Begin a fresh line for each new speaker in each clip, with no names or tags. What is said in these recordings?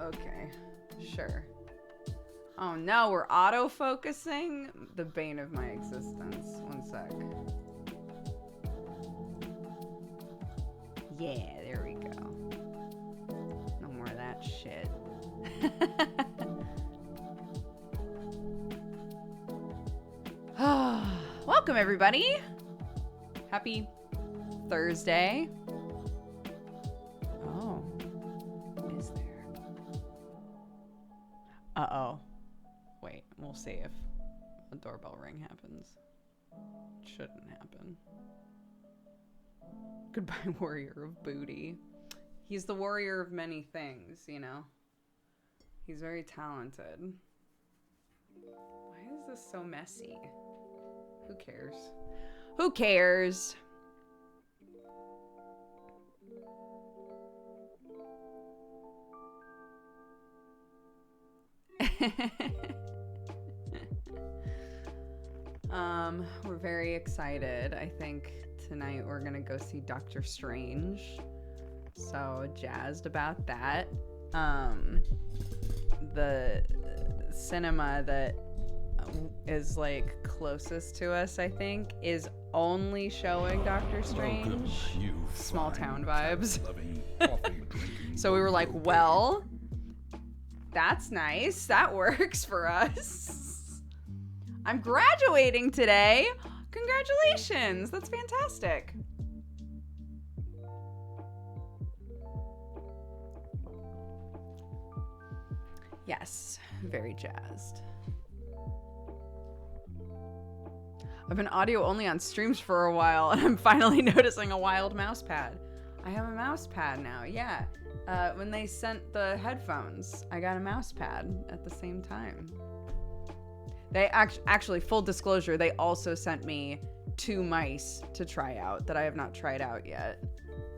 Okay, sure. Oh no, we're auto-focusing? The bane of my existence. One sec. Yeah, there we go. No more of that shit. Welcome, everybody. Happy Thursday. Oh, is there? Uh-oh. Wait, we'll see if a doorbell ring happens. Shouldn't happen. Goodbye, warrior of booty. He's the warrior of many things, you know? He's very talented. Why is this so messy? Who cares? Who cares? We're very excited. I think tonight we're gonna go see Doctor Strange. So jazzed about that. The cinema that is like closest to us, I think, is only showing Doctor Strange. Small town vibes. So we were like, well, that's nice. That works for us. I'm graduating today. Congratulations. That's fantastic. Yes, very jazzed. I've been audio only on streams for a while, and I'm finally noticing a wild mouse pad. I have a mouse pad now, yeah. When they sent the headphones, I got a mouse pad at the same time. They actually, full disclosure, they also sent me 2 mice to try out that I have not tried out yet.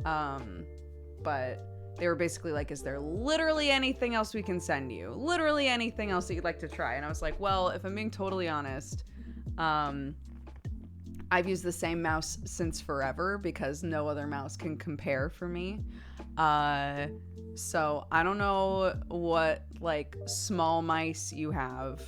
But they were basically like, is there literally anything else we can send you? Literally anything else that you'd like to try? And I was like, well, if I'm being totally honest, I've used the same mouse since forever because no other mouse can compare for me. So I don't know what like small mice you have,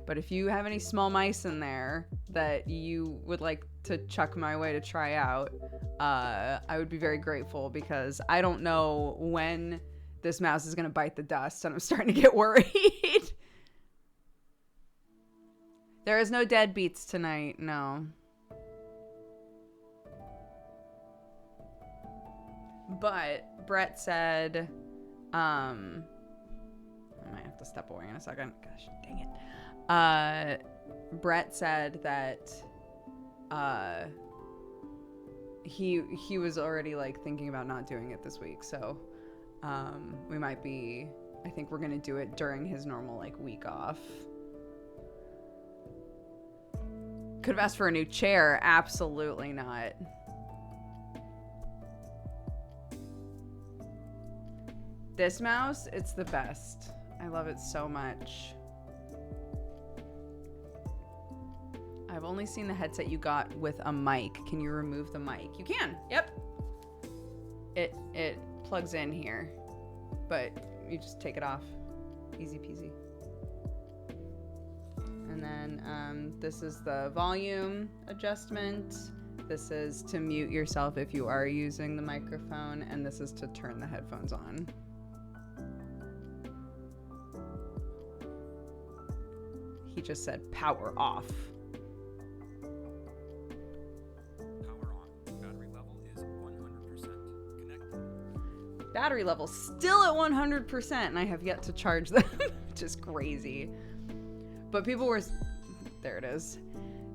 but if you have any small mice in there that you would like to chuck my way to try out, I would be very grateful because I don't know when this mouse is going to bite the dust and I'm starting to get worried. There is no deadbeats tonight, no. But Brett said, I might have to step away in a second. Gosh, dang it. Brett said that he was already like thinking about not doing it this week, so we might be. I think we're gonna do it during his normal like week off. Could have asked for a new chair. Absolutely not. This mouse, it's the best. I love it so much. I've only seen the headset you got with a mic. Can you remove the mic? You can. Yep. It plugs in here, but you just take it off. Easy peasy. And then this is the volume adjustment. This is to mute yourself if you are using the microphone, and this is to turn the headphones on. He just said power off.
Power on. Battery level is 100% connected.
Battery level still at 100%, and I have yet to charge them, which is crazy. But people were... There it is.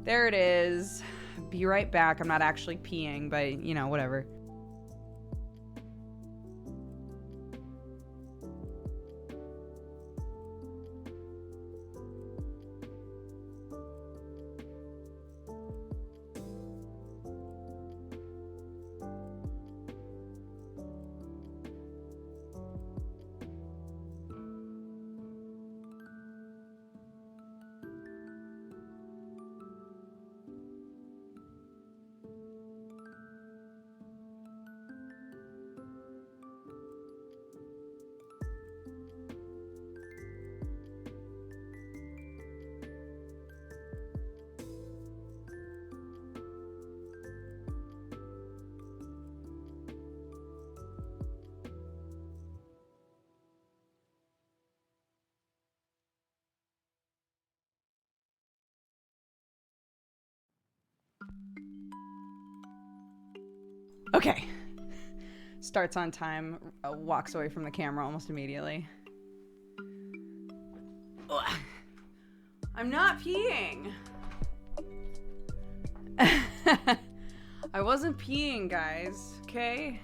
There it is. Be right back. I'm not actually peeing, but, you know, whatever. Okay. Starts on time, walks away from the camera almost immediately. Ugh. I'm not peeing. I wasn't peeing, guys. Okay?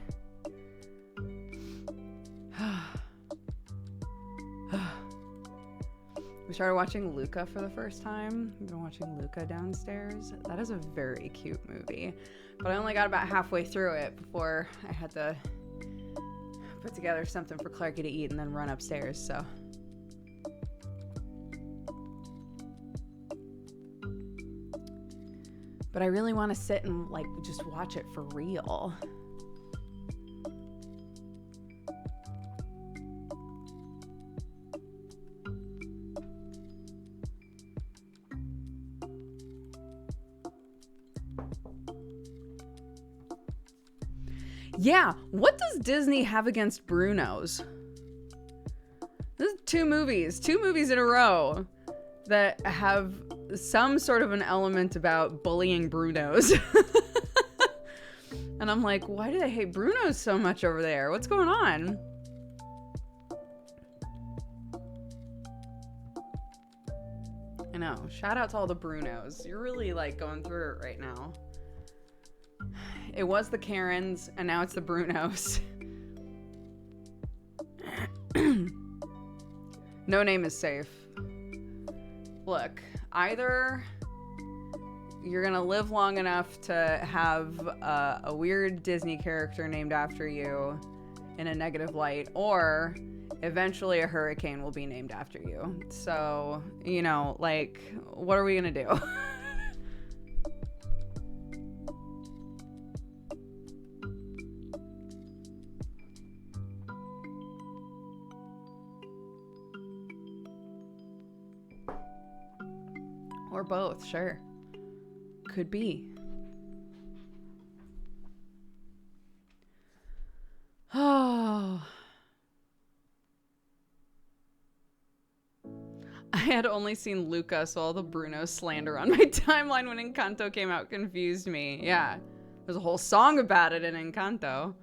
We started watching Luca for the first time. We've been watching Luca downstairs. That is a very cute movie. But I only got about halfway through it before I had to put together something for Clarky to eat and then run upstairs, so. But I really want to sit and like just watch it for real. Yeah, what does Disney have against Brunos? This is two movies in a row that have some sort of an element about bullying Brunos. And I'm like, why do they hate Brunos so much over there? What's going on? I know. Shout out to all the Brunos. You're really like going through it right now. It was the Karens, and now it's the Brunos. No name is safe. Look, either you're gonna live long enough to have a weird Disney character named after you in a negative light, or eventually a hurricane will be named after you. So, you know, like, what are we gonna do? Or both, sure. Could be. Oh. I had only seen Luca, so all the Bruno slander on my timeline when Encanto came out confused me. Yeah. There's a whole song about it in Encanto.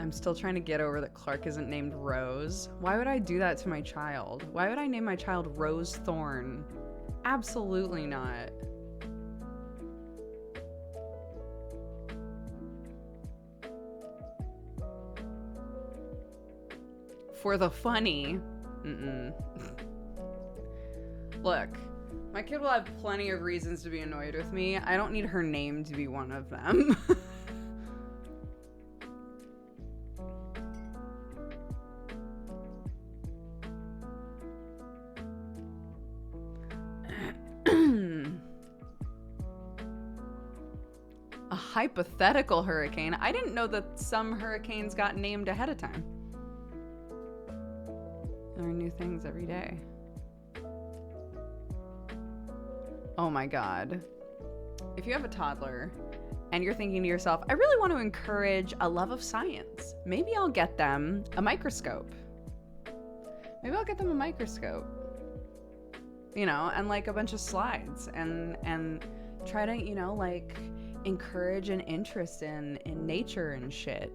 I'm still trying to get over that Clark isn't named Rose. Why would I do that to my child? Why would I name my child Rose Thorn? Absolutely not. For the funny. Look, my kid will have plenty of reasons to be annoyed with me. I don't need her name to be one of them. A hypothetical hurricane? I didn't know that some hurricanes got named ahead of time. There are new things every day. Oh my God. If you have a toddler and you're thinking to yourself, I really want to encourage a love of science, maybe I'll get them a microscope. Maybe I'll get them a microscope. You know, and like a bunch of slides and try to, you know, like encourage an interest in nature and shit.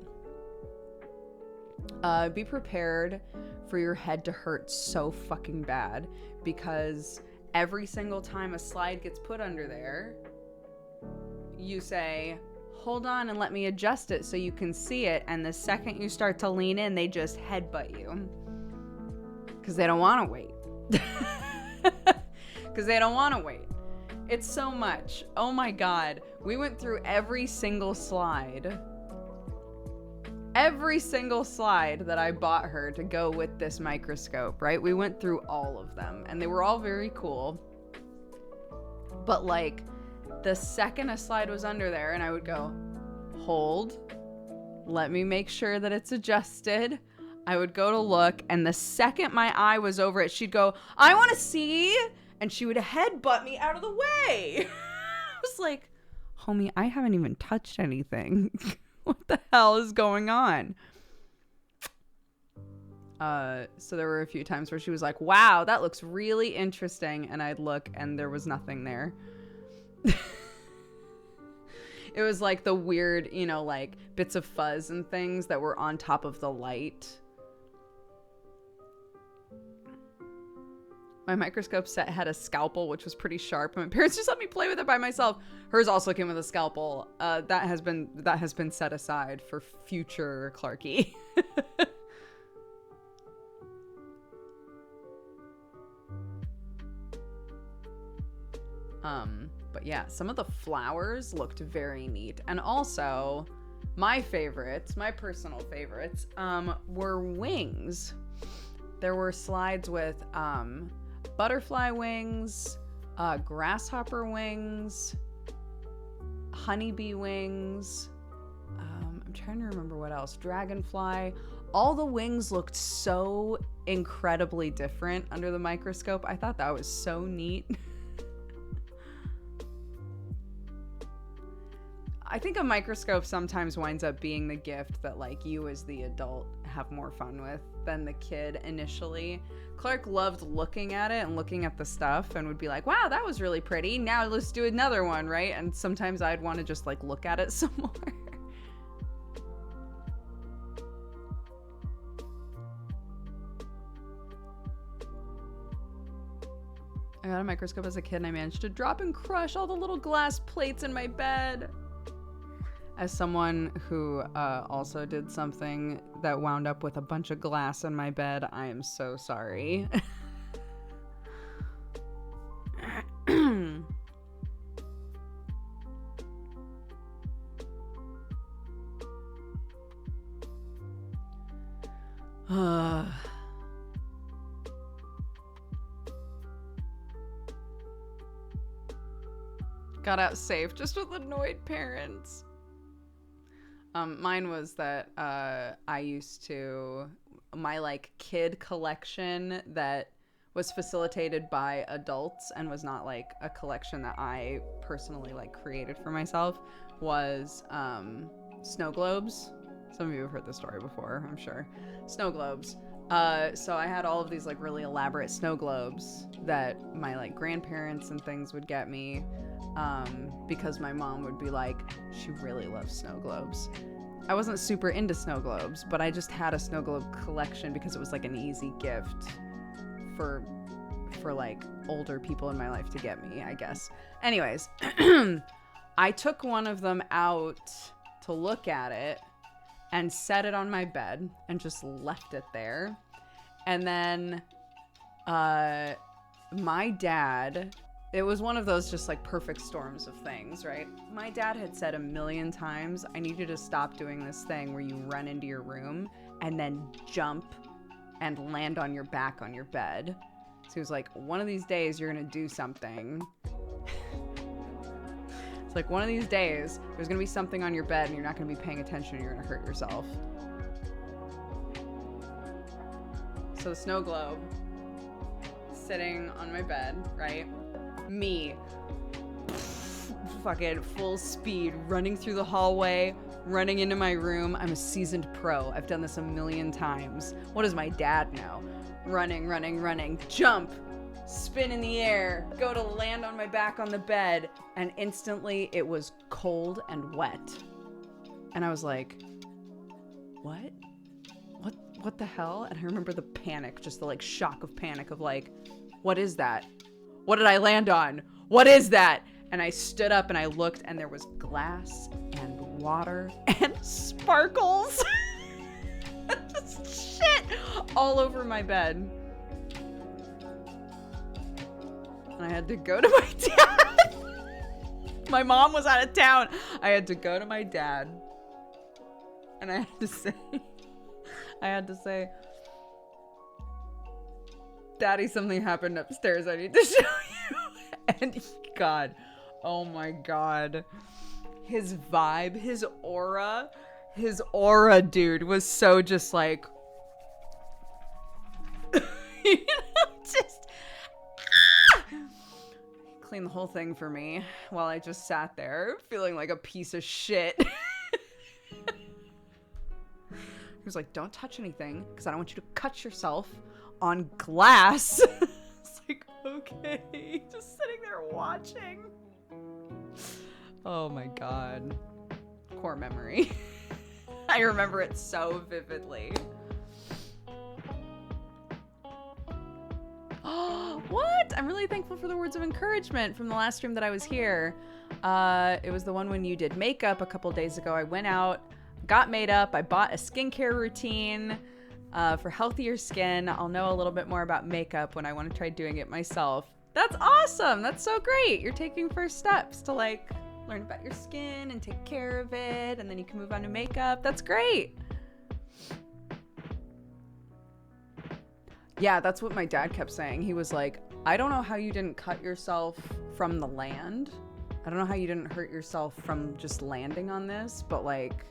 Be prepared for your head to hurt so fucking bad, because every single time a slide gets put under there, you say, hold on and let me adjust it so you can see it, and the second you start to lean in, they just headbutt you. Because they don't want to wait. Because they don't want to wait. It's so much. Oh my God. We went through every single slide. Every single slide that I bought her to go with this microscope, right? We went through all of them, and they were all very cool. But like, the second a slide was under there and I would go, hold, let me make sure that it's adjusted. I would go to look, and the second my eye was over it, she'd go, I want to see. And she would headbutt me out of the way. I was like, homie, I haven't even touched anything. What the hell is going on? So there were a few times where she was like, wow, that looks really interesting. And I'd look and there was nothing there. It was like the weird, you know, like bits of fuzz and things that were on top of the light. My microscope set had a scalpel, which was pretty sharp. My parents just let me play with it by myself. Hers also came with a scalpel. That has been set aside for future Clarky. But yeah, some of the flowers looked very neat. And also, my favorites, my personal favorites, were wings. There were slides with butterfly wings, grasshopper wings, honeybee wings. I'm trying to remember what else. Dragonfly. All the wings looked so incredibly different under the microscope. I thought that was so neat. I think a microscope sometimes winds up being the gift that like you as the adult have more fun with than the kid initially. Clark loved looking at it and looking at the stuff and would be like, wow, that was really pretty. Now let's do another one, right? And sometimes I'd want to just like look at it some more. I got a microscope as a kid and I managed to drop and crush all the little glass plates in my bed. As someone who also did something that wound up with a bunch of glass in my bed, I am so sorry. Got out safe, just with annoyed parents. Mine was that I used to, my like kid collection that was facilitated by adults and was not like a collection that I personally like created for myself was snow globes. Some of you have heard this story before, I'm sure. Snow globes. So I had all of these like really elaborate snow globes that my like grandparents and things would get me. Because my mom would be like, she really loves snow globes. I wasn't super into snow globes, but I just had a snow globe collection because it was like an easy gift for like older people in my life to get me, I guess. Anyways, I took one of them out to look at it and set it on my bed and just left it there. And then my dad, it was one of those just like perfect storms of things, right? My dad had said a million times, I need you to stop doing this thing where you run into your room and then jump and land on your back on your bed. So he was like, one of these days you're gonna do something. It's like, one of these days there's gonna be something on your bed and you're not gonna be paying attention and you're gonna hurt yourself. So the snow globe sitting on my bed, right? Me, fucking full speed, running through the hallway, running into my room. I'm a seasoned pro. I've done this a million times. What does my dad know? Running, jump, spin in the air, go to land on my back on the bed, and instantly it was cold and wet. And I was like, what the hell? And I remember the panic, just the like shock of panic of like, what is that? What did I land on? What is that? And I stood up and I looked and there was glass and water and sparkles. Just shit all over my bed. And I had to go to my dad. My mom was out of town. I had to go to my dad. And I had to say, Daddy, something happened upstairs. I need to show you. And God, oh my God. His vibe, his aura, dude, was so just like, you know, just clean the whole thing for me while I just sat there feeling like a piece of shit. He was like, don't touch anything because I don't want you to cut yourself on glass. It's like, okay, just sitting there watching. Oh my god. Core memory. I remember it so vividly. Oh, what? I'm really thankful for the words of encouragement from the last stream that I was here. It was the one when you did makeup a couple days ago. I went out, got made up. I bought a skincare routine for healthier skin. I'll know a little bit more about makeup when I want to try doing it myself. That's awesome. That's so great. You're taking first steps to like learn about your skin and take care of it, and then you can move on to makeup. That's great. Yeah, that's what my dad kept saying. He was like, I don't know how you didn't cut yourself from the land. I don't know how you didn't hurt yourself from just landing on this, but like,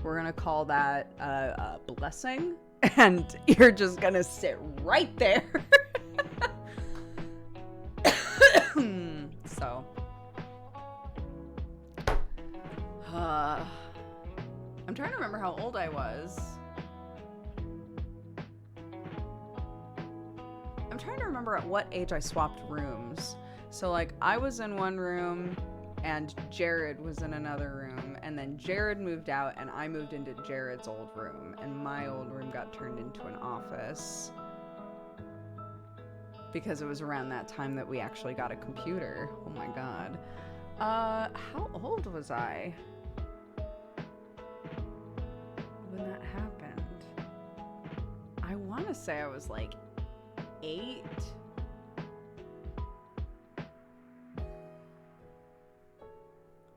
we're gonna call that a blessing, and you're just gonna sit right there. So, I'm trying to remember how old I was. I'm trying to remember at what age I swapped rooms. So like I was in one room and Jared was in another room, and then Jared moved out and I moved into Jared's old room, and my old room got turned into an office because it was around that time that we actually got a computer. Oh my god. How old was I when that happened? I want to say I was like 8.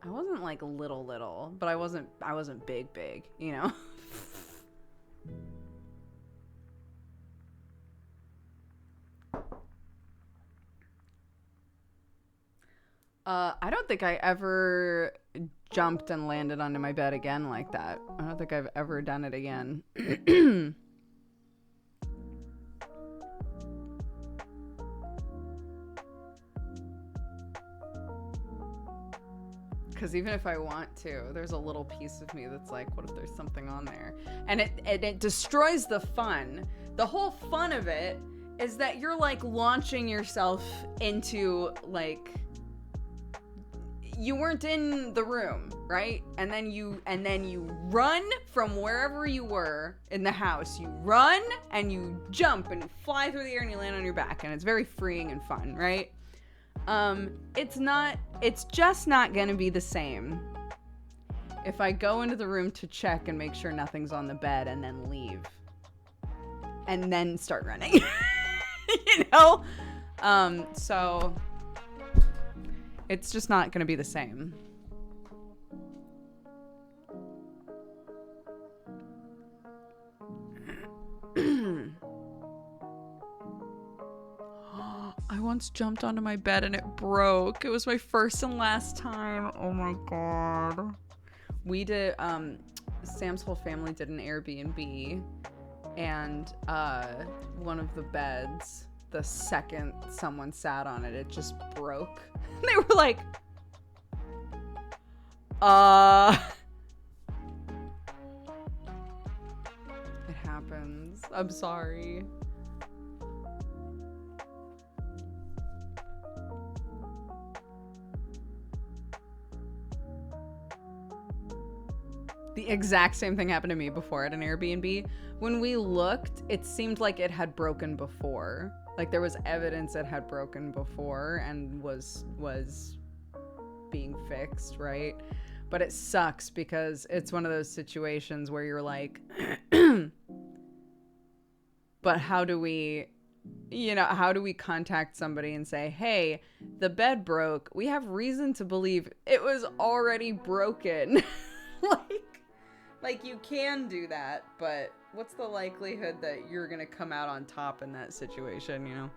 I wasn't like little, but I wasn't big, you know? I don't think I ever jumped and landed onto my bed again like that. I don't think I've ever done it again. Because even if I want to, there's a little piece of me that's like, what if there's something on there? And it destroys the fun. The whole fun of it is that you're like launching yourself into like, you weren't in the room, right? And then you run from wherever you were in the house. You run and you jump and fly through the air and you land on your back, and it's very freeing and fun, right? It's just not gonna be the same if I go into the room to check and make sure nothing's on the bed and then leave and then start running. You know? So it's just not gonna be the same. I once jumped onto my bed and it broke. It was my first and last time. Oh my god. We did, Sam's whole family did an Airbnb, and one of the beds, the second someone sat on it, it just broke. They were like, it happens. I'm sorry. The exact same thing happened to me before at an Airbnb. When we looked, it seemed like it had broken before. Like there was evidence it had broken before and was being fixed, right? But it sucks because it's one of those situations where you're like, but how do we contact somebody and say, hey, the bed broke. We have reason to believe it was already broken. Like you can do that, but what's the likelihood that you're gonna come out on top in that situation, you know?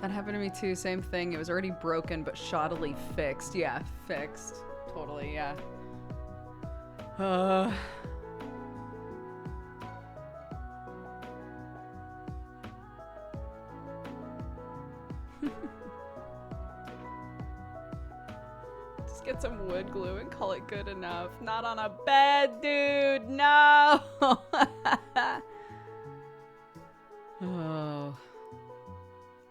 That happened to me too, same thing. It was already broken, but shoddily fixed. Yeah, fixed. Totally, yeah. Just get get some wood glue and call it good enough. Not on a bed, dude. No. Oh.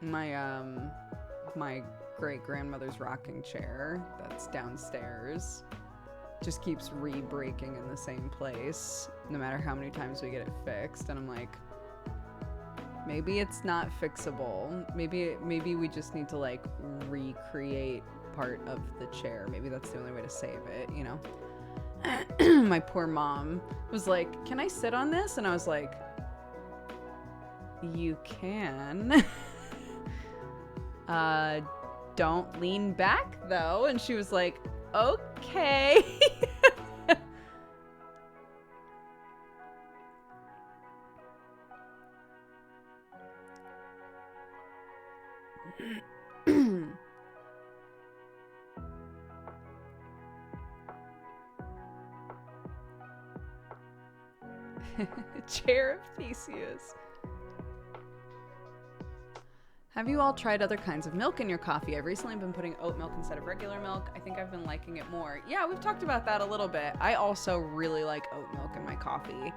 My great grandmother's rocking chair that's downstairs just keeps re-breaking in the same place no matter how many times we get it fixed, and I'm like, maybe it's not fixable. Maybe we just need to like recreate part of the chair. Maybe that's the only way to save it, you know? My poor mom was like, "Can I sit on this?" And I was like, "You can." Don't lean back though. And she was like, "Okay." Chair of Theseus. Have you all tried other kinds of milk in your coffee? I've recently been putting oat milk instead of regular milk. I think I've been liking it more. Yeah, we've talked about that a little bit. I also really like oat milk in my coffee.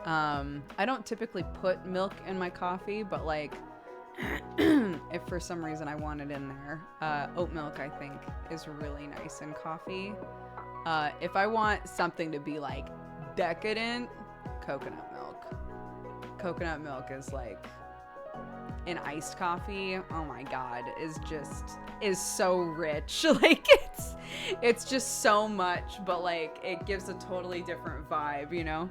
I don't typically put milk in my coffee, but like if for some reason I want it in there, oat milk I think is really nice in coffee. If I want something to be like decadent, coconut milk. Coconut milk is like in iced coffee, oh my god, is so rich. Like it's just so much, but like it gives a totally different vibe, you know?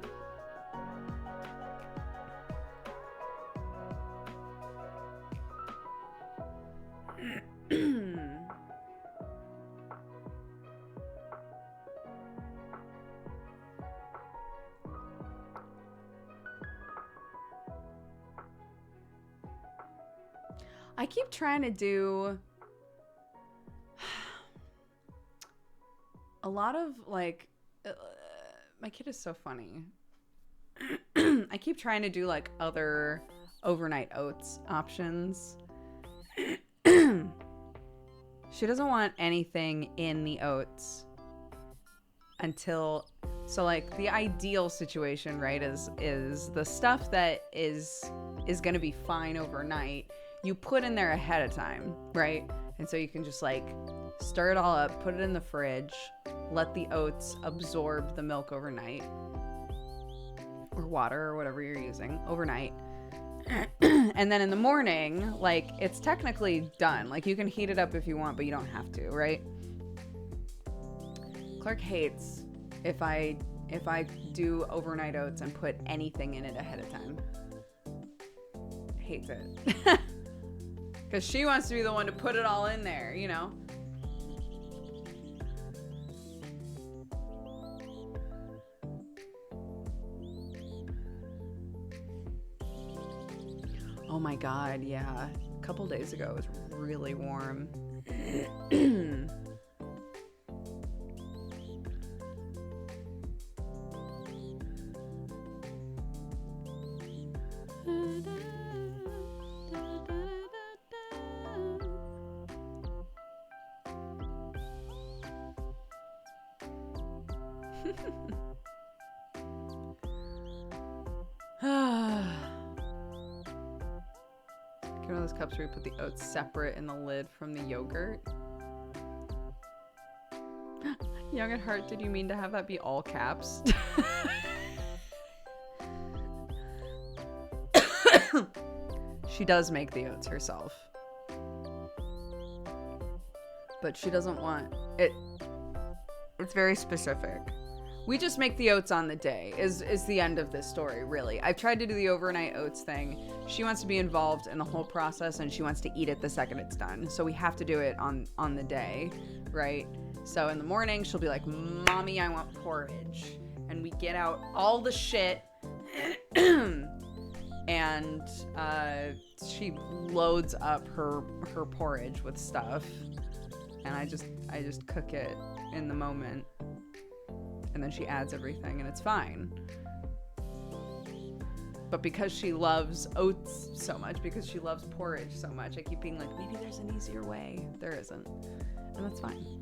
I keep trying to do a lot of like, my kid is so funny. I keep trying to do like other overnight oats options. She doesn't want anything in the oats until, so like the ideal situation, right, is the stuff that is going to be fine overnight. You put in there ahead of time, right? And so you can just like stir it all up, put it in the fridge, let the oats absorb the milk overnight, or water or whatever you're using overnight. And then in the morning, like it's technically done. Like you can heat it up if you want, but you don't have to, right? Clark hates if I do overnight oats and put anything in it ahead of time. Hates it. Because she wants to be the one to put it all in there, you know? Oh my god, yeah. A couple days ago it was really warm. Get one of those cups where you put the oats separate in the lid from the yogurt. Young at heart, did you mean to have that be all caps? She does make the oats herself. But she doesn't want it. It's very specific. We just make the oats on the day is the end of this story, really. I've tried to do the overnight oats thing. She wants to be involved in the whole process and she wants to eat it the second it's done. So we have to do it on the day, right? So in the morning, she'll be like, "Mommy, I want porridge." And we get out all the shit and she loads up her porridge with stuff. And I just cook it in the moment. And then she adds everything and it's fine. But because she loves oats so much, because she loves porridge so much, I keep being like, maybe there's an easier way. There isn't. And that's fine.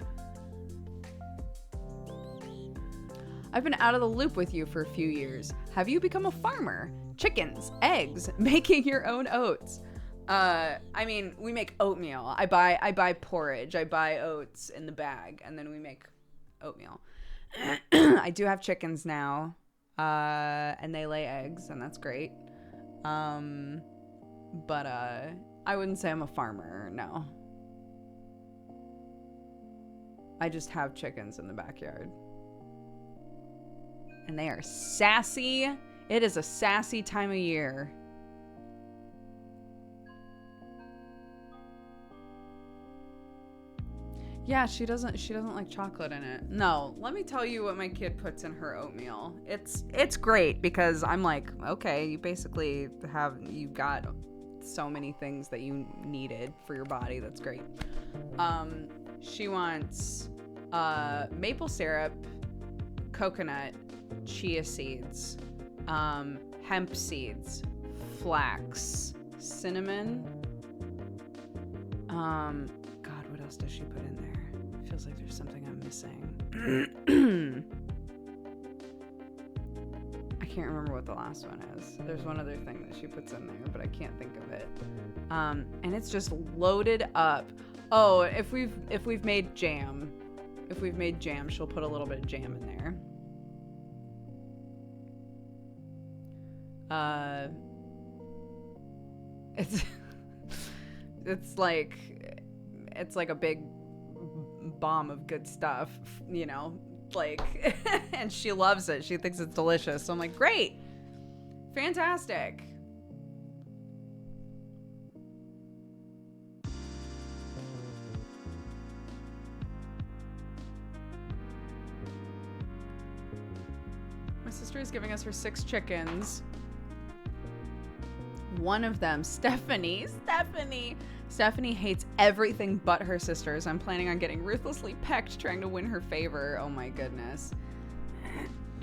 I've been out of the loop with you for a few years. Have you become a farmer? Chickens, eggs, making your own oats. I mean, we make oatmeal. I buy porridge. I buy oats in the bag, and then we make oatmeal. I do have chickens now, and they lay eggs, and that's great. But I wouldn't say I'm a farmer, no. I just have chickens in the backyard. And they are sassy. It is a sassy time of year. Yeah, she doesn't like chocolate in it. No, let me tell you what my kid puts in her oatmeal. It's great because I'm like, okay, you basically you've got so many things that you needed for your body. That's great. She wants maple syrup, coconut, chia seeds, hemp seeds, flax, cinnamon. God, what else does she put in there? Feels like there's something I'm missing. I can't remember what the last one is. There's one other thing that she puts in there, but I can't think of it. And it's just loaded up. Oh, if we've made jam, she'll put a little bit of jam in there. It's like a big bomb of good stuff, you know, like, and she loves it. She thinks it's delicious. So I'm like, great, fantastic. My sister is giving us her 6 chickens. One of them, Stephanie hates everything but her sisters. I'm planning on getting ruthlessly pecked trying to win her favor. Oh my goodness.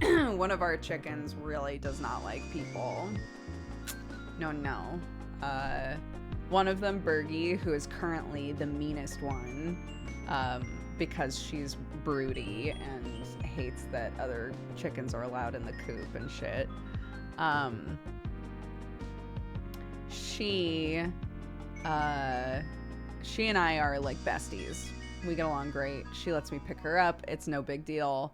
One of our chickens really does not like people. No. One of them, Bergie, who is currently the meanest one, because she's broody and hates that other chickens are allowed in the coop and shit. She and I are like besties. We get along great. She lets me pick her up. It's no big deal,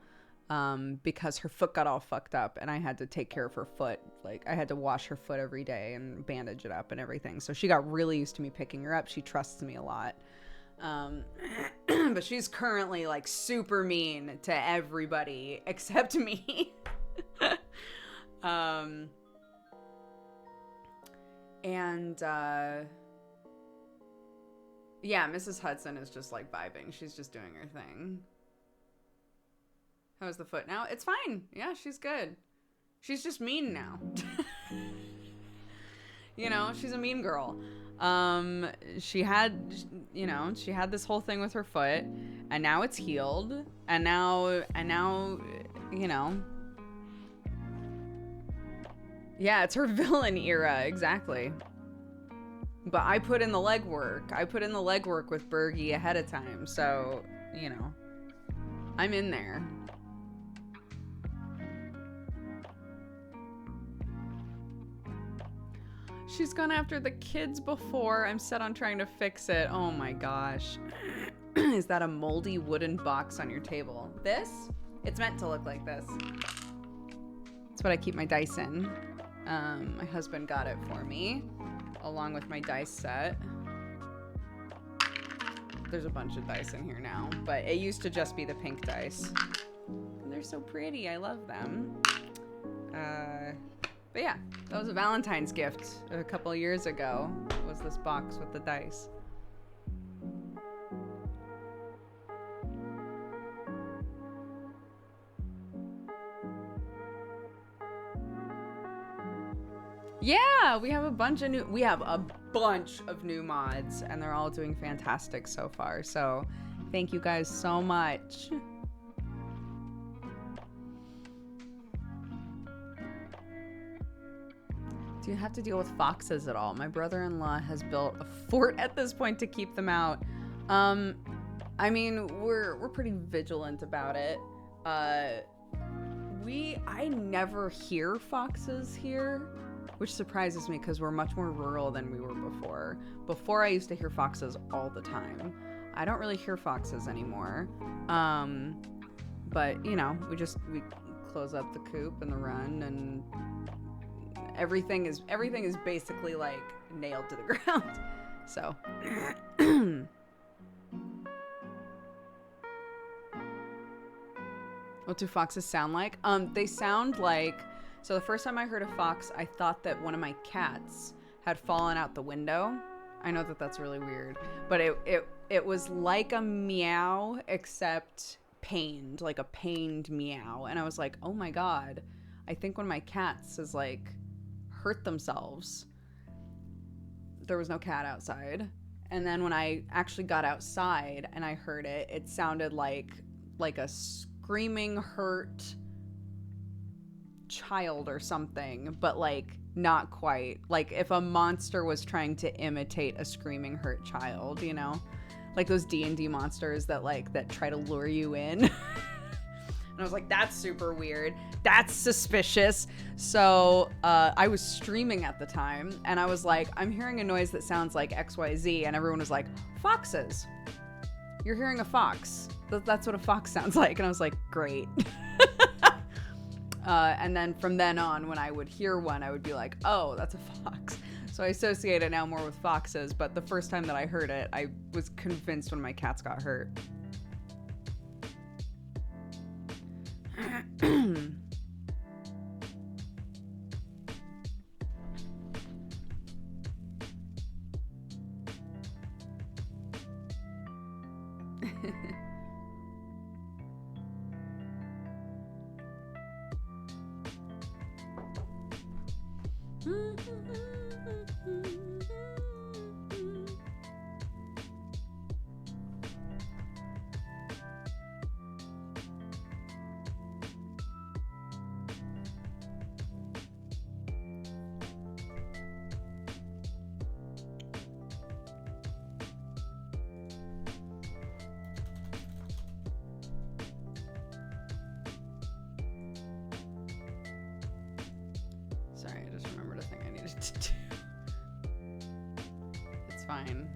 because her foot got all fucked up and I had to take care of her foot. Like, I had to wash her foot every day and bandage it up and everything. So she got really used to me picking her up. She trusts me a lot. But she's currently like super mean to everybody except me. Yeah, Mrs. Hudson is just like vibing. She's just doing her thing. How's the foot now? It's fine. Yeah, she's good. She's just mean now. You know, she's a mean girl. She had this whole thing with her foot, and now it's healed, and now, you know. Yeah, it's her villain era, exactly. But I put in the legwork. With Bergie ahead of time, so, you know, I'm in there. She's gone after the kids before. I'm set on trying to fix it. Oh my gosh. Is that a moldy wooden box on your table? This? It's meant to look like this. That's what I keep my dice in. My husband got it for me, along with my dice set. There's a bunch of dice in here now, but it used to just be the pink dice. And they're so pretty. I love them. But yeah, that was a Valentine's gift a couple of years ago, was this box with the dice. Yeah, we have a bunch of new mods, and they're all doing fantastic so far. So thank you guys so much. Do you have to deal with foxes at all? My brother-in-law has built a fort at this point to keep them out. I mean, we're pretty vigilant about it. I never hear foxes here, which surprises me because we're much more rural than we were before. Before, I used to hear foxes all the time. I don't really hear foxes anymore. But you know, we close up the coop and the run, and everything is basically like nailed to the ground. So what do foxes sound like? They sound like, so the first time I heard a fox, I thought that one of my cats had fallen out the window. I know that that's really weird, but it was like a meow, except pained, like a pained meow. And I was like, oh my God, I think one of my cats has like hurt themselves. There was no cat outside. And then when I actually got outside and I heard it, it sounded like a screaming hurt child or something, but like not quite. Like if a monster was trying to imitate a screaming hurt child, you know? Like those D&D monsters that try to lure you in. And I was like, that's super weird. That's suspicious. So I was streaming at the time, and I was like, I'm hearing a noise that sounds like XYZ, and everyone was like, foxes. You're hearing a fox. That's what a fox sounds like. And I was like, great. And then from then on, when I would hear one, I would be like, oh, that's a fox. So I associate it now more with foxes, but the first time that I heard it, I was convinced when my cats got hurt. Sorry, I just remembered a thing I needed to do. It's fine.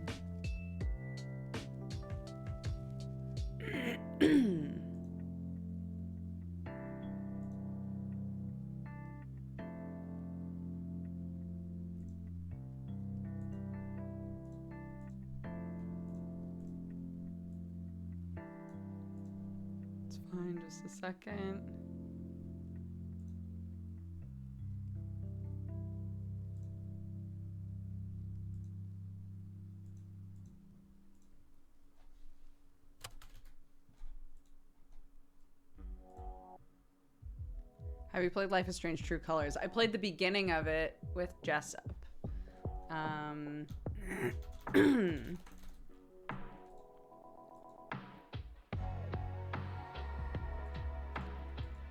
It's fine, just a second. Have you played Life is Strange True Colors? I played the beginning of it with Jessup.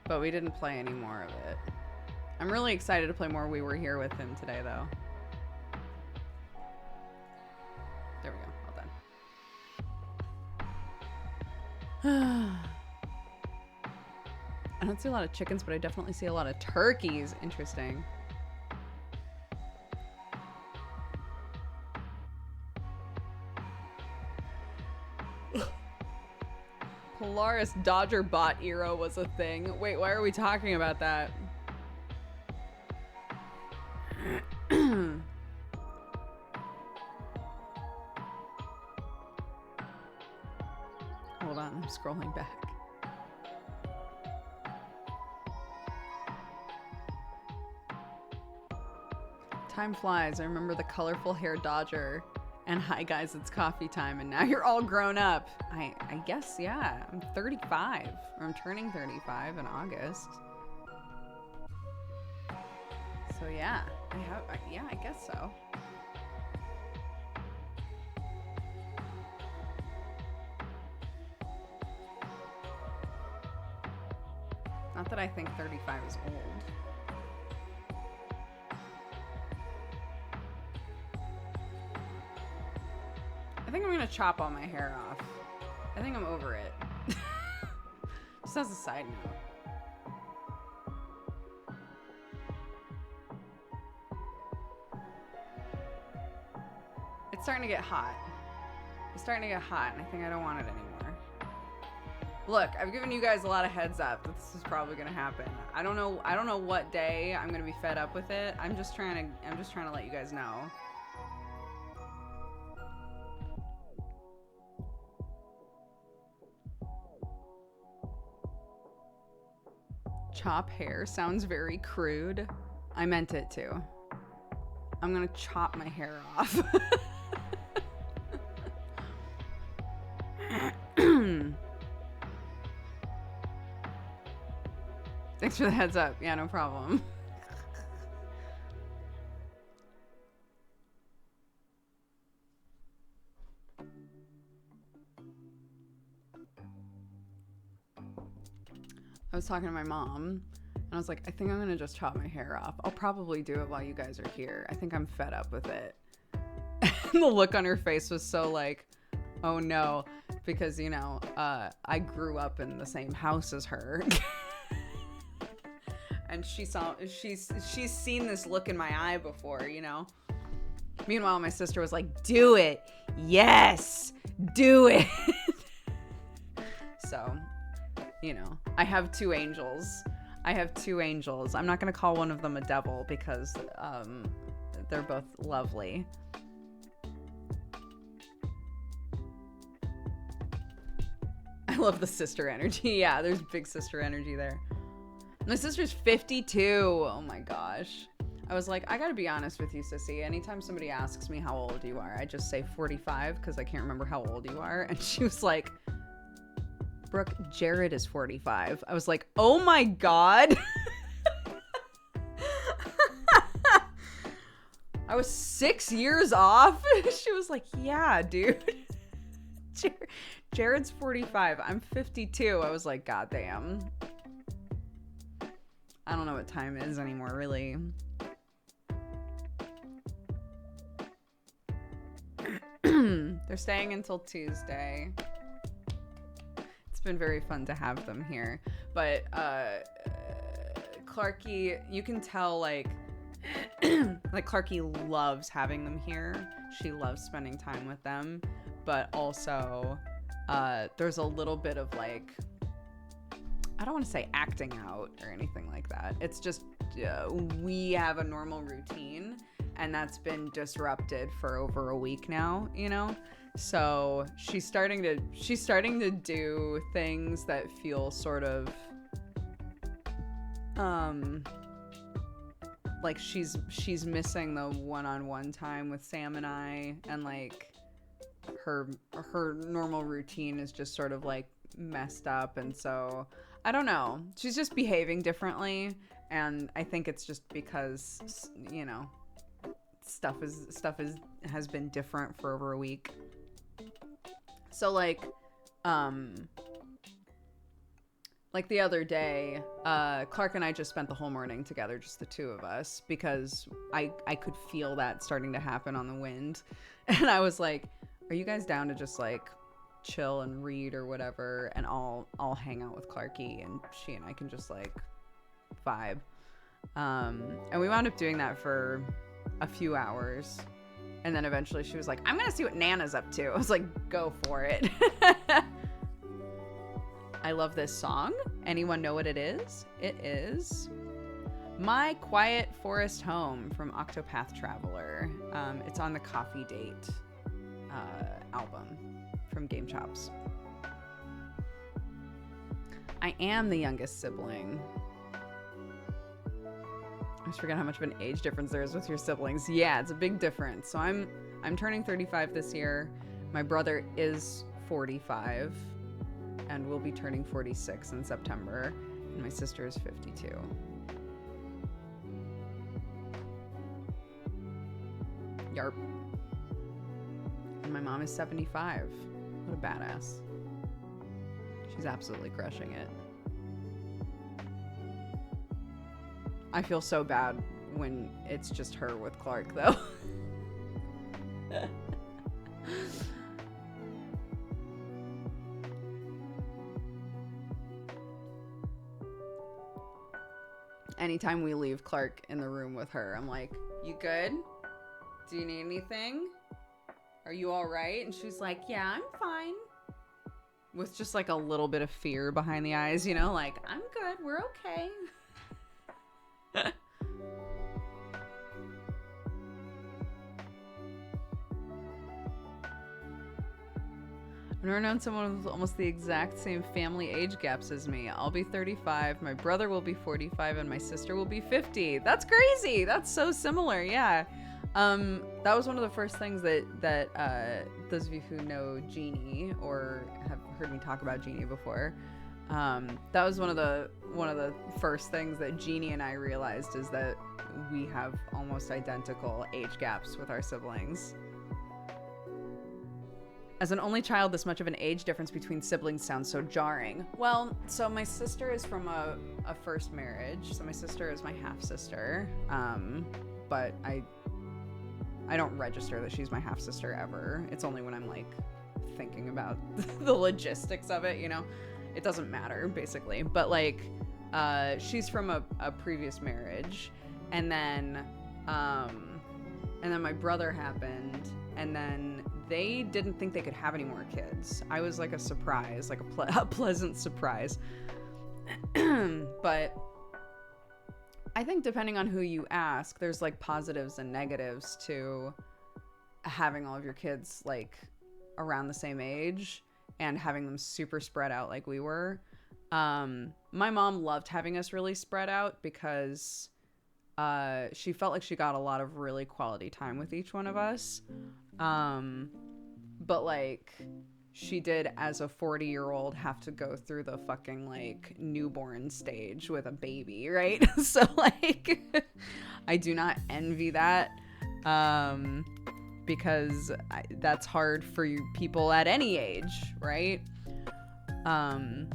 But we didn't play any more of it. I'm really excited to play more We Were Here with him today, though. There we go. Well done. I don't see a lot of chickens, but I definitely see a lot of turkeys. Interesting. Polaris Dodger bot era was a thing. Wait, why are we talking about that? Hold on, I'm scrolling back. Time flies. I remember the colorful hair Dodger and hi guys, it's coffee time, and now you're all grown up. I guess, yeah. I'm 35, or I'm turning 35 in August. So yeah, I guess so. Not that I think 35 is old. I think I'm gonna chop all my hair off. I think I'm over it. Just as a side note. It's starting to get hot. It's starting to get hot, and I think I don't want it anymore. Look, I've given you guys a lot of heads up that this is probably gonna happen. I don't know what day I'm gonna be fed up with it. I'm just trying to let you guys know. Chop hair sounds very crude. I meant it to. I'm gonna chop my hair off. Thanks for the heads up. Yeah, no problem. I was talking to my mom, and I was like, I think I'm gonna just chop my hair off. I'll probably do it while you guys are here. I think I'm fed up with it. And the look on her face was so like, oh no, because, you know, I grew up in the same house as her. And she's seen this look in my eye before, you know? Meanwhile, my sister was like, do it. Yes, do it. So, you know, I have two angels. I'm not going to call one of them a devil because they're both lovely. I love the sister energy. Yeah, there's big sister energy there. My sister's 52. Oh my gosh. I was like, I gotta be honest with you, sissy. Anytime somebody asks me how old you are, I just say 45 because I can't remember how old you are. And she was like, Brooke, Jared is 45. I was like, oh my God. I was 6 years off. She was like, yeah, dude. Jared's 45. I'm 52. I was like, God damn. I don't know what time it is anymore, really. They're staying until Tuesday. It's been very fun to have them here. But Clarky, you can tell like Clarky loves having them here. She loves spending time with them. But also there's a little bit of like, I don't want to say acting out or anything like that. It's just we have a normal routine and that's been disrupted for over a week now, you know? So she's starting to do things that feel sort of like she's missing the one-on-one time with Sam and I, and like her normal routine is just sort of like messed up, and so I don't know. She's just behaving differently, and I think it's just because, you know, stuff has been different for over a week. So like the other day, Clark and I just spent the whole morning together, just the two of us, because I could feel that starting to happen on the wind, and I was like, are you guys down to just like chill and read or whatever, and I'll hang out with Clarky and she and I can just like vibe. And we wound up doing that for a few hours, and then eventually she was like, I'm gonna see what Nana's up to. I was like, go for it. I love this song. Anyone know what it is? It is My Quiet Forest Home from Octopath Traveler. It's on the Coffee Date album from Game Chops. I am the youngest sibling. I just forgot how much of an age difference there is with your siblings. Yeah, it's a big difference. So I'm turning 35 this year. My brother is 45 and will be turning 46 in September. And my sister is 52. Yarp. And my mom is 75. What a badass. She's absolutely crushing it. I feel so bad when it's just her with Clark, though. Anytime we leave Clark in the room with her, I'm like, you good? Do you need anything? are you all right? And she's like, yeah, I'm fine. With just like a little bit of fear behind the eyes, you know, like, I'm good, we're okay. I've never known someone with almost the exact same family age gaps as me. I'll be 35, my brother will be 45, and my sister will be 50. That's crazy. That's so similar. Yeah. That was one of the first things that those of you who know Jeannie or have heard me talk about Jeannie before, that was one of the first things that Jeannie and I realized, is that we have almost identical age gaps with our siblings. As an only child, this much of an age difference between siblings sounds so jarring. Well, so my sister is from a first marriage, so my sister is my half-sister, but I don't register that she's my half-sister ever. It's only when I'm like thinking about the logistics of it, you know? It doesn't matter, basically. But like, she's from a previous marriage, and then my brother happened, and then they didn't think they could have any more kids. I was like a surprise, like a pleasant surprise. But I think depending on who you ask, there's like positives and negatives to having all of your kids like around the same age and having them super spread out like we were. My mom loved having us really spread out because she felt like she got a lot of really quality time with each one of us. But like, she did, as a 40-year-old, have to go through the fucking like newborn stage with a baby, right? So like, I do not envy that, because that's hard for you people at any age, right? And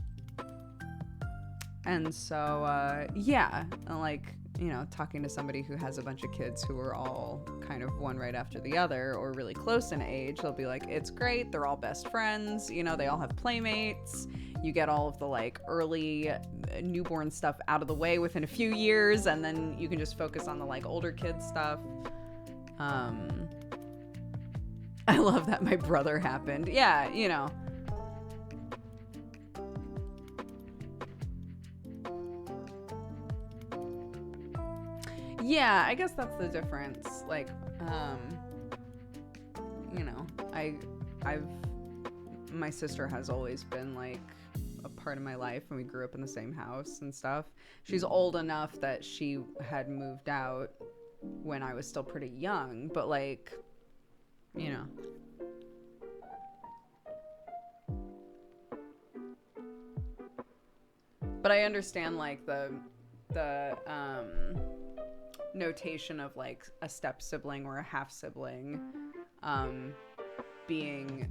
so yeah, like, you know, talking to somebody who has a bunch of kids who are all kind of one right after the other or really close in age, they'll be like, it's great, they're all best friends, you know, they all have playmates, you get all of the like early newborn stuff out of the way within a few years, and then you can just focus on the like older kids stuff. I love that my brother happened. Yeah, you know. Yeah, I guess that's the difference. Like, you know, my sister has always been like a part of my life, and we grew up in the same house and stuff. She's old enough that she had moved out when I was still pretty young, but like, you know. But I understand like the notation of like a step sibling or a half sibling being,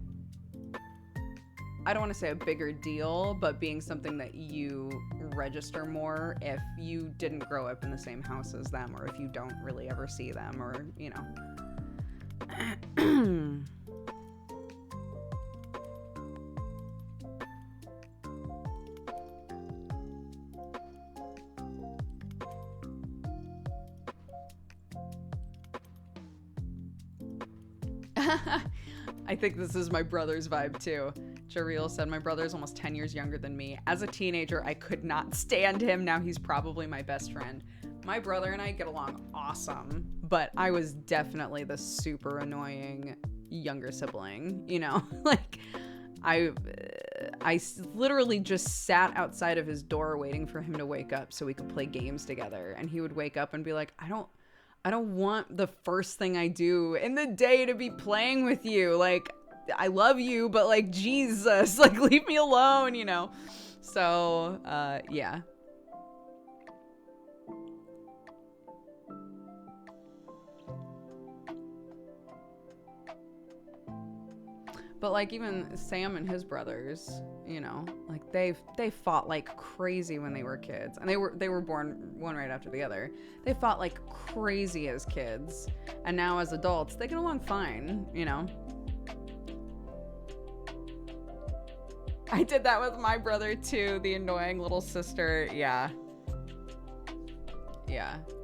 I don't want to say a bigger deal, but being something that you register more if you didn't grow up in the same house as them, or if you don't really ever see them, or, you know. I think this is my brother's vibe too. Jareel said, my brother's almost 10 years younger than me. As a teenager, I could not stand him. Now he's probably my best friend. My brother and I get along awesome, but I was definitely the super annoying younger sibling, you know? Like, I literally just sat outside of his door waiting for him to wake up so we could play games together. And he would wake up and be like, I don't want the first thing I do in the day to be playing with you. Like, I love you, but like, Jesus, like, leave me alone, you know? So, yeah. But like, even Sam and his brothers, you know, like they fought like crazy when they were kids, and they were born one right after the other. They fought like crazy as kids, and now as adults they get along fine, you know. I did that with my brother too, the annoying little sister. Yeah,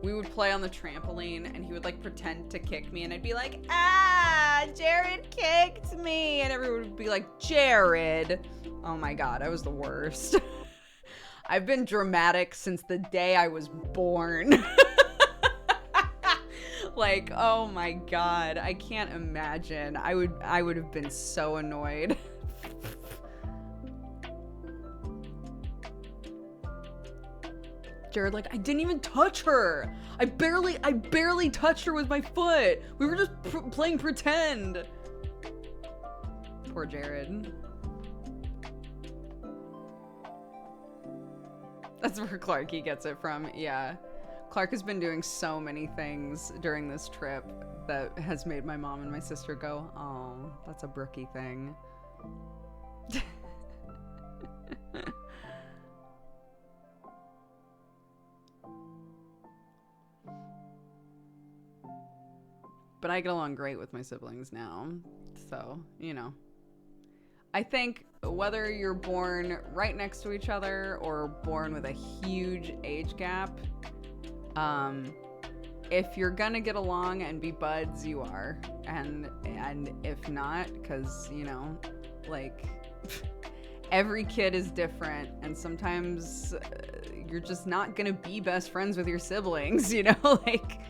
we would play on the trampoline and he would like pretend to kick me, and I'd be like, ah, Jared kicked me. And everyone would be like, Jared. Oh my God, I was the worst. I've been dramatic since the day I was born. Like, oh my God, I can't imagine. I would have been so annoyed. Jared, like, I didn't even touch her. I barely touched her with my foot. We were just playing pretend. Poor Jared. That's where Clarky gets it from. Yeah. Clark has been doing so many things during this trip that has made my mom and my sister go, oh, that's a Brookie thing. But I get along great with my siblings now. So, you know. I think whether you're born right next to each other or born with a huge age gap, if you're gonna get along and be buds, you are. And if not, because, you know, like, every kid is different. And sometimes you're just not gonna be best friends with your siblings, you know? Like,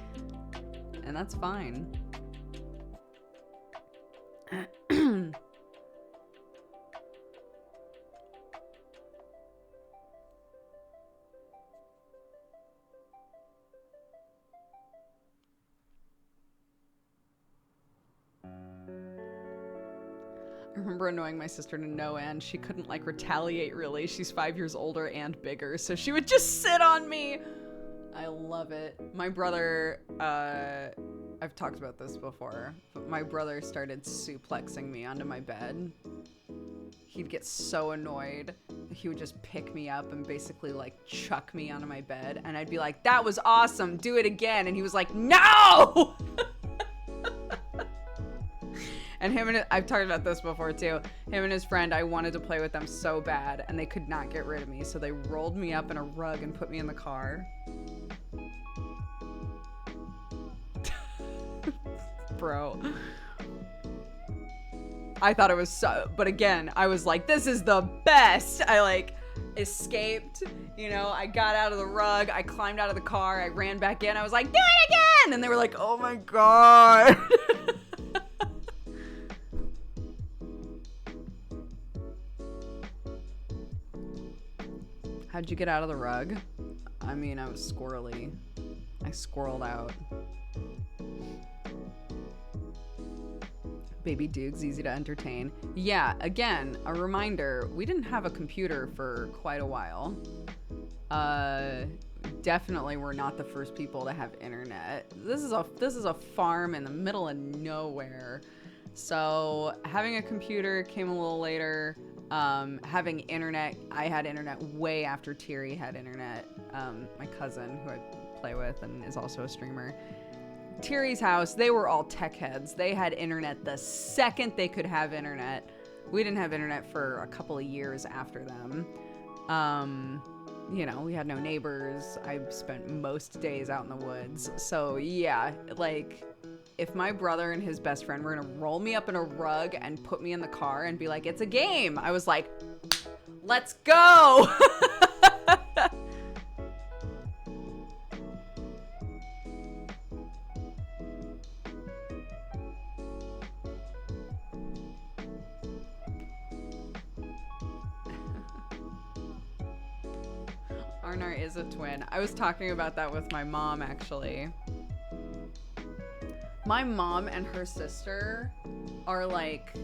and that's fine. I remember annoying my sister to no end. She couldn't, like, retaliate, really. She's 5 years older and bigger, so she would just sit on me. I love it. My brother, I've talked about this before, but my brother started suplexing me onto my bed. He'd get so annoyed. He would just pick me up and basically, like, chuck me onto my bed, and I'd be like, that was awesome, do it again. And he was like, no! And him and I've talked about this before too. Him and his friend, I wanted to play with them so bad, and they could not get rid of me, so they rolled me up in a rug and put me in the car. Bro. I thought it was so, but again, I was like, this is the best. I, like, escaped, you know, I got out of the rug, I climbed out of the car, I ran back in, I was like, do it again! And they were like, oh my God. How'd you get out of the rug? I mean, I was squirrely. I squirreled out. Baby Duke's easy to entertain. Yeah, again, a reminder, we didn't have a computer for quite a while. Definitely we're not the first people to have internet. This is a farm in the middle of nowhere. So having a computer came a little later. Having internet, I had internet way after Thierry had internet. My cousin, who I play with and is also a streamer. Thierry's house, they were all tech heads. They had internet the second they could have internet. We didn't have internet for a couple of years after them. You know, we had no neighbors. I spent most days out in the woods. So yeah, like, if my brother and his best friend were gonna roll me up in a rug and put me in the car and be like, it's a game, I was like, let's go. Arnar is a twin. I was talking about that with my mom, actually. My mom and her sister are like,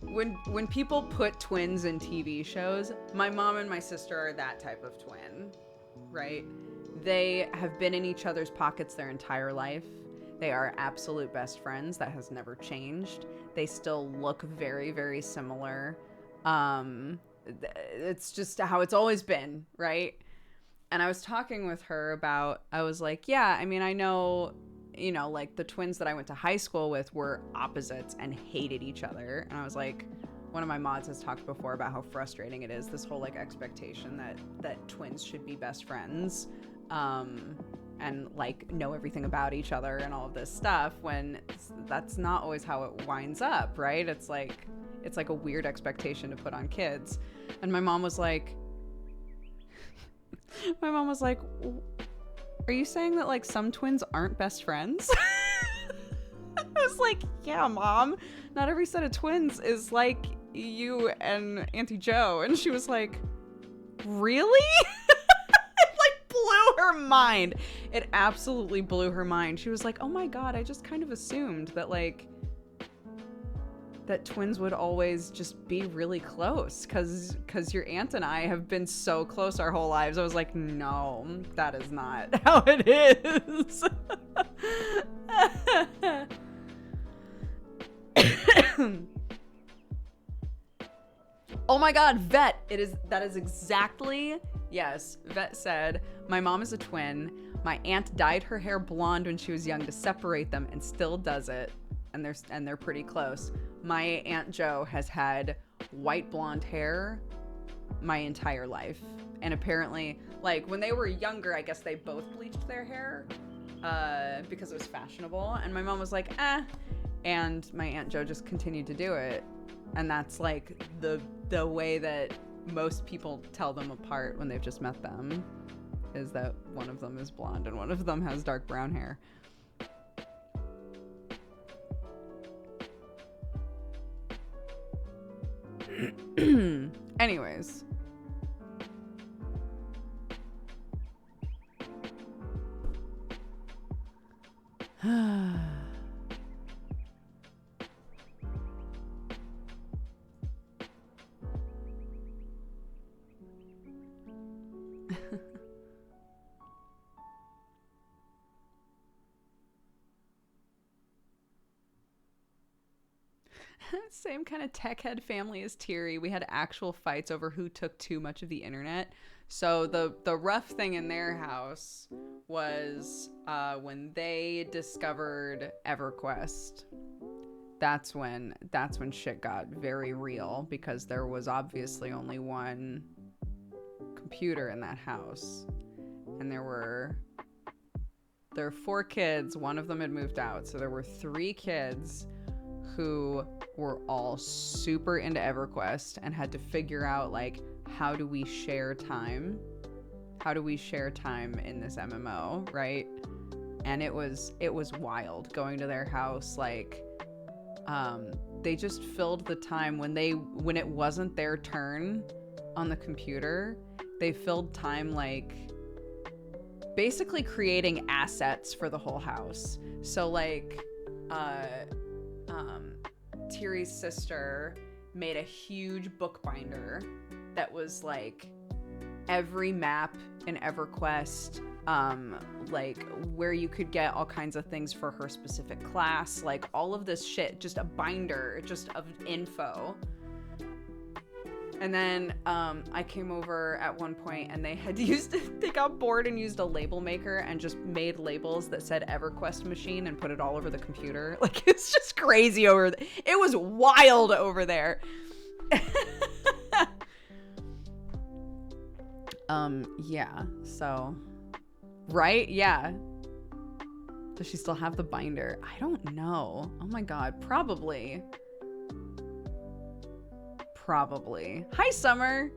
when people put twins in TV shows, my mom and my sister are that type of twin, right? They have been in each other's pockets their entire life. They are absolute best friends. That has never changed. They still look very, very similar. It's just how it's always been, right? And I was talking with her about, I was like, yeah, I mean, I know, you know, like the twins that I went to high school with were opposites and hated each other. And I was like, one of my mods has talked before about how frustrating it is, this whole like expectation that twins should be best friends. and like know everything about each other and all of this stuff, when that's not always how it winds up, right? It's like a weird expectation to put on kids. And my mom was like, are you saying that like some twins aren't best friends? I was like, yeah, Mom, not every set of twins is like you and Auntie Joe. And she was like, really? It like blew her mind. It absolutely blew her mind. She was like, oh my God, I just kind of assumed that like that twins would always just be really close because your aunt and I have been so close our whole lives. I was like, no, that is not how it is. Oh my God, Vet, that is exactly, yes, Vet said, my mom is a twin. My aunt dyed her hair blonde when she was young to separate them and still does it. And they're pretty close. My Aunt Jo has had white blonde hair my entire life. And apparently, like, when they were younger, I guess they both bleached their hair because it was fashionable. And my mom was like, eh. And my Aunt Jo just continued to do it. And that's, like, the way that most people tell them apart when they've just met them, is that one of them is blonde and one of them has dark brown hair. Anyways. Same kind of tech head family as Thierry. We had actual fights over who took too much of the internet. So the rough thing in their house was when they discovered EverQuest. That's when shit got very real, because there was obviously only one computer in that house, and there were 4 kids. One of them had moved out, so there were 3 kids who were all super into EverQuest and had to figure out, like, how do we share time? How do we share time in this MMO, right? And it was wild going to their house. Like, they just filled the time when it wasn't their turn on the computer. They filled time, like, basically creating assets for the whole house. So, like, Thierry's sister made a huge bookbinder that was like every map in EverQuest, like where you could get all kinds of things for her specific class, like all of this shit, just a binder just of info. And then I came over at one point and they got bored and used a label maker and just made labels that said EverQuest machine and put it all over the computer. Like, it's just crazy it was wild over there. Yeah, so, right? Yeah. Does she still have the binder? I don't know. Oh my God, probably. Hi, Summer.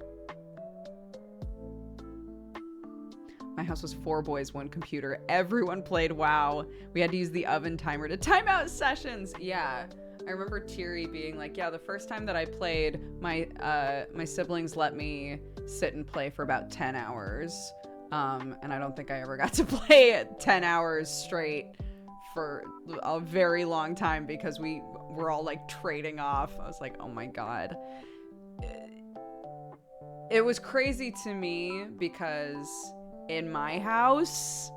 My house was 4 boys, 1 computer. Everyone played WoW. We had to use the oven timer to time out sessions. Yeah. I remember Thierry being like, yeah, the first time that I played, my siblings let me sit and play for about 10 hours. And I don't think I ever got to play 10 hours straight for a very long time because we were all like trading off. I was like, oh my God. It was crazy to me because in my house,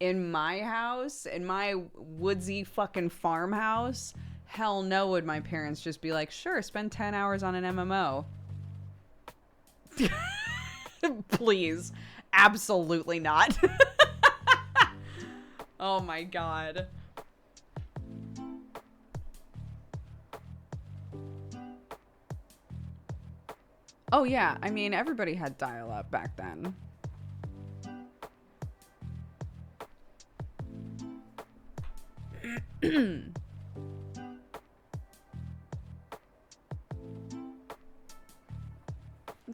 in my woodsy fucking farmhouse, hell no would my parents just be like, sure, spend 10 hours on an MMO. Please. Absolutely not. Oh my God. Oh yeah, I mean, everybody had dial-up back then. I'm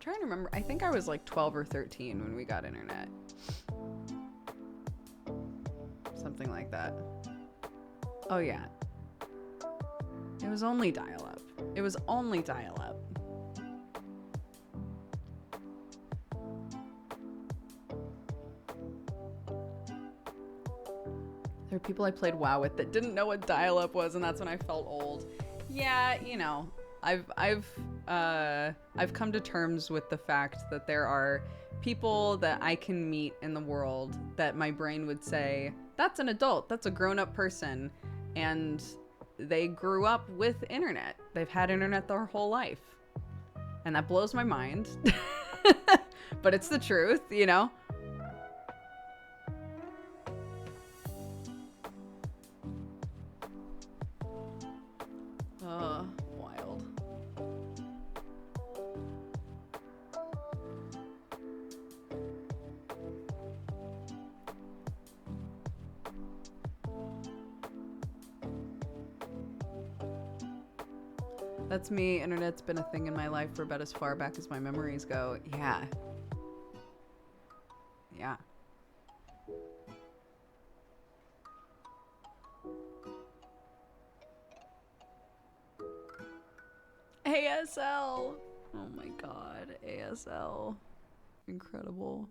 trying to remember. I think I was like 12 or 13 when we got internet. Something like that. Oh, yeah. It was only dial-up. It was only dial-up. There were people I played WoW with that didn't know what dial-up was, and that's when I felt old. Yeah, you know, I've come to terms with the fact that there are people that I can meet in the world that my brain would say, that's an adult, that's a grown-up person, and they grew up with internet. They've had internet their whole life. And that blows my mind. But it's the truth, you know? Wild. That's me. Internet's been a thing in my life for about as far back as my memories go. Yeah. Yeah. ASL. Oh my god. ASL. Incredible.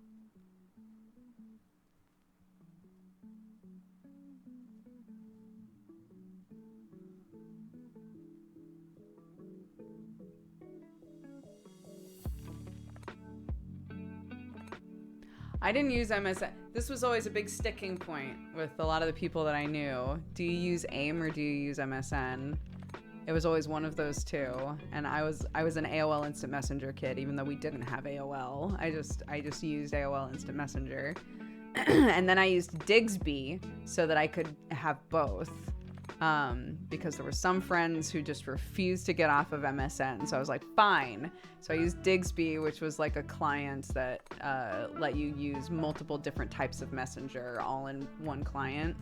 I didn't use MSN. This was always a big sticking point with a lot of the people that I knew. Do you use AIM or do you use MSN? It was always one of those two. And I was an AOL Instant Messenger kid, even though we didn't have AOL. I just used AOL Instant Messenger. And then I used Digsby so that I could have both. Because there were some friends who just refused to get off of MSN. So I was like, fine. So I used Digsby, which was like a client that let you use multiple different types of messenger all in one client.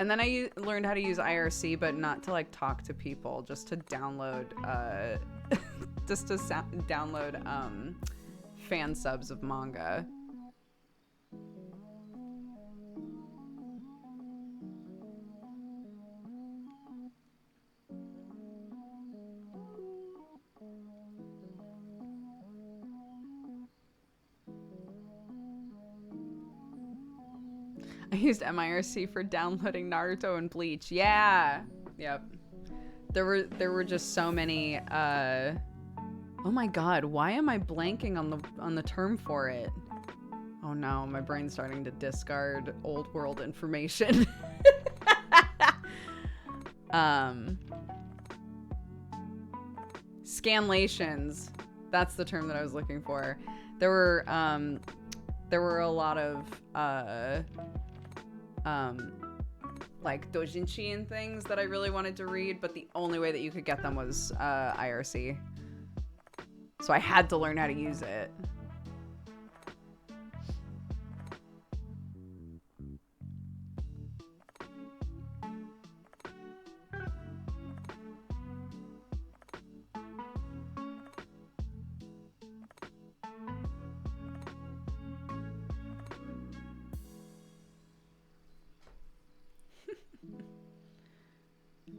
And then I learned how to use IRC, but not to like talk to people, just to download, download fan subs of manga. I used MIRC for downloading Naruto and Bleach. Yeah. Yep. There were just so many oh my god, why am I blanking on the term for it? Oh no, my brain's starting to discard old world information. Scanlations. That's the term that I was looking for. There were a lot of like doujinshi and things that I really wanted to read, but the only way that you could get them was IRC. So I had to learn how to use it.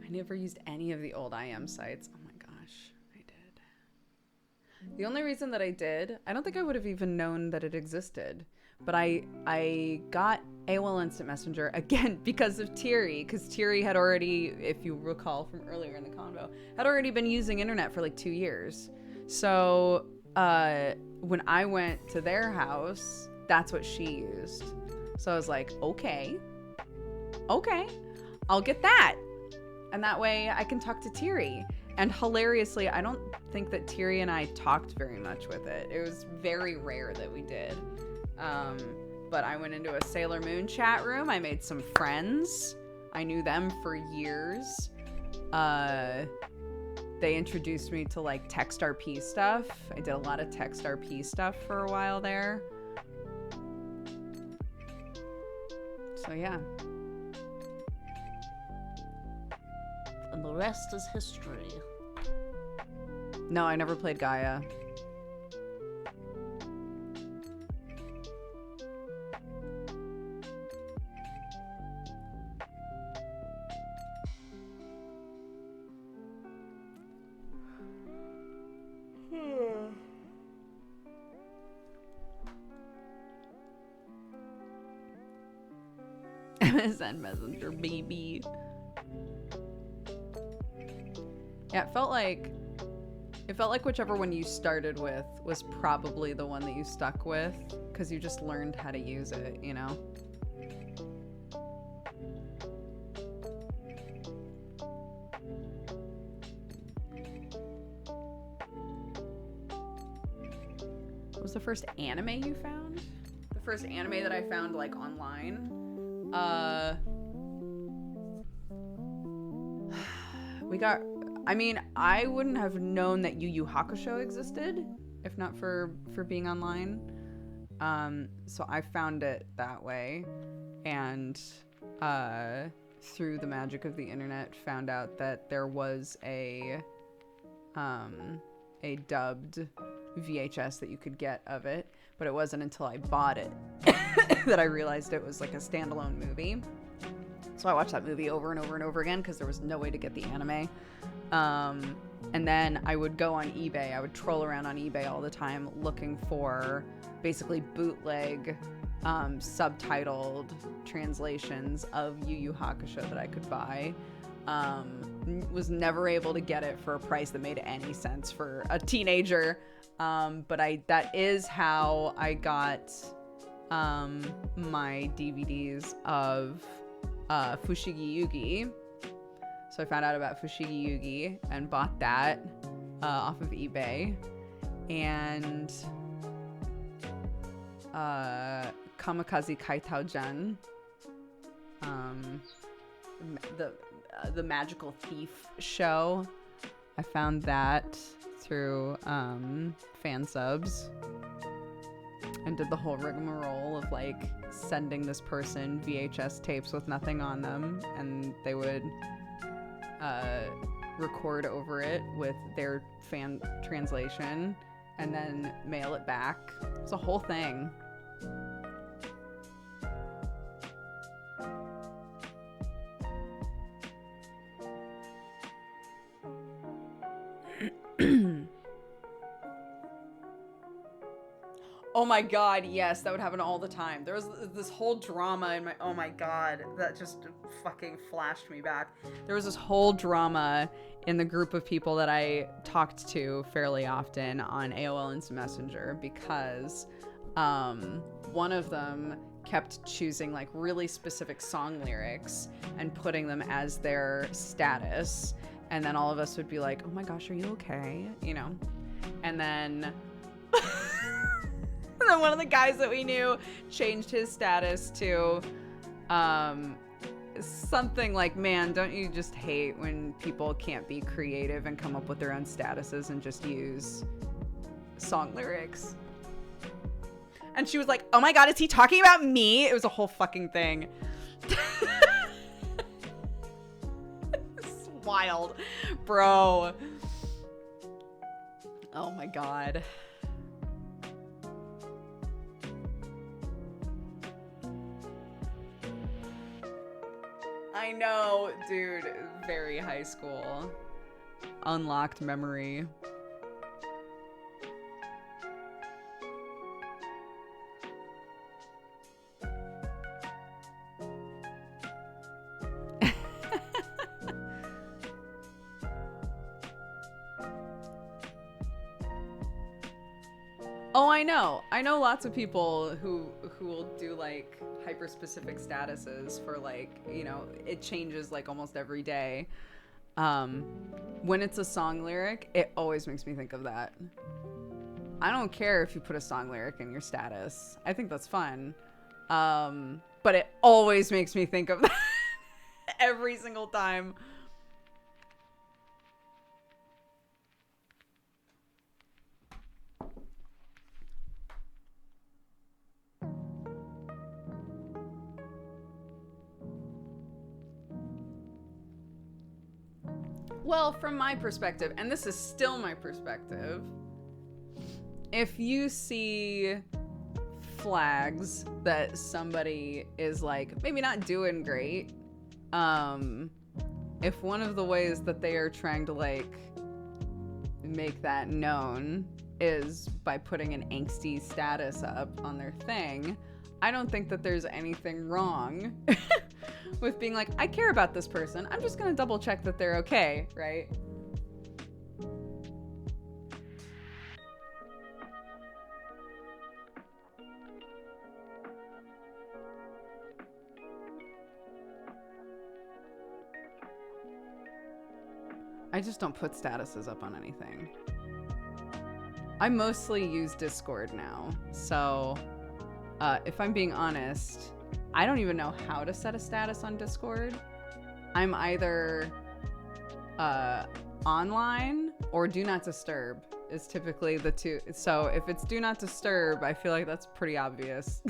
I never used any of the old IM sites. Oh my gosh, I did. The only reason that I did, I don't think I would have even known that it existed, but I got AOL Instant Messenger again because of Thierry, because Thierry had already, if you recall from earlier in the convo, had already been using internet for like 2 years. So when I went to their house, that's what she used. So I was like, okay, I'll get that. And that way I can talk to Thierry. And hilariously, I don't think that Thierry and I talked very much with it. It was very rare that we did. But I went into a Sailor Moon chat room. I made some friends. I knew them for years. they introduced me to like text RP stuff. I did a lot of text RP stuff for a while there. So yeah.
And the rest is history.
No, I never played Gaia. MSN Messenger, baby. Yeah, it felt like whichever one you started with was probably the one that you stuck with, because you just learned how to use it, you know? What was the first anime you found? The first anime that I found like online? I wouldn't have known that Yu Yu Hakusho existed if not for being online. So I found it that way, and through the magic of the internet found out that there was a dubbed VHS that you could get of it, but it wasn't until I bought it that I realized it was like a standalone movie. So I watched that movie over and over and over again because there was no way to get the anime. And then I would go on eBay. I would troll around on eBay all the time looking for basically bootleg, subtitled translations of Yu Yu Hakusho that I could buy. Was never able to get it for a price that made any sense for a teenager. But that is how I got my DVDs of Fushigi Yugi. So I found out about Fushigi Yugi and bought that off of eBay. And Kamikaze Kaitao-jan, the magical thief show. I found that through fan subs and did the whole rigmarole of like sending this person VHS tapes with nothing on them, and they would record over it with their fan translation and then mail it back. It's a whole thing. Oh my god, yes, that would happen all the time. There was this whole drama in my... Oh my god, that just fucking flashed me back. There was this whole drama in the group of people that I talked to fairly often on AOL Instant Messenger because one of them kept choosing like really specific song lyrics and putting them as their status. And then all of us would be like, oh my gosh, are you okay? You know? And then... And then one of the guys that we knew changed his status to something like, man, don't you just hate when people can't be creative and come up with their own statuses and just use song lyrics? And she was like, oh my god, is he talking about me? It was a whole fucking thing. It's wild, bro. Oh my god. I know, dude. Very high school. Unlocked memory. Oh, I know. I know lots of people who will do like hyper specific statuses for like, you know, it changes like almost every day. When it's a song lyric, it always makes me think of that. I don't care if you put a song lyric in your status. I think that's fun. But it always makes me think of that every single time. Well, from my perspective, and this is still my perspective, if you see flags that somebody is like maybe not doing great, if one of the ways that they are trying to like make that known is by putting an angsty status up on their thing, I don't think that there's anything wrong with being like, I care about this person, I'm just gonna double check that they're okay, right? I just don't put statuses up on anything. I mostly use Discord now, so if I'm being honest, I don't even know how to set a status on Discord. I'm either online or do not disturb is typically the two. So if it's do not disturb, I feel like that's pretty obvious.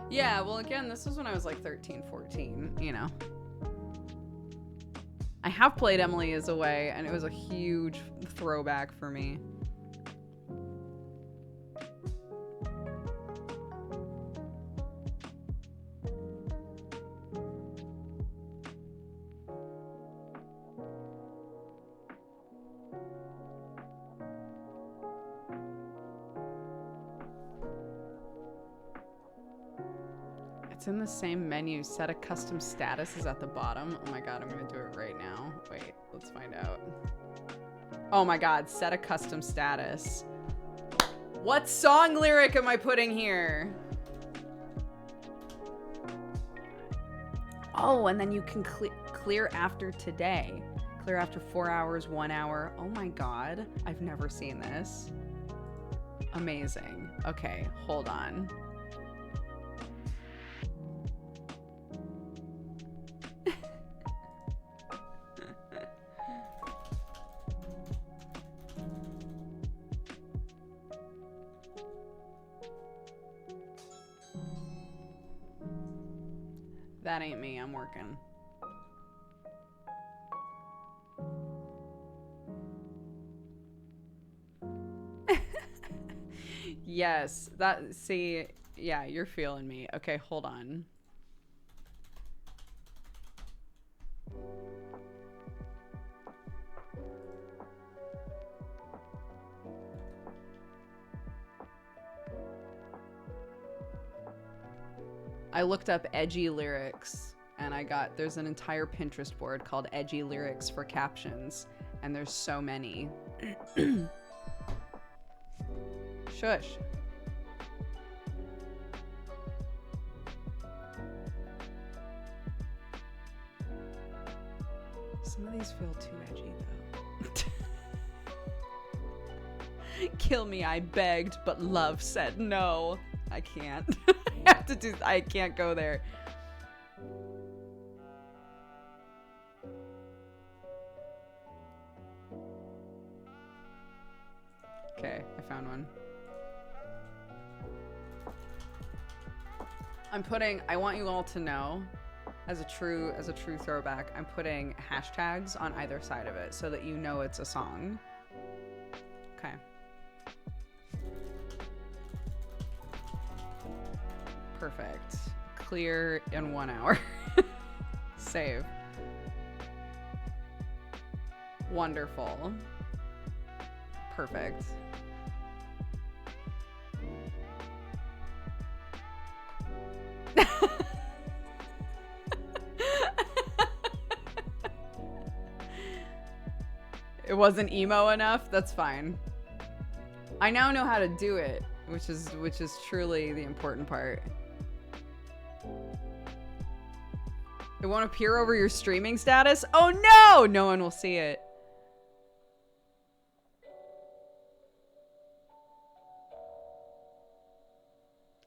Yeah, well, again, this was when I was like 13, 14, you know. I have played Emily is Away, and it was a huge throwback for me. It's in the same menu. Set a custom status is at the bottom. Oh my god, I'm gonna do it right now. Wait, let's find out. Oh my god, set a custom status. What song lyric am I putting here? Oh, and then you can clear after today. Clear after 4 hours, 1 hour. Oh my god, I've never seen this. Amazing. Okay, hold on. That ain't me, I'm working. Yes, see, yeah, you're feeling me. Okay, hold on. I looked up edgy lyrics and there's an entire Pinterest board called Edgy Lyrics for Captions, and there's so many. Shush. Some of these feel too edgy though. Kill me, I begged, but love said no. I can't. I can't go there. Okay, I found one. I want you all to know, as a true throwback, I'm putting hashtags on either side of it so that you know it's a song. Okay. Perfect. Clear in 1 hour. Save. Wonderful. Perfect. It wasn't emo enough? That's fine. I now know how to do it, which is truly the important part. It won't appear over your streaming status? Oh no! No one will see it.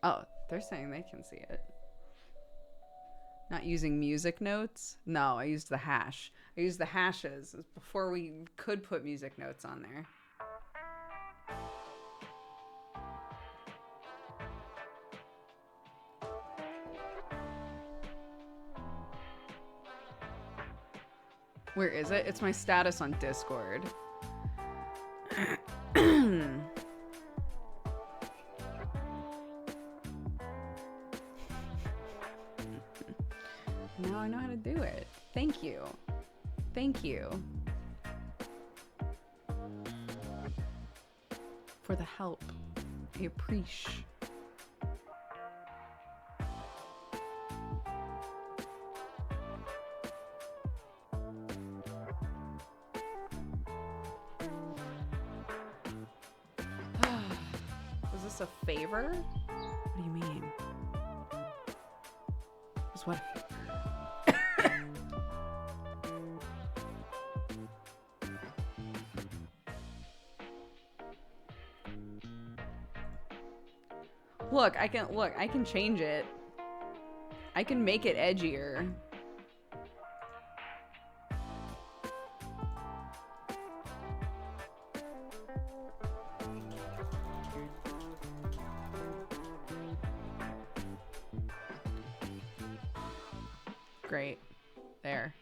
Oh, they're saying they can see it. Not using music notes? No, I used the hash. I used the hashes before we could put music notes on there. Where is it? It's my status on Discord. Now I know how to do it. Thank you. Thank you. For the help. I appreciate. Was this a favor? What do you mean? Was what? Look, I can change it. I can make it edgier. Great. There.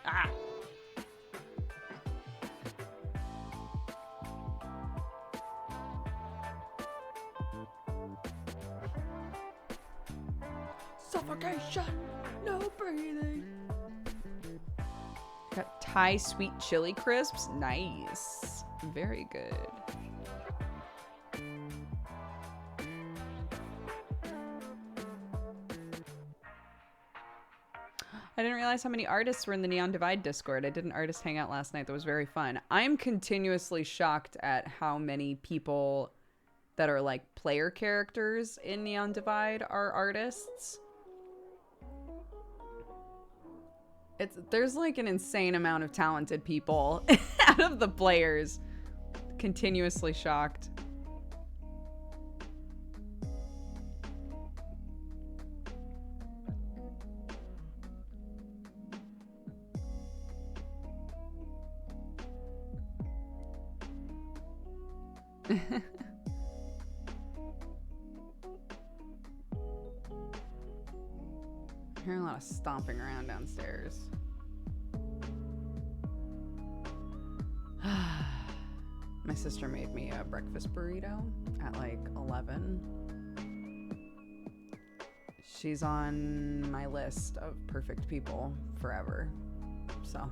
Ah. Suffocation, no breathing. Got Thai sweet chili crisps. Nice. Very good. I didn't realize how many artists were in the Neon Divide Discord. I did an artist hangout last night that was very fun. I'm continuously shocked at how many people that are like player characters in Neon Divide are artists. There's like an insane amount of talented people out of the players. Continuously shocked. Hearing a lot of stomping around downstairs. My sister made me a breakfast burrito at like 11. She's on my list of perfect people forever. So.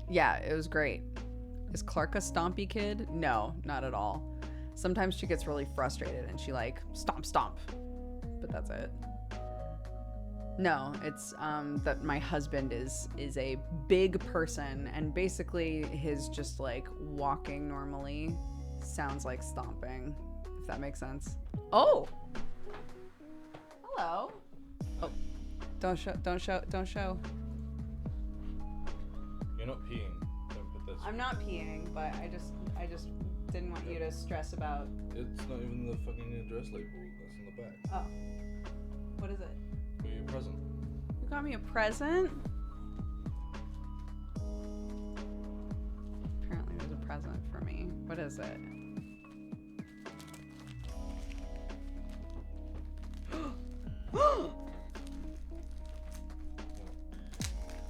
Yeah, it was great. Is Clark a stompy kid? No, not at all. Sometimes she gets really frustrated and she like stomp stomp, but that's it. No, it's that my husband is a big person and basically his just like walking normally sounds like stomping, if that makes sense. Oh, hello. Oh, don't show.
You're not peeing. Don't put this.
I'm not peeing, but I just didn't want you to stress about.
It's not even the fucking address label that's on the back.
Oh, what is it?
For your present.
You got me a present? Apparently there's a present for me. What is it?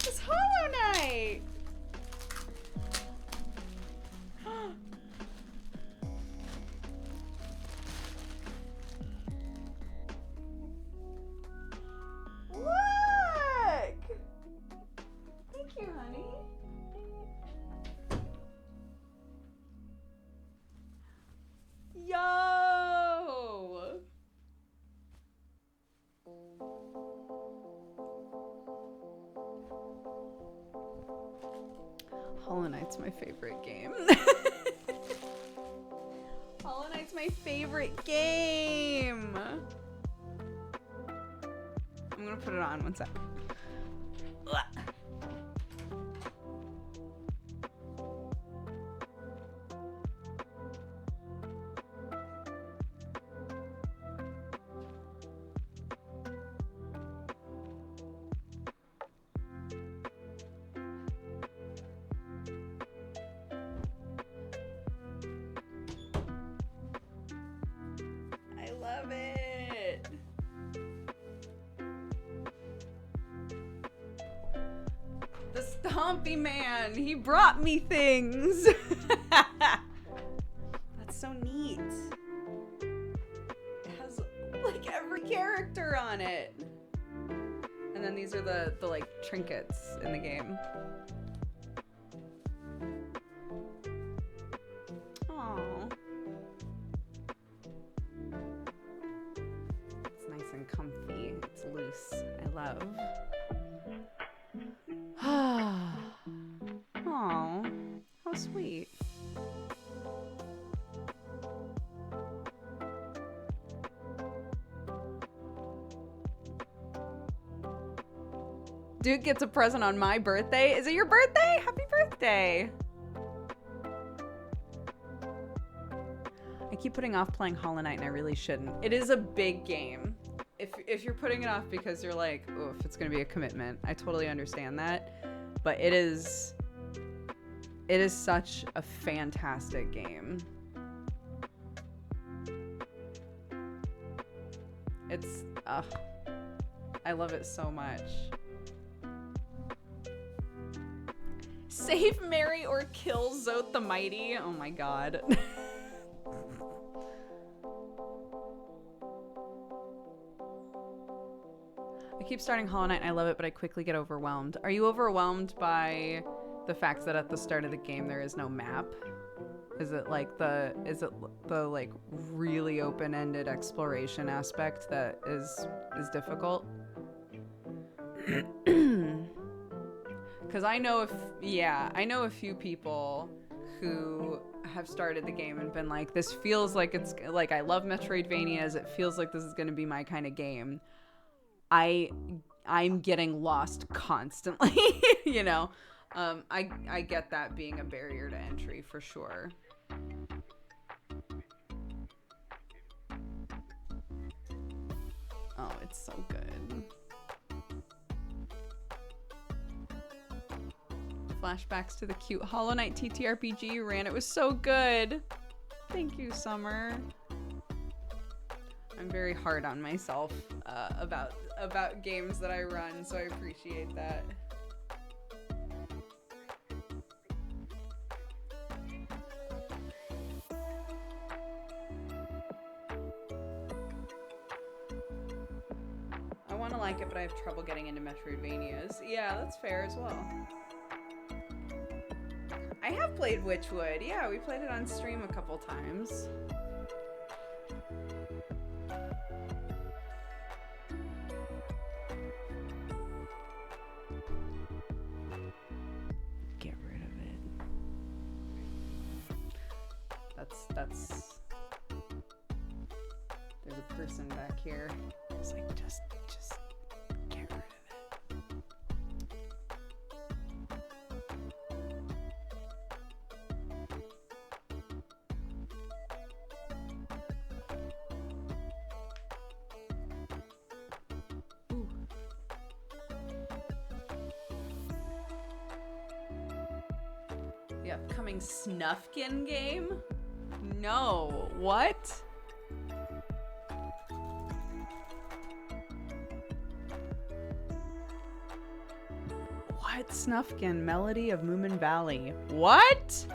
It's Hollow Knight! Look! Thank you, honey. Yo! Hollow Knight's my favorite game. Hollow Knight's my favorite game. I'm gonna put it on one sec. comfy man. He brought me things. That's so neat. It has like every character on it. And then these are the like trinkets in the game. Aww. It's nice and comfy. It's loose. I love. Aww. How sweet. Duke gets a present on my birthday. Is it your birthday? Happy birthday. I keep putting off playing Hollow Knight and I really shouldn't. It is a big game. If you're putting it off because you're like, oh, if it's gonna be a commitment, I totally understand that. But it is such a fantastic game. It's, I love it so much. Save Mary or kill Zote the Mighty. Oh my god. I keep starting Hollow Knight and I love it, but I quickly get overwhelmed. Are you overwhelmed by the fact that at the start of the game there is no map? Is it the like really open-ended exploration aspect that is difficult? Because I know a few people who have started the game and been like, this feels like it's like, I love Metroidvanias, it feels like this is going to be my kind of game. I'm getting lost constantly, you know. I get that being a barrier to entry for sure. Oh, it's so good. Flashbacks to the cute Hollow Knight TTRPG you ran. It was so good. Thank you, Summer. I'm very hard on myself about games that I run, so I appreciate that. I want to like it, but I have trouble getting into Metroidvanias. Yeah, that's fair as well. I have played Witchwood. Yeah, we played it on stream a couple times. Get rid of it. That's... There's a person back here. It's like, just get rid of it. The upcoming Snufkin game? No. What? What? Snufkin, Melody of Moomin Valley. What?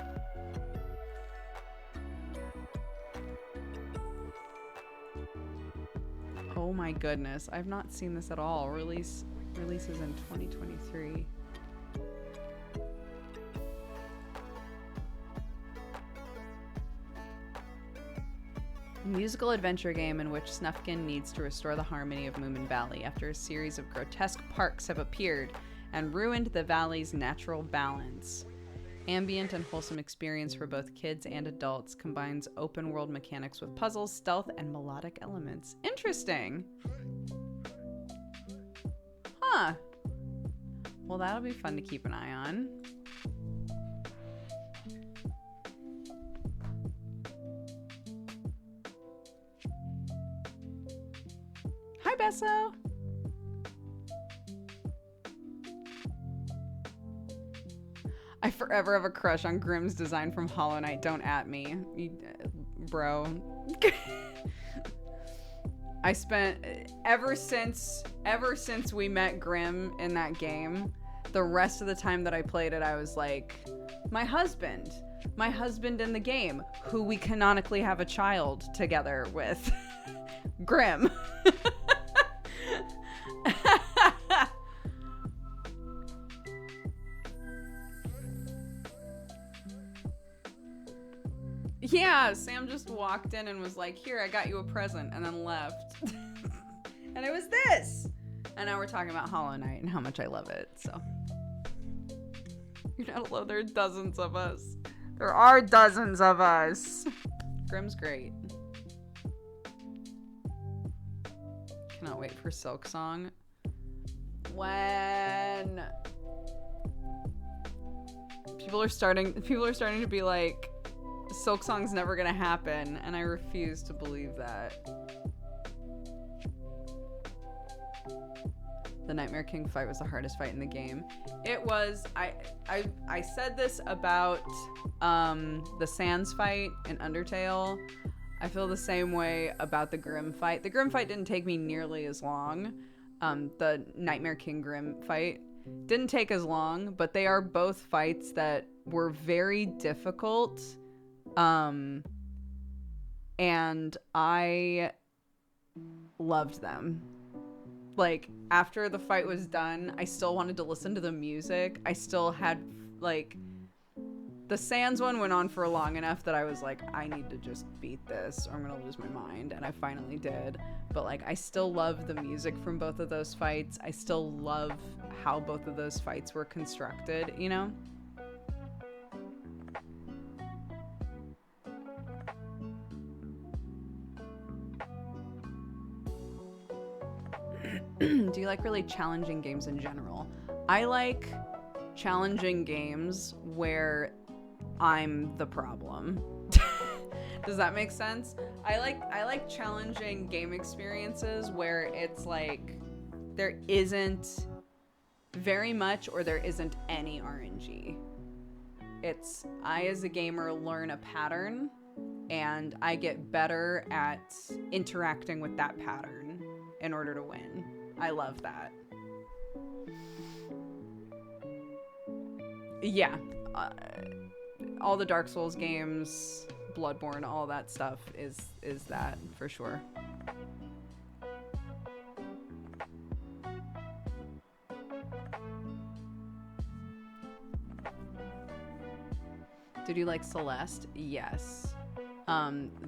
Oh my goodness. I've not seen this at all. Releases in 2023. A musical adventure game in which Snufkin needs to restore the harmony of Moomin Valley after a series of grotesque parks have appeared and ruined the valley's natural balance. Ambient and wholesome experience for both kids and adults, combines open world mechanics with puzzles, stealth, and melodic elements. Interesting. Huh. Well, that'll be fun to keep an eye on. Hi, Besso. I forever have a crush on Grimm's design from Hollow Knight. Don't at me, bro. I spent ever since we met Grimm in that game, the rest of the time that I played it, I was like, my husband in the game, who we canonically have a child together with, Grimm. Yeah, Sam just walked in and was like, here, I got you a present, and then left. And it was this! And now we're talking about Hollow Knight and how much I love it, so. You're not alone, there are dozens of us. There are dozens of us. Grimm's great. Cannot wait for Silk Song. When people are starting to be like, Silk Song's never gonna happen, and I refuse to believe that. The Nightmare King fight was the hardest fight in the game. It was. I said this about the Sans fight in Undertale. I feel the same way about the Grimm fight. The Grimm fight didn't take me nearly as long. The Nightmare King Grimm fight didn't take as long, but they are both fights that were very difficult. And I loved them. Like, after the fight was done, I still wanted to listen to the music. I still had, like, the Sans one went on for long enough that I was like, I need to just beat this or I'm gonna lose my mind, and I finally did. But, like, I still love the music from both of those fights. I still love how both of those fights were constructed, you know? Do you like really challenging games in general? I like challenging games where I'm the problem. Does that make sense? I like challenging game experiences where it's like there isn't very much or there isn't any RNG. It's I as a gamer learn a pattern and I get better at interacting with that pattern in order to win. I love that. Yeah. All the Dark Souls games, Bloodborne, all that stuff is that for sure. Did you like Celeste? Yes.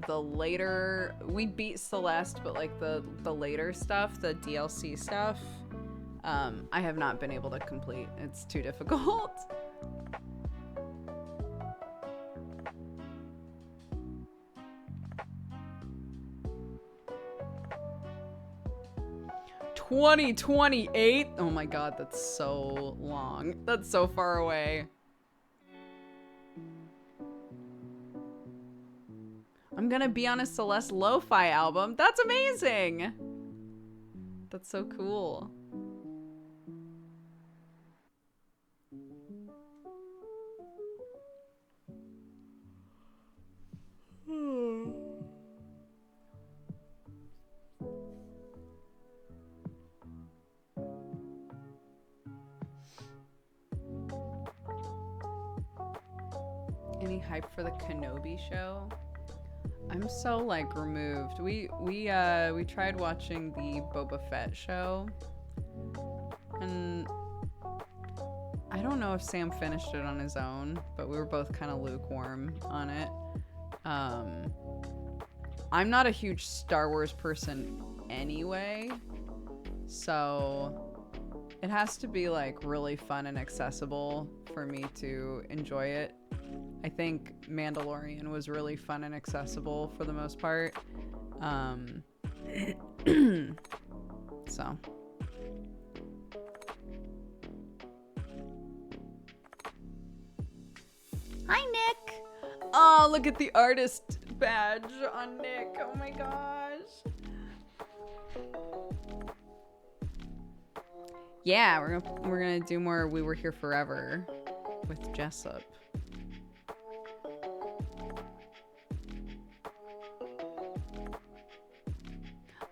The later, we beat Celeste, but like the later stuff, the DLC stuff, I have not been able to complete. It's too difficult. $2028? Oh my god, that's so long. That's so far away. I'm gonna be on a Celeste lo-fi album. That's amazing! That's so cool. Any hype for the Kenobi show? I'm so like removed. We tried watching the Boba Fett show, and I don't know if Sam finished it on his own, but we were both kind of lukewarm on it. I'm not a huge Star Wars person anyway, so it has to be like really fun and accessible for me to enjoy it. I think Mandalorian was really fun and accessible for the most part. So. Hi, Nick! Oh, look at the artist badge on Nick. Oh my gosh. Yeah, we're gonna do more We Were Here Forever with Jessup.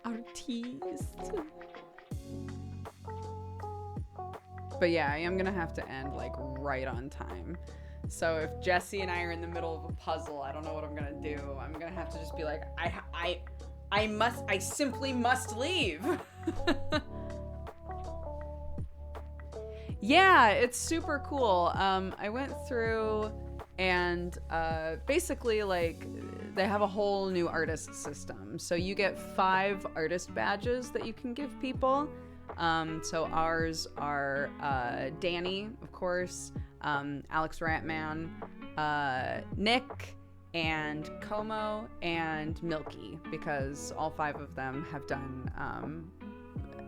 Artiste. But yeah, I am gonna have to end like right on time. So if Jesse and I are in the middle of a puzzle, I don't know what I'm gonna do. I'm gonna have to just be like, I simply must leave. Yeah, it's super cool. I went through and basically like they have a whole new artist system. So you get 5 artist badges that you can give people. So ours are Danny, of course, Alex Ratman, Nick, and Como, and Milky, because all 5 of them have done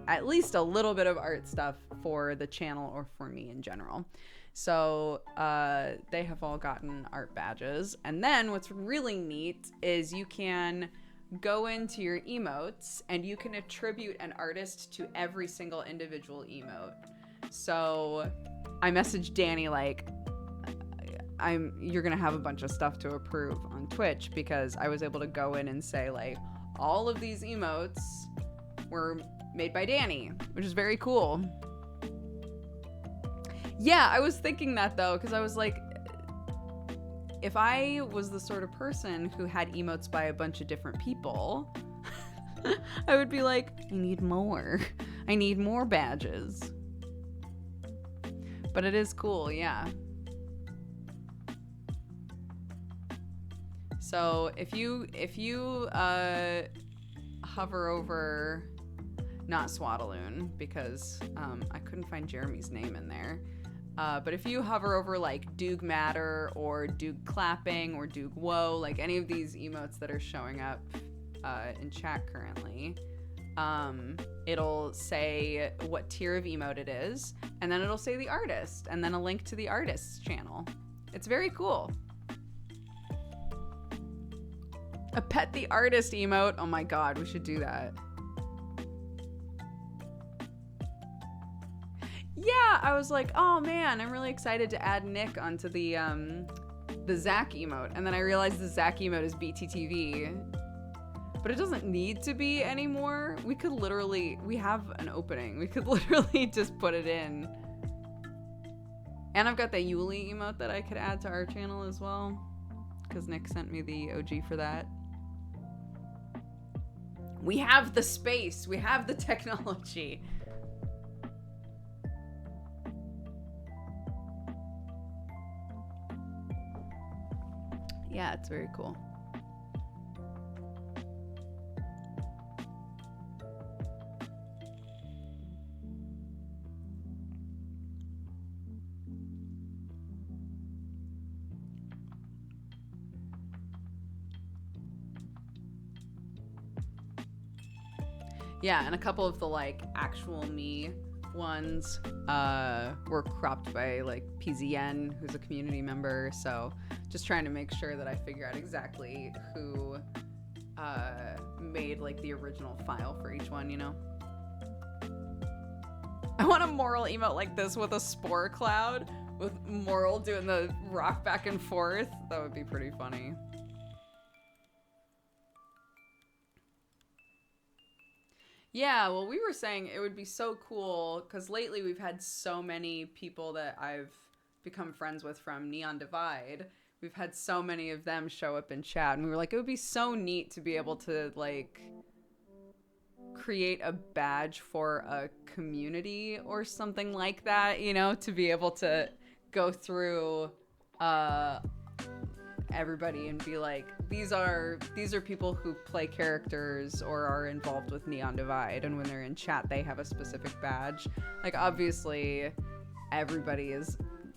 at least a little bit of art stuff for the channel or for me in general. So they have all gotten art badges. And then what's really neat is you can go into your emotes and you can attribute an artist to every single individual emote. So I messaged Danny like, you're gonna have a bunch of stuff to approve on Twitch, because I was able to go in and say like, all of these emotes were made by Danny, which is very cool. Yeah, I was thinking that though, because I was like, if I was the sort of person who had emotes by a bunch of different people, I would be like, I need more. I need more badges. But it is cool, yeah. So if you hover over, not Swaddaloon, because I couldn't find Jeremy's name in there. But if you hover over like Doog Matter or Doog Clapping or Doog Whoa, like any of these emotes that are showing up in chat currently, it'll say what tier of emote it is, and then it'll say the artist, and then a link to the artist's channel. It's very cool. A pet the artist emote. Oh my god, we should do that. Yeah, I was like, oh man, I'm really excited to add Nick onto the Zach emote, and then I realized the Zach emote is BTTV, but it doesn't need to be anymore. We could literally, we have an opening. We could literally just put it in. And I've got the Yuli emote that I could add to our channel as well, because Nick sent me the OG for that. We have the space. We have the technology. Yeah, it's very cool. Yeah, and a couple of the like actual me ones were cropped by like PZN, who's a community member, so just trying to make sure that I figure out exactly who made like the original file for each one, you know? I want a Moral emote like this with a spore cloud, with Moral doing the rock back and forth. That would be pretty funny. Yeah, well, we were saying it would be so cool, because lately we've had so many people that I've become friends with from Neon Divide. We've had so many of them show up in chat, and we were like, it would be so neat to be able to, like, create a badge for a community or something like that, you know, to be able to go through everybody and be like, these are people who play characters or are involved with Neon Divide, and when they're in chat they have a specific badge. Like, obviously everybody is,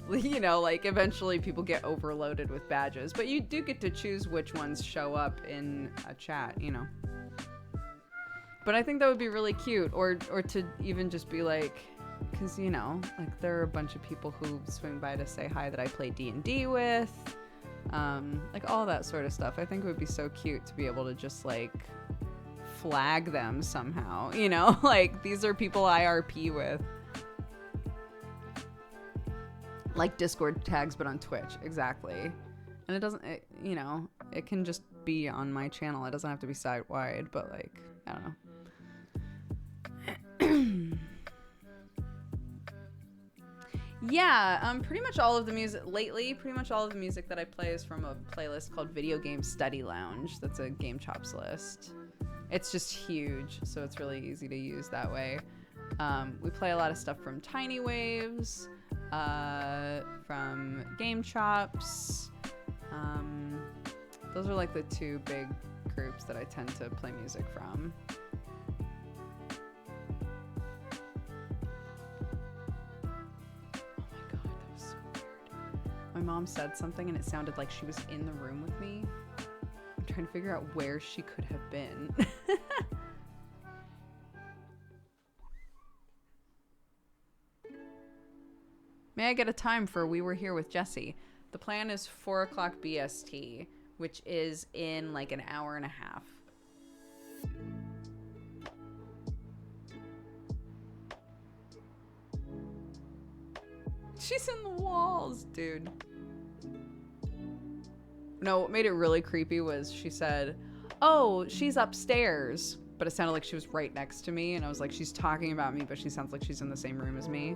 you know, like, eventually people get overloaded with badges, but you do get to choose which ones show up in a chat, you know. But I think that would be really cute, or to even just be like, because, you know, like, there are a bunch of people who swing by to say hi that I play D&D with, like, all that sort of stuff. I think it would be so cute to be able to just, like, flag them somehow, you know? Like, these are people I RP with. Like Discord tags, but on Twitch. Exactly. And it doesn't, you know, it can just be on my channel. It doesn't have to be site-wide, but, like, I don't know. Yeah, pretty much all of the music lately, pretty much all of the music that I play is from a playlist called Video Game Study Lounge. That's a Game Chops list. It's just huge, so it's really easy to use that way. We play a lot of stuff from Tiny Waves, from Game Chops. Those are like the two big groups that I tend to play music from. My mom said something and it sounded like she was in the room with me. I'm trying to figure out where she could have been. May I get a time for We Were Here with Jesse? The plan is 4 o'clock BST, which is in like an hour and a half. She's in the walls, dude. No, what made it really creepy was she said, oh, she's upstairs. But it sounded like she was right next to me. And I was like, she's talking about me, but she sounds like she's in the same room as me.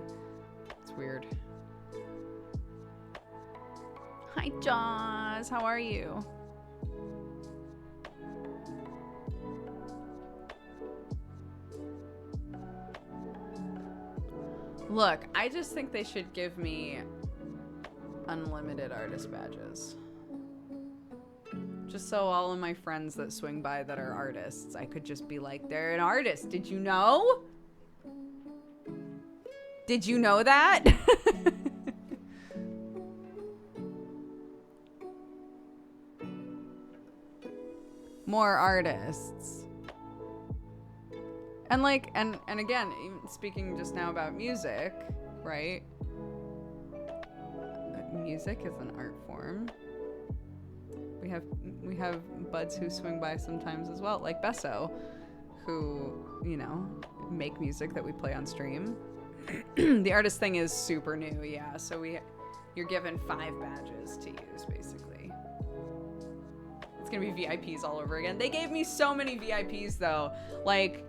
It's weird. Hi, Jaws. How are you? Look, I just think they should give me unlimited artist badges. Just so all of my friends that swing by that are artists, I could just be like, they're an artist. Did you know? Did you know that? More artists. And like, and again, even speaking just now about music, right? Music is an art form. We have buds who swing by sometimes as well, like Besso, who, you know, make music that we play on stream. The artist thing is super new, yeah. So you're given 5 badges to use, basically. It's gonna be VIPs all over again. They gave me so many VIPs though. Like,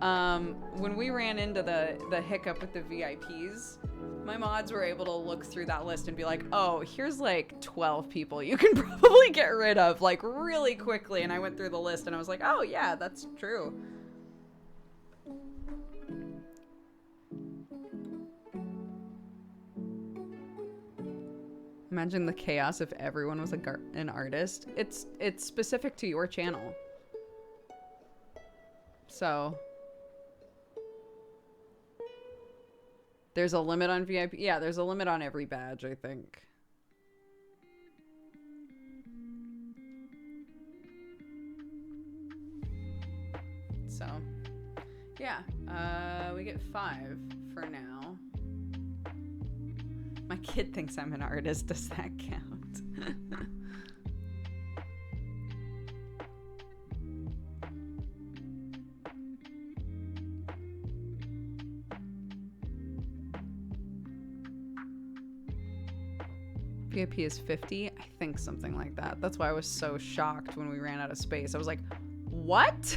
when we ran into the hiccup with the VIPs, my mods were able to look through that list and be like, oh, here's like 12 people you can probably get rid of, like, really quickly. And I went through the list and I was like, oh yeah, that's true. Imagine the chaos if everyone was an artist. It's specific to your channel. So there's a limit on VIP. Yeah, there's a limit on every badge, I think. So, yeah, we get 5 for now. My kid thinks I'm an artist. Does that count? VIP is 50? I think something like that. That's why I was so shocked when we ran out of space. I was like, what?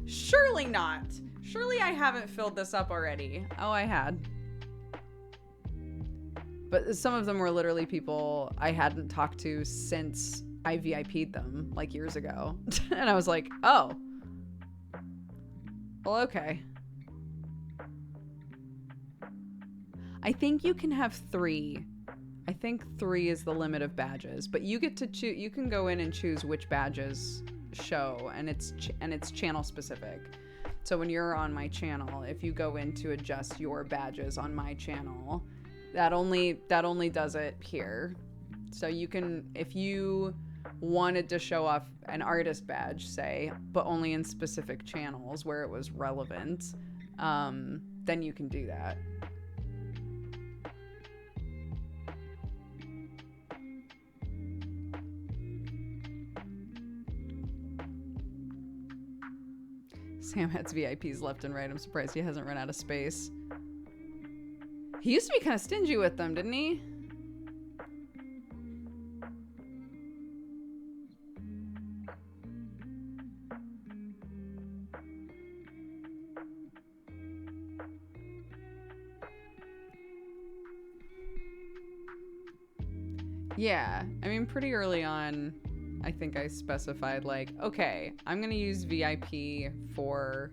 Surely not. Surely I haven't filled this up already. Oh, I had. But some of them were literally people I hadn't talked to since I VIP'd them, like years ago. And I was like, oh. Well, okay. I think you can have 3. I think 3 is the limit of badges, but you get to choose. You can go in and choose which badges show, and it's channel specific. So when you're on my channel, if you go in to adjust your badges on my channel, that only does it here. So you can, if you wanted to show off an artist badge, say, but only in specific channels where it was relevant, then you can do that. Sam has VIPs left and right. I'm surprised he hasn't run out of space. He used to be kind of stingy with them, didn't he? Yeah, I mean, pretty early on, I think I specified, like, okay, I'm gonna use VIP for,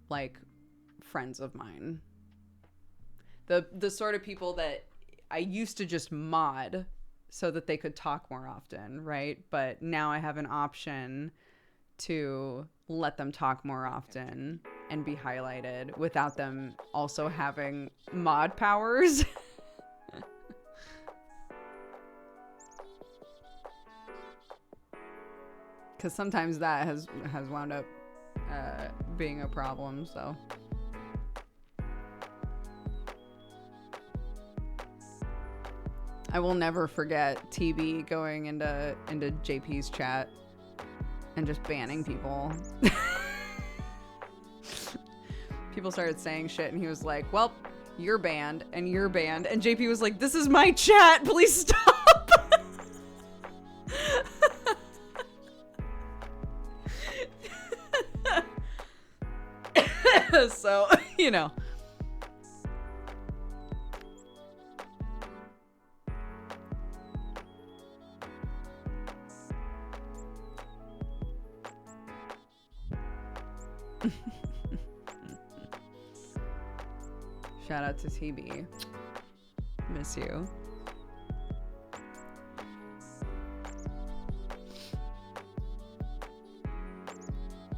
like, friends of mine. The sort of people that I used to just mod so that they could talk more often, right? But now I have an option to let them talk more often and be highlighted without them also having mod powers. Because sometimes that has wound up being a problem, so. I will never forget TB going into JP's chat and just banning people. People started saying shit and he was like, well, you're banned and you're banned. And JP was like, this is my chat, please stop. So, you know. Shout out to TB. Miss you.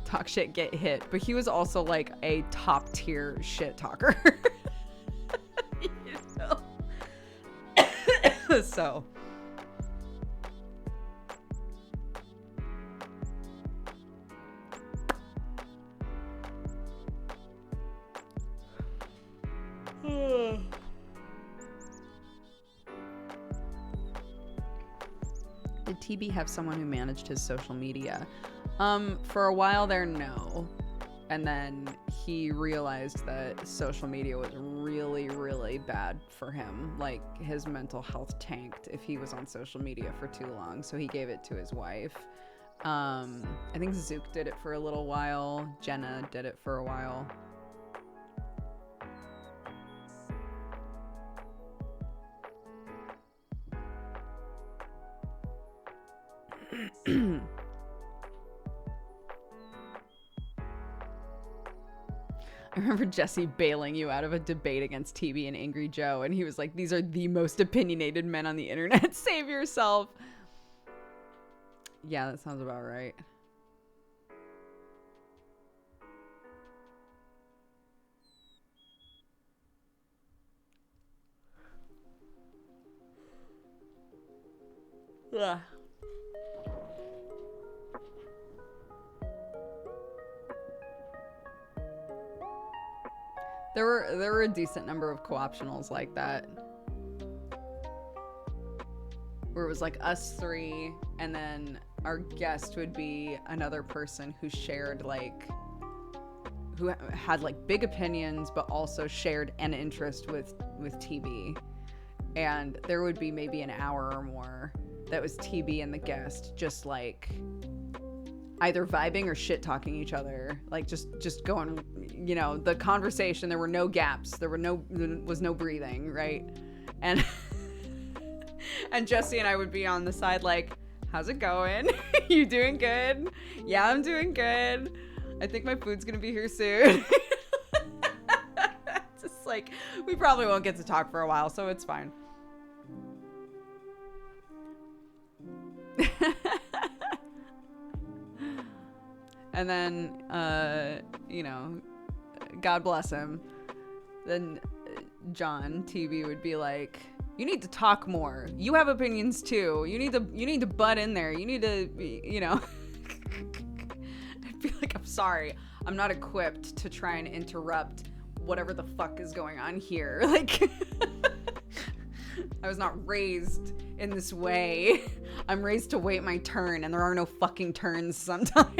Talk shit, get hit. But he was also like a top tier shit talker. You know? So. Did TB have someone who managed his social media? For a while there, no. And then he realized that social media was really, really bad for him. Like, his mental health tanked if he was on social media for too long, so he gave it to his wife. I think Zook did it for a little while. Jenna did it for a while. I remember Jesse bailing you out of a debate against TB and Angry Joe, and he was like, these are the most opinionated men on the internet. Save yourself. Yeah, that sounds about right. Ugh. There were a decent number of co-optionals like that, where it was like us three, and then our guest would be another person who shared like, who had like big opinions, but also shared an interest with TB, and there would be maybe an hour or more that was TB and the guest just like either vibing or shit talking each other, like just going, you know, the conversation. There were no gaps. There was no breathing, right? And and Jesse and I would be on the side like, how's it going? You doing good? Yeah, I'm doing good. I think my food's gonna be here soon. Just like, we probably won't get to talk for a while, so it's fine. And then, you know, God bless him. Then John TV would be like, you need to talk more. You have opinions too. You need to butt in there. You need to, you know. I'd be like, I'm sorry. I'm not equipped to try and interrupt whatever the fuck is going on here. Like, I was not raised in this way. I'm raised to wait my turn, and there are no fucking turns sometimes.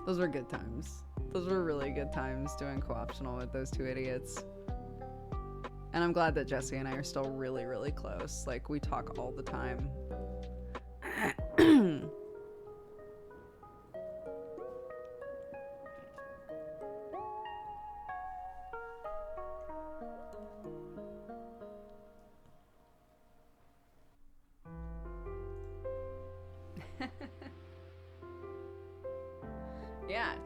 Those were good times. Those were really good times doing co-optional with those two idiots. And I'm glad that Jesse and I are still really, really close. Like, we talk all the time.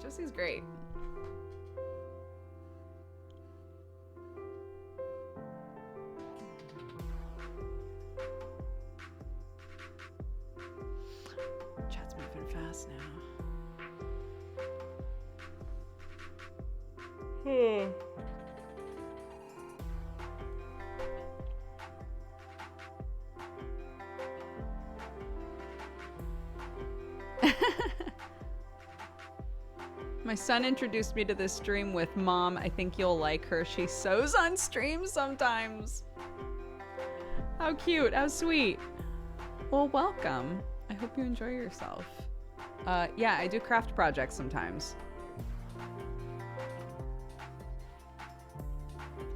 Josie's great. Chat's moving fast now. My son introduced me to this stream with Mom. I think you'll like her. She sews on stream sometimes. How cute. How sweet. Well, welcome. I hope you enjoy yourself. Yeah, I do craft projects sometimes.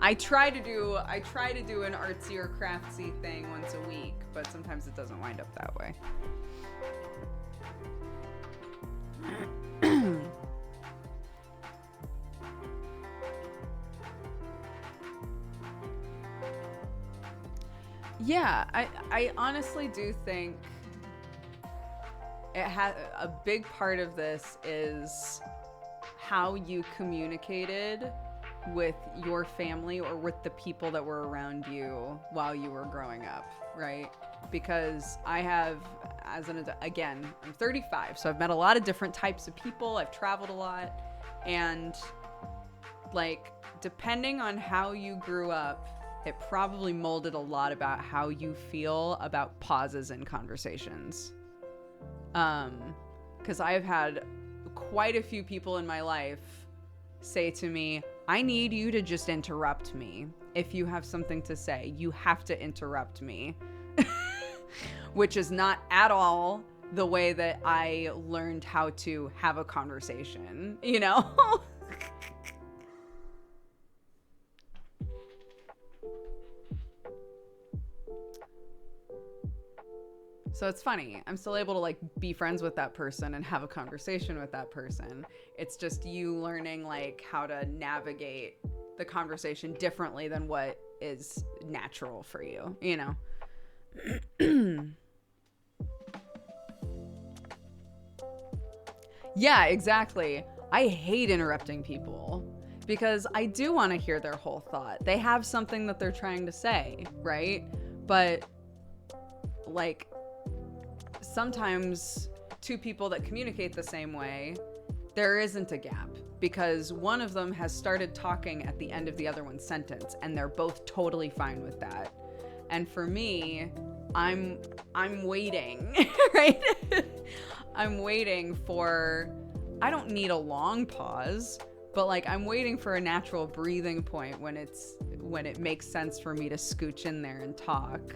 I try to do an artsy or craftsy thing once a week, but sometimes it doesn't wind up that way. Yeah, I honestly do think it has a big part of this is how you communicated with your family or with the people that were around you while you were growing up, right? Because I have, as an adult, again, I'm 35, so I've met a lot of different types of people. I've traveled a lot, and like, depending on how you grew up, it probably molded a lot about how you feel about pauses in conversations. Because I've had quite a few people in my life say to me, I need you to just interrupt me. If you have something to say, you have to interrupt me. Which is not at all the way that I learned how to have a conversation, you know? So it's funny. I'm still able to like be friends with that person and have a conversation with that person. It's just you learning like how to navigate the conversation differently than what is natural for you, you know? Yeah, exactly. I hate interrupting people because I do want to hear their whole thought. They have something that they're trying to say, right? But like, sometimes two people that communicate the same way, there isn't a gap because one of them has started talking at the end of the other one's sentence and they're both totally fine with that. And for me, I'm waiting, right? I'm waiting for, I don't need a long pause, but like I'm waiting for a natural breathing point when it makes sense for me to scooch in there and talk.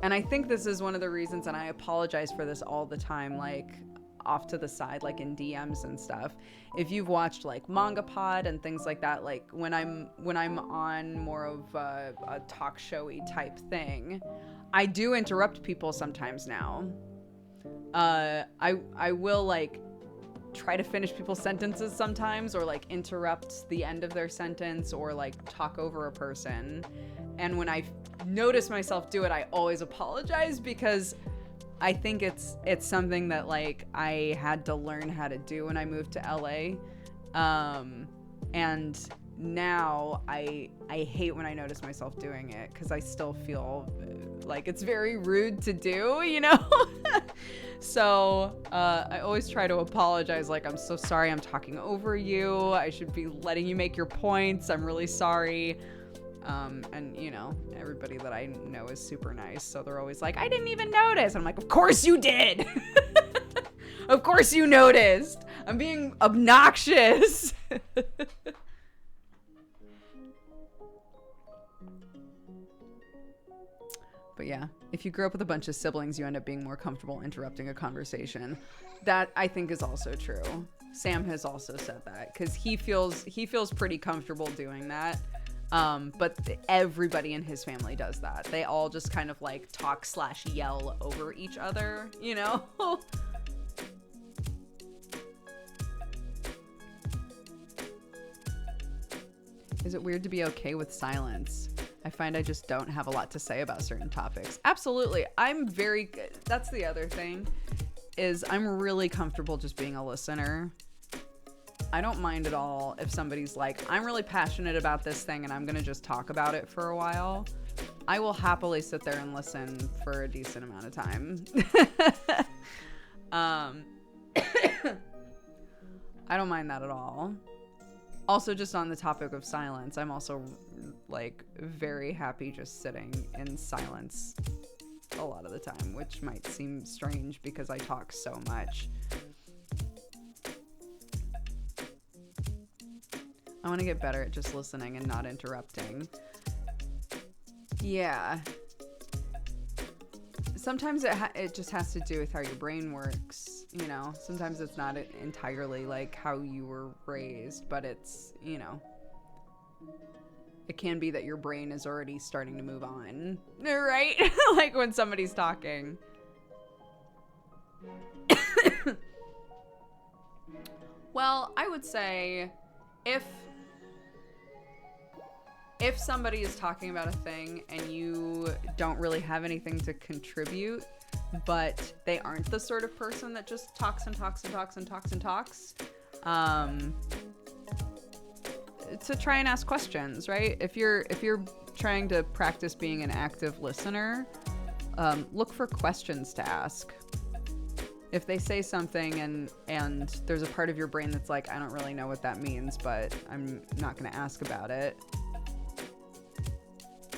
And I think this is one of the reasons, and I apologize for this all the time, like off to the side, like in DMs and stuff. If you've watched like Manga Pod and things like that, like when I'm on more of a talk showy type thing, I do interrupt people sometimes now. I will like try to finish people's sentences sometimes, or like interrupt the end of their sentence, or like talk over a person. And when I notice myself do it, I always apologize because I think it's something that like I had to learn how to do when I moved to LA. And now I hate when I notice myself doing it because I still feel like it's very rude to do, you know? So I always try to apologize, like, I'm so sorry I'm talking over you. I should be letting you make your points. I'm really sorry. And you know, everybody that I know is super nice, so they're always like, I didn't even notice. And I'm like, of course you did. Of course you noticed. I'm being obnoxious. But yeah, if you grow up with a bunch of siblings, you end up being more comfortable interrupting a conversation. That I think is also true. Sam has also said that because he feels pretty comfortable doing that. But everybody in his family does that. They all just kind of like talk / yell over each other, you know? Is it weird to be okay with silence? I find I just don't have a lot to say about certain topics. Absolutely. I'm very good. That's the other thing is I'm really comfortable just being a listener. I don't mind at all if somebody's like, I'm really passionate about this thing and I'm going to just talk about it for a while. I will happily sit there and listen for a decent amount of time. I don't mind that at all. Also, just on the topic of silence, I'm also like very happy just sitting in silence a lot of the time, which might seem strange because I talk so much. I want to get better at just listening and not interrupting. Yeah. Sometimes it just has to do with how your brain works, you know. Sometimes it's not entirely like how you were raised, but it's, you know, it can be that your brain is already starting to move on, right? Like when somebody's talking. Well, I would say if somebody is talking about a thing and you don't really have anything to contribute, but they aren't the sort of person that just talks and talks and talks and talks and talks, to try and ask questions, right? If you're trying to practice being an active listener, look for questions to ask. If they say something and there's a part of your brain that's like, I don't really know what that means, but I'm not going to ask about it.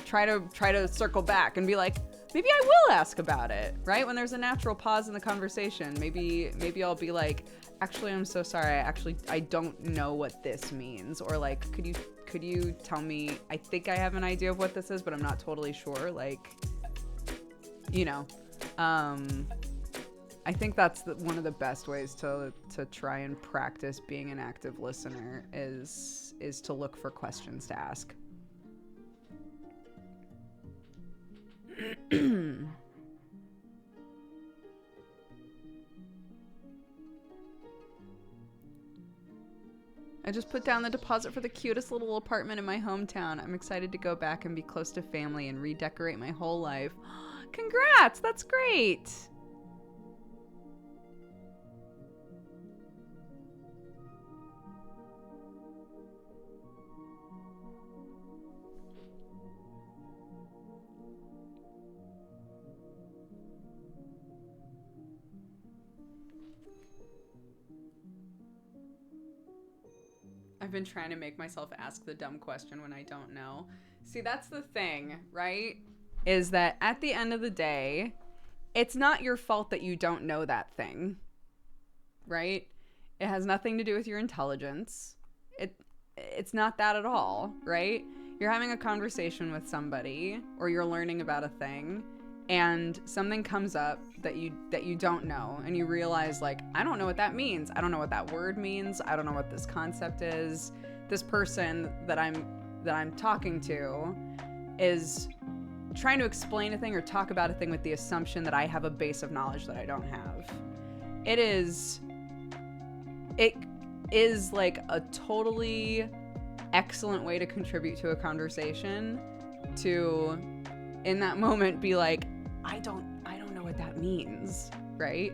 Try to circle back and be like, maybe I will ask about it, right? When there's a natural pause in the conversation, maybe I'll be like, actually, I'm so sorry. I don't know what this means. Or like, could you tell me, I think I have an idea of what this is, but I'm not totally sure. Like, you know, I think that's one of the best ways to try and practice being an active listener is to look for questions to ask. I just put down the deposit for the cutest little apartment in my hometown. I'm excited to go back and be close to family and redecorate my whole life. Congrats! That's great! I've been trying to make myself ask the dumb question when I don't know. See, that's the thing, right? Is that at the end of the day, it's not your fault that you don't know that thing, right? It has nothing to do with your intelligence. It's not that at all, right? You're having a conversation with somebody or you're learning about a thing and something comes up that you don't know and you realize like, I don't know what that means. I don't know what that word means. I don't know what this concept is. This person that I'm talking to is trying to explain a thing or talk about a thing with the assumption that I have a base of knowledge that I don't have. It is like a totally excellent way to contribute to a conversation to in that moment be like, I don't know what that means, right?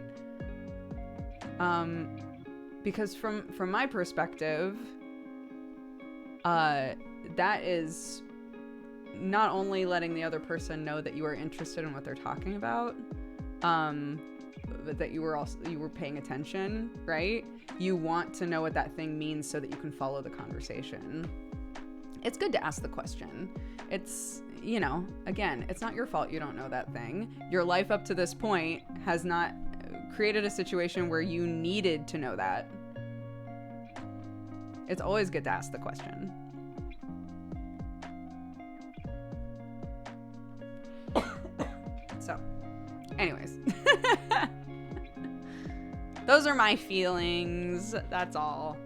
Because from my perspective, that is not only letting the other person know that you are interested in what they're talking about, but that you were paying attention, right? You want to know what that thing means so that you can follow the conversation. It's good to ask the question. It's, you know, again, it's not your fault you don't know that thing. Your life up to this point has not created a situation where you needed to know that. It's always good to ask the question. So, anyways. Those are my feelings. That's all.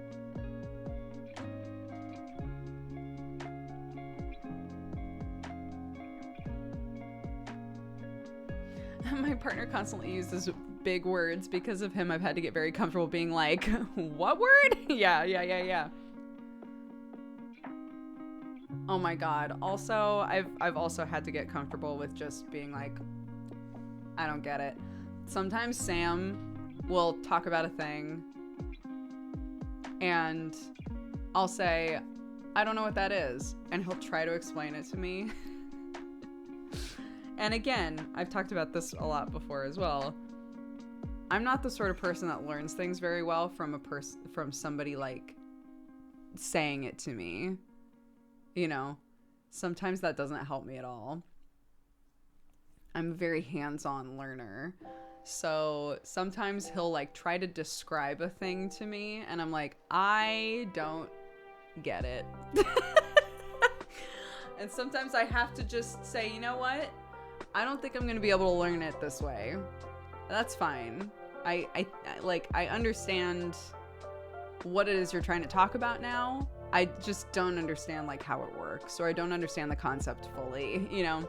My partner constantly uses big words. Because of him, I've had to get very comfortable being like, what word? Yeah. Oh my god. Also, I've also had to get comfortable with just being like, I don't get it. Sometimes Sam will talk about a thing and I'll say, I don't know what that is. And he'll try to explain it to me. And again, I've talked about this a lot before as well. I'm not the sort of person that learns things very well from from somebody like saying it to me. You know, sometimes that doesn't help me at all. I'm a very hands-on learner. So sometimes he'll like try to describe a thing to me and I'm like, I don't get it. And sometimes I have to just say, you know what? I don't think I'm going to be able to learn it this way. That's fine. I understand what it is you're trying to talk about now. I just don't understand like how it works, or I don't understand the concept fully, you know?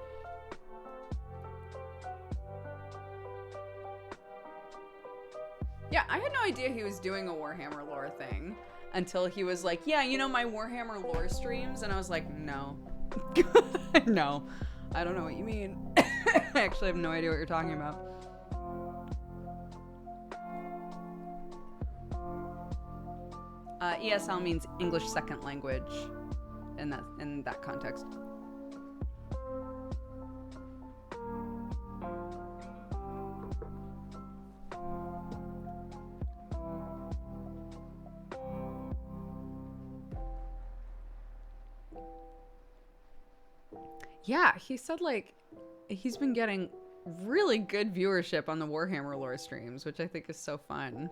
Yeah, I had no idea he was doing a Warhammer lore thing until he was like, yeah, you know my Warhammer lore streams? And I was like, no. No. I don't know what you mean. I actually have no idea what you're talking about. ESL means English second language in that context. Yeah, he said like he's been getting really good viewership on the Warhammer lore streams, which I think is so fun.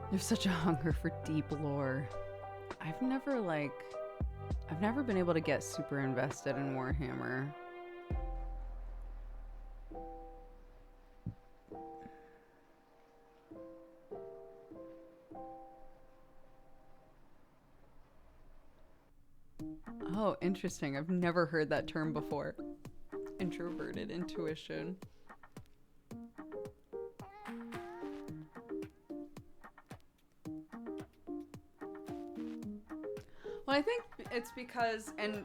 There's such a hunger for deep lore. I've never been able to get super invested in Warhammer. Oh, interesting. I've never heard that term before. Introverted intuition. Well, I think it's because, and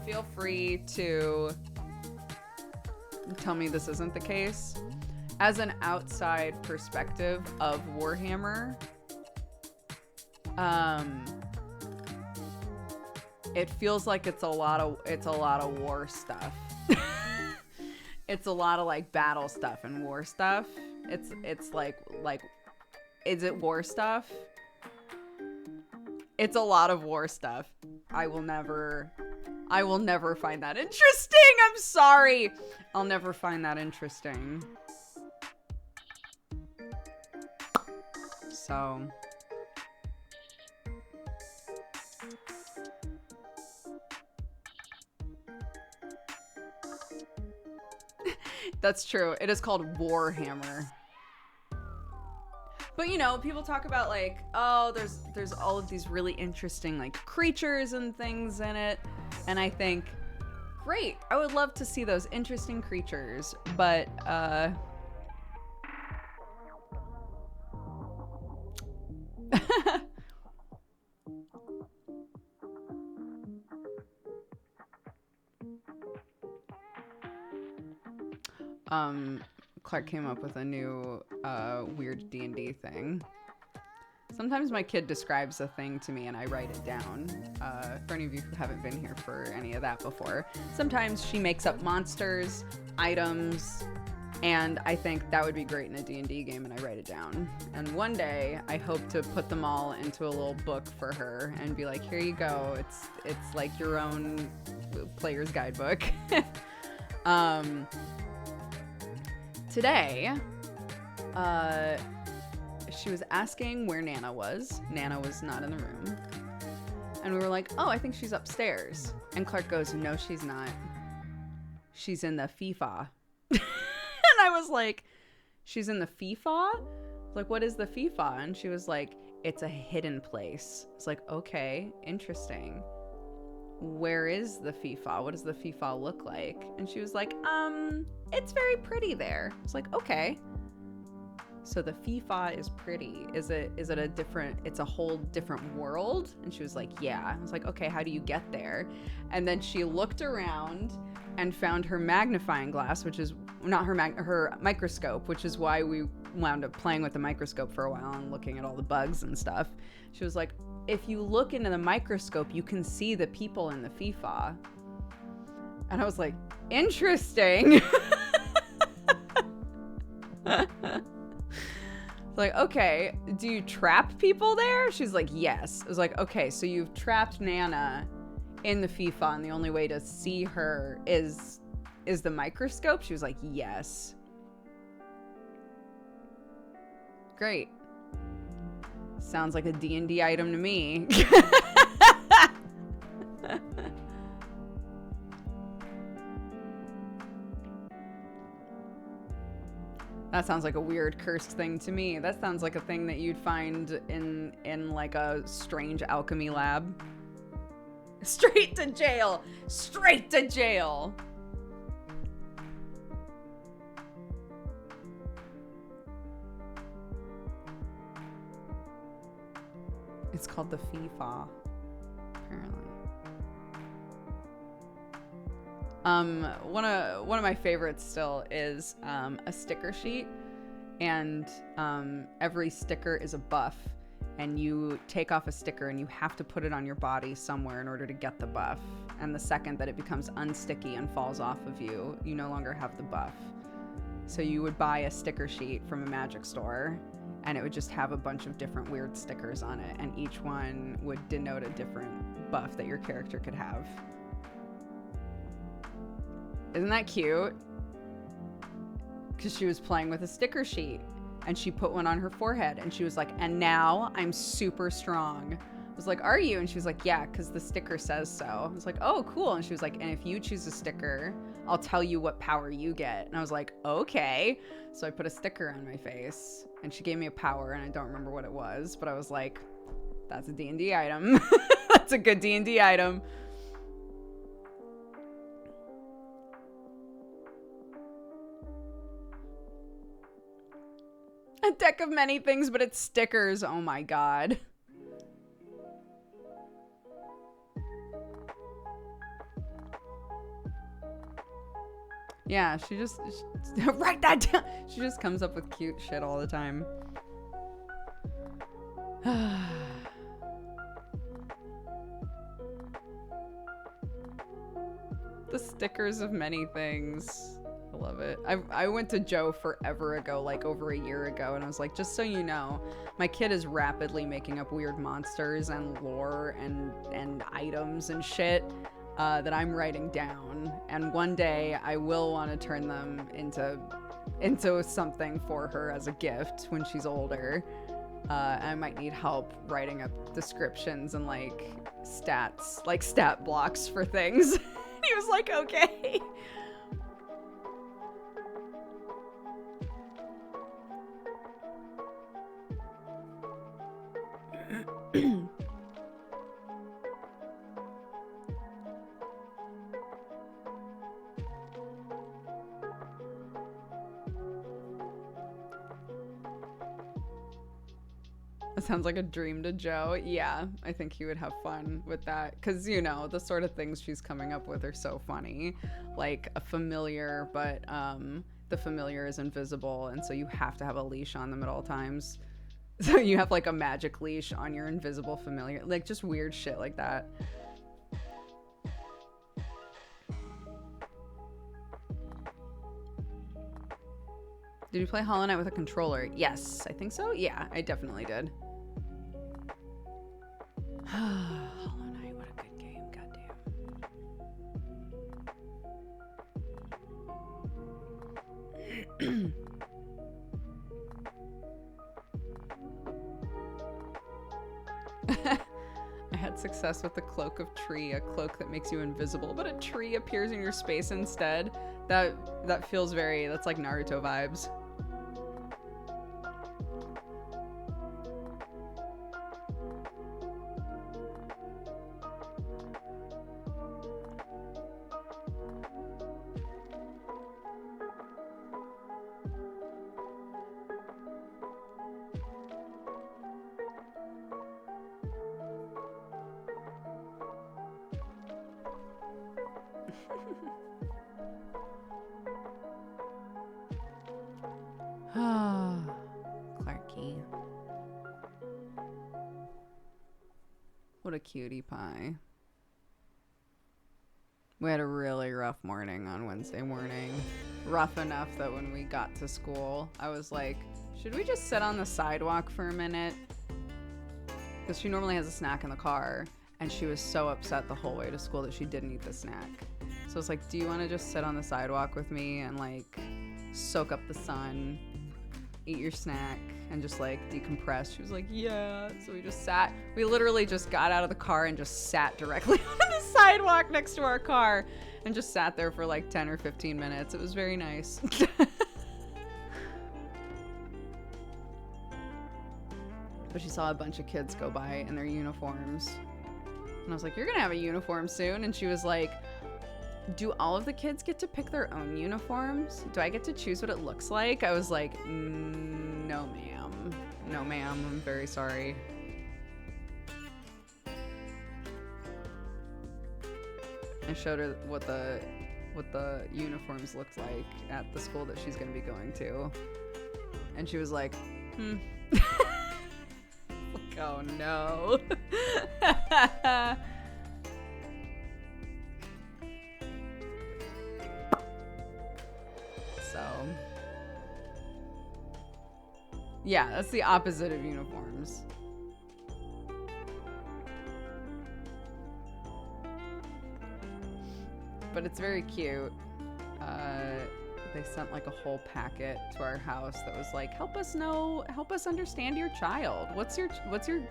feel free to tell me this isn't the case. As an outside perspective of Warhammer, it feels like it's a lot of war stuff. It's a lot of like battle stuff and war stuff. It's like is it war stuff? It's a lot of war stuff. I will never find that interesting. I'm sorry. I'll never find that interesting. So. That's true. It is called Warhammer. But you know, people talk about like, oh, there's all of these really interesting like creatures and things in it. And I think, great, I would love to see those interesting creatures, but Clark came up with a new weird D&D thing. Sometimes my kid describes a thing to me and I write it down. For any of you who haven't been here for any of that before. Sometimes she makes up monsters, items, and I think that would be great in a D&D game, and I write it down. And one day I hope to put them all into a little book for her and be like, here you go. It's like your own player's guidebook. Today, she was asking where Nana was. Nana was not in the room. And we were like, oh, I think she's upstairs. And Clark goes, no, she's not. She's in the FIFA. And I was like, she's in the FIFA? Like, what is the FIFA? And she was like, it's a hidden place. It's like, okay, interesting. Where is the FIFA? What does the FIFA look like? And she was like, it's very pretty there. It's like, okay. So the FIFA is pretty. Is it a different, it's a whole different world? And she was like, yeah. I was like, okay, how do you get there? And then she looked around and found her magnifying glass, which is not her microscope, which is why we wound up playing with the microscope for a while and looking at all the bugs and stuff. She was like, if you look into the microscope, you can see the people in the FIFA. And I was like, interesting. Like, okay, do you trap people there? She's like, yes. I was like, okay, so you've trapped Nana in the FIFA and the only way to see her is the microscope? She was like, yes. Great. Sounds like a D&D item to me. That sounds like a weird cursed thing to me. That sounds like a thing that you'd find in like a strange alchemy lab. Straight to jail. Straight to jail. It's called the FIFA, apparently. One of my favorites still is a sticker sheet, and every sticker is a buff, and you take off a sticker and you have to put it on your body somewhere in order to get the buff. And the second that it becomes unsticky and falls off of you, you no longer have the buff. So you would buy a sticker sheet from a magic store, and it would just have a bunch of different weird stickers on it, and each one would denote a different buff that your character could have. Isn't that cute? Because she was playing with a sticker sheet, and she put one on her forehead, and she was like, and now I'm super strong. I was like, are you? And she was like, yeah, because the sticker says so. I was like, oh, cool. And she was like, and if you choose a sticker, I'll tell you what power you get. And I was like, okay. So I put a sticker on my face, and she gave me a power, and I don't remember what it was, but I was like, that's a D&D item. That's a good D&D item. A deck of many things, but it's stickers. Oh my god. Yeah, she just write that down. She just comes up with cute shit all the time. The stickers of many things. I love it. I went to Joe forever ago, like over a year ago, and I was like, just so you know, my kid is rapidly making up weird monsters and lore and items and shit that I'm writing down, and one day I will want to turn them into something for her as a gift when she's older. I might need help writing up descriptions and like stats, like stat blocks for things. He was like, okay. That sounds like a dream to Joe. Yeah, I think he would have fun with that. Because, you know, the sort of things she's coming up with are so funny. Like a familiar, but the familiar is invisible, and so you have to have a leash on them at all times. So you have like a magic leash on your invisible familiar. Like just weird shit like that. Did you play Hollow Knight with a controller? Yes, I think so. Yeah, I definitely did. Hollow Knight, what a good game. Goddamn. I had success with the Cloak of Tree, a cloak that makes you invisible, but a tree appears in your space instead. That feels very, that's like Naruto vibes. Clarky. What a cutie pie. We had a really rough morning on Wednesday morning. Rough enough that when we got to school, I was like, should we just sit on the sidewalk for a minute? Because she normally has a snack in the car, and she was so upset the whole way to school that she didn't eat the snack. So I was like, do you want to just sit on the sidewalk with me and like soak up the sun, eat your snack, and just like decompress? She was like, yeah. So we just sat. We literally just got out of the car and just sat directly on the sidewalk next to our car and just sat there for like 10 or 15 minutes. It was very nice. But she saw a bunch of kids go by in their uniforms. And I was like, you're gonna have a uniform soon. And she was like, do all of the kids get to pick their own uniforms? Do I get to choose what it looks like? I was like, no ma'am. No ma'am, I'm very sorry. I showed her what the uniforms looked like at the school that she's gonna be going to. And she was like, like, oh no. So, yeah, that's the opposite of uniforms. But it's very cute. They sent like a whole packet to our house that was like, help us understand your child. What's your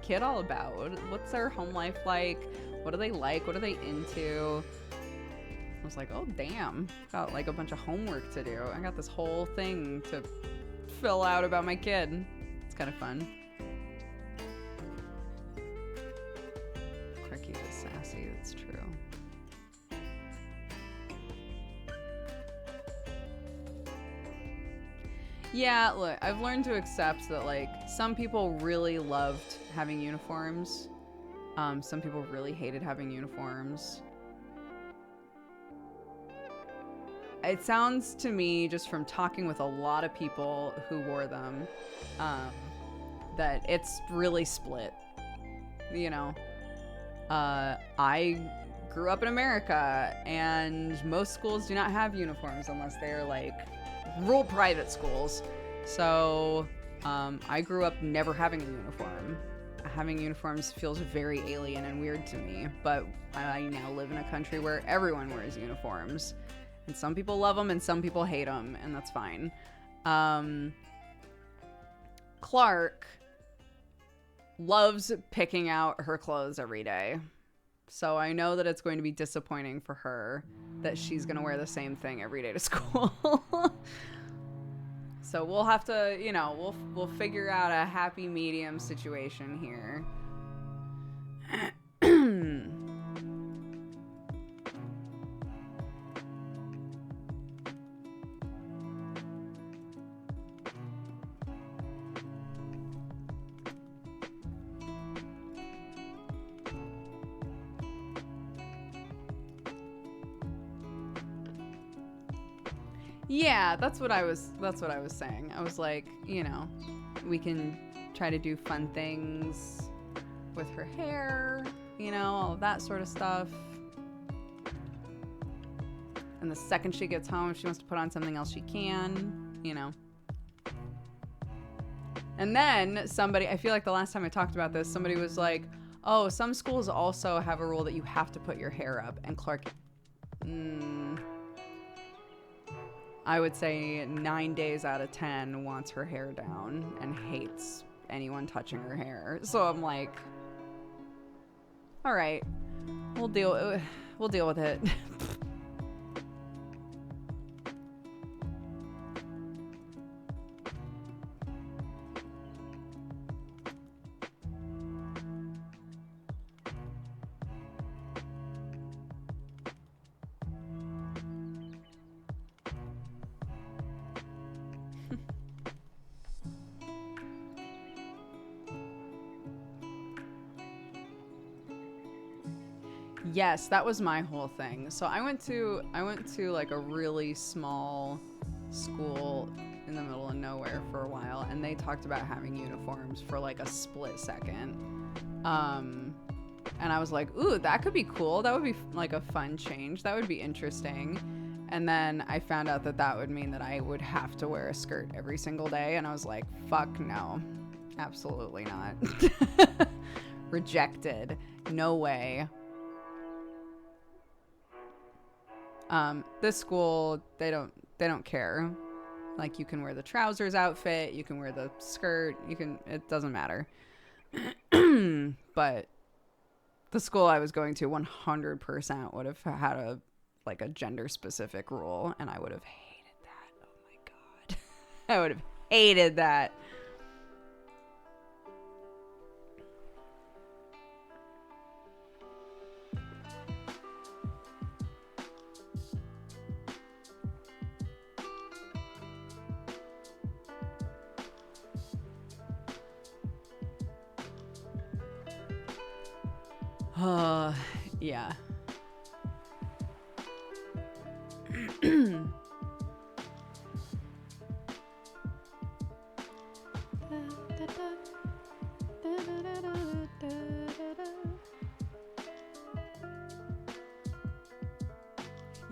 kid all about? What's their home life like? What do they like? What are they into? I was like, oh damn, got like a bunch of homework to do. I got this whole thing to fill out about my kid. It's kind of fun. Clarky is sassy, it's true. Yeah, look, I've learned to accept that, like, some people really loved having uniforms. Some people really hated having uniforms. It sounds to me, just from talking with a lot of people who wore them, that it's really split. You know, I grew up in America, and most schools do not have uniforms unless they're, like, rural private schools. So I grew up never having a uniform. Having uniforms feels very alien and weird to me, but I now live in a country where everyone wears uniforms, and some people love them and some people hate them, and that's fine. Clark loves picking out her clothes every day, so I know that it's going to be disappointing for her that she's going to wear the same thing every day to school. So we'll have to, you know, we'll figure out a happy medium situation here. Yeah, that's what I was saying. I was like, you know, we can try to do fun things with her hair, you know, all of that sort of stuff. And the second she gets home, if she wants to put on something else, she can, you know. And then somebody, I feel like the last time I talked about this, somebody was like, oh, some schools also have a rule that you have to put your hair up. And Clark, I would say 9 days out of 10 wants her hair down and hates anyone touching her hair. So I'm like, all right, we'll deal with it. Yes, that was my whole thing. So I went to like a really small school in the middle of nowhere for a while, and they talked about having uniforms for like a split second. And I was like, ooh, that could be cool. That would be like a fun change. That would be interesting. And then I found out that that would mean that I would have to wear a skirt every single day. And I was like, fuck no, absolutely not. Rejected. No way. This school, they don't care. Like, you can wear the trousers outfit, you can wear the skirt, it doesn't matter. But the school I was going to 100% would have had a gender specific rule, and I would have hated that. Oh my God. I would have hated that. Yeah.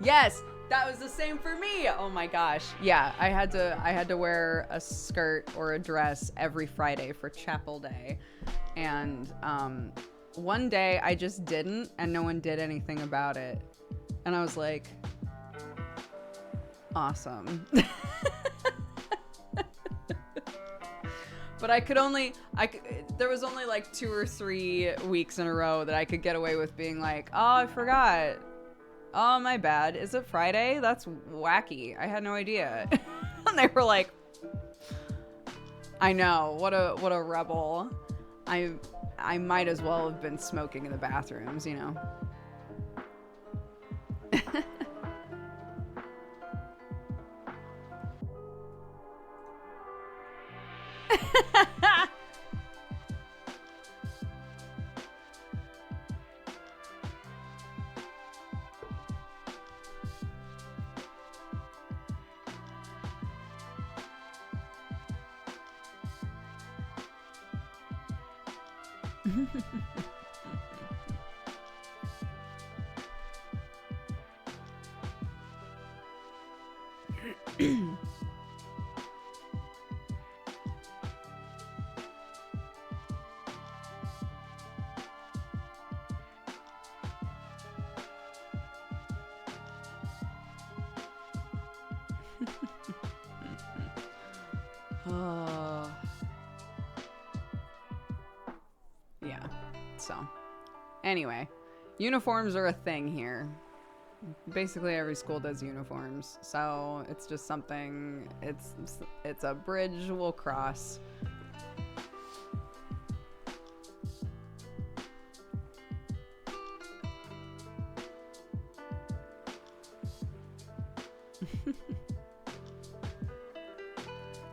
Yes, that was the same for me. Oh my gosh. Yeah, I had to wear a skirt or a dress every Friday for chapel day. And one day I just didn't, and no one did anything about it. And I was like, awesome. But there was only like 2 or 3 weeks in a row that I could get away with being like, oh, I forgot. Oh, my bad. Is it Friday? That's wacky. I had no idea. And they were like, I know. What a rebel. I might as well have been smoking in the bathrooms, you know. Oh. Yeah. So, anyway, uniforms are a thing here. Basically every school does uniforms, so it's just something, it's a bridge we'll cross.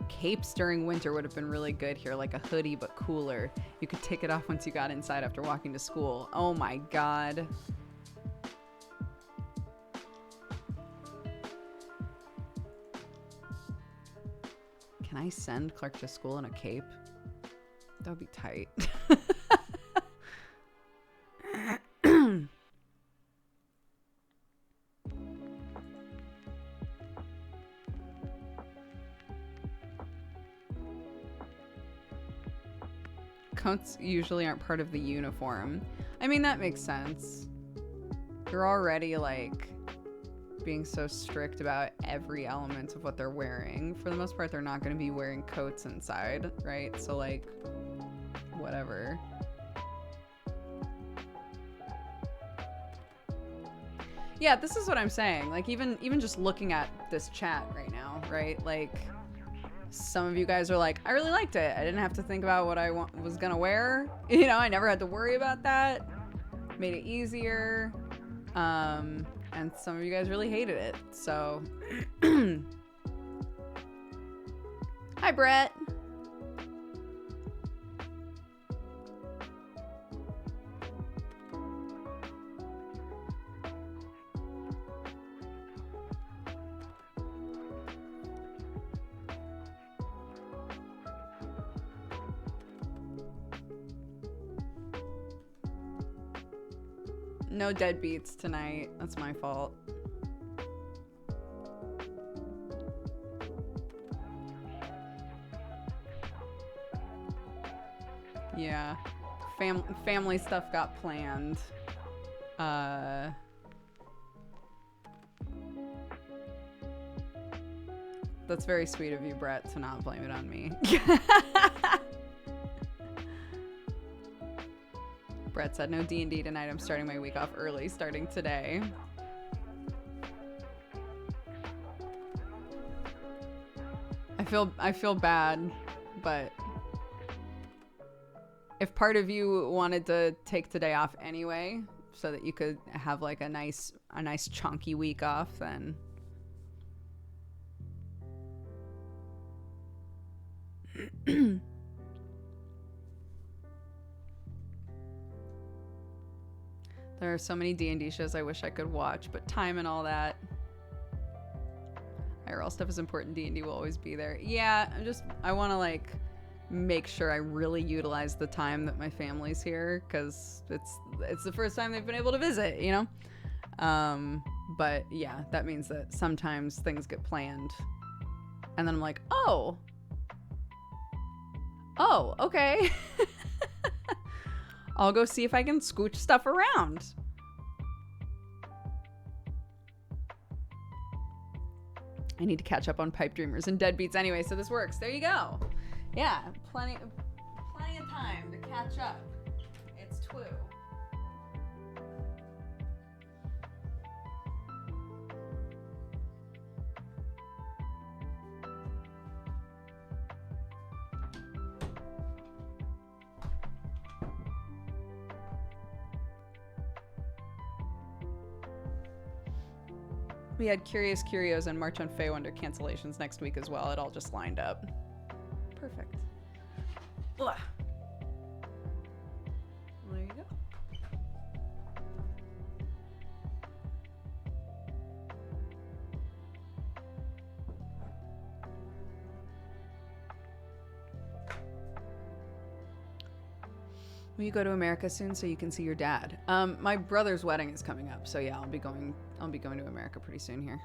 Capes during winter would have been really good here, like a hoodie but cooler. You could take it off once you got inside after walking to school. Oh my God. Can I send Clark to school in a cape? That would be tight. Coats usually aren't part of the uniform. I mean, that makes sense. You're already like being so strict about every element of what they're wearing. For the most part, they're not going to be wearing coats inside, right? So like, whatever. Yeah, this is what I'm saying. Like, even just looking at this chat right now, right? Like, some of you guys are like, I really liked it. I didn't have to think about what I was gonna wear. You know, I never had to worry about that. Made it easier. And some of you guys really hated it. So, hi, Brett. No deadbeats tonight. That's my fault. Yeah. Family stuff got planned. That's very sweet of you, Brett, to not blame it on me. Brett said no D&D tonight. I'm starting my week off early, starting today. I feel bad, but if part of you wanted to take today off anyway, so that you could have like a nice chunky week off, then there are so many D&D shows I wish I could watch, but time and all that. IRL stuff is important. D&D will always be there. Yeah, I want to like make sure I really utilize the time that my family's here, because it's the first time they've been able to visit, you know? But yeah, that means that sometimes things get planned and then I'm like, oh, okay. I'll go see if I can scooch stuff around. I need to catch up on Pipe Dreamers and Deadbeats anyway, so this works. There you go. Yeah, plenty of time to catch up. It's true. We had Curious Curios and March on Feywonder cancellations next week as well. It all just lined up. Perfect. Ugh. There you go. Will you go to America soon so you can see your dad? My brother's wedding is coming up, so yeah, I'll be going to America pretty soon here.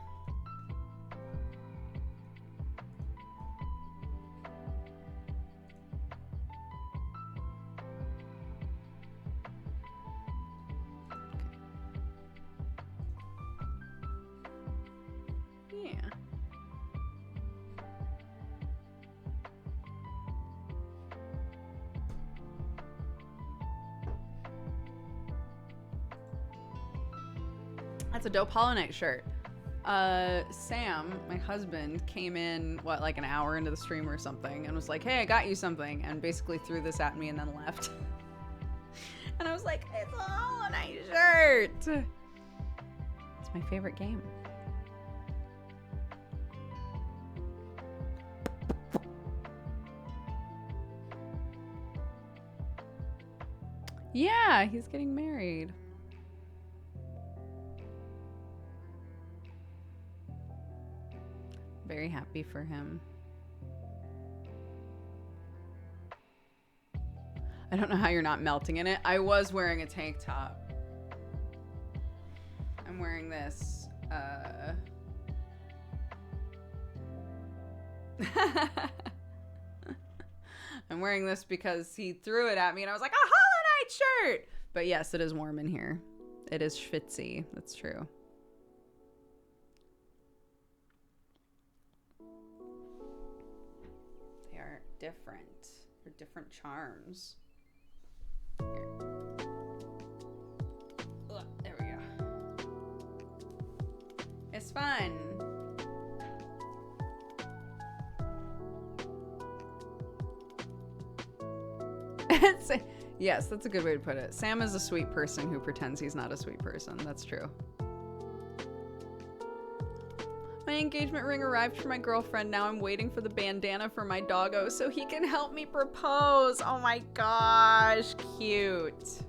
Yeah. That's a dope Hollow Knight shirt. Sam, my husband, came in, like an hour into the stream or something and was like, hey, I got you something, and basically threw this at me and then left. And I was like, it's a Hollow Knight shirt. It's my favorite game. Yeah, he's getting married. Very happy for him. I don't know how you're not melting in it. I was wearing a tank top. I'm wearing this. I'm wearing this because he threw it at me and I was like, a Hollow Knight shirt! But yes, it is warm in here. It is schwitzy. That's true. Different. They're different charms. Here. Ugh, there we go. It's fun. Yes, that's a good way to put it. Sam is a sweet person who pretends he's not a sweet person. That's true. My engagement ring arrived for my girlfriend. Now I'm waiting for the bandana for my doggo so he can help me propose. Oh my gosh, cute.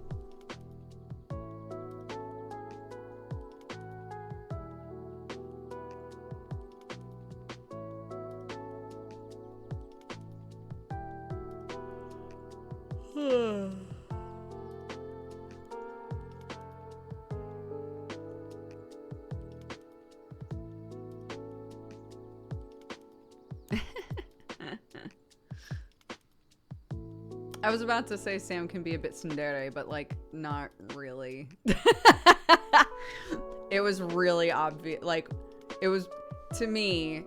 I was about to say Sam can be a bit tsundere, but like not really. It was really obvious. Like it was to me.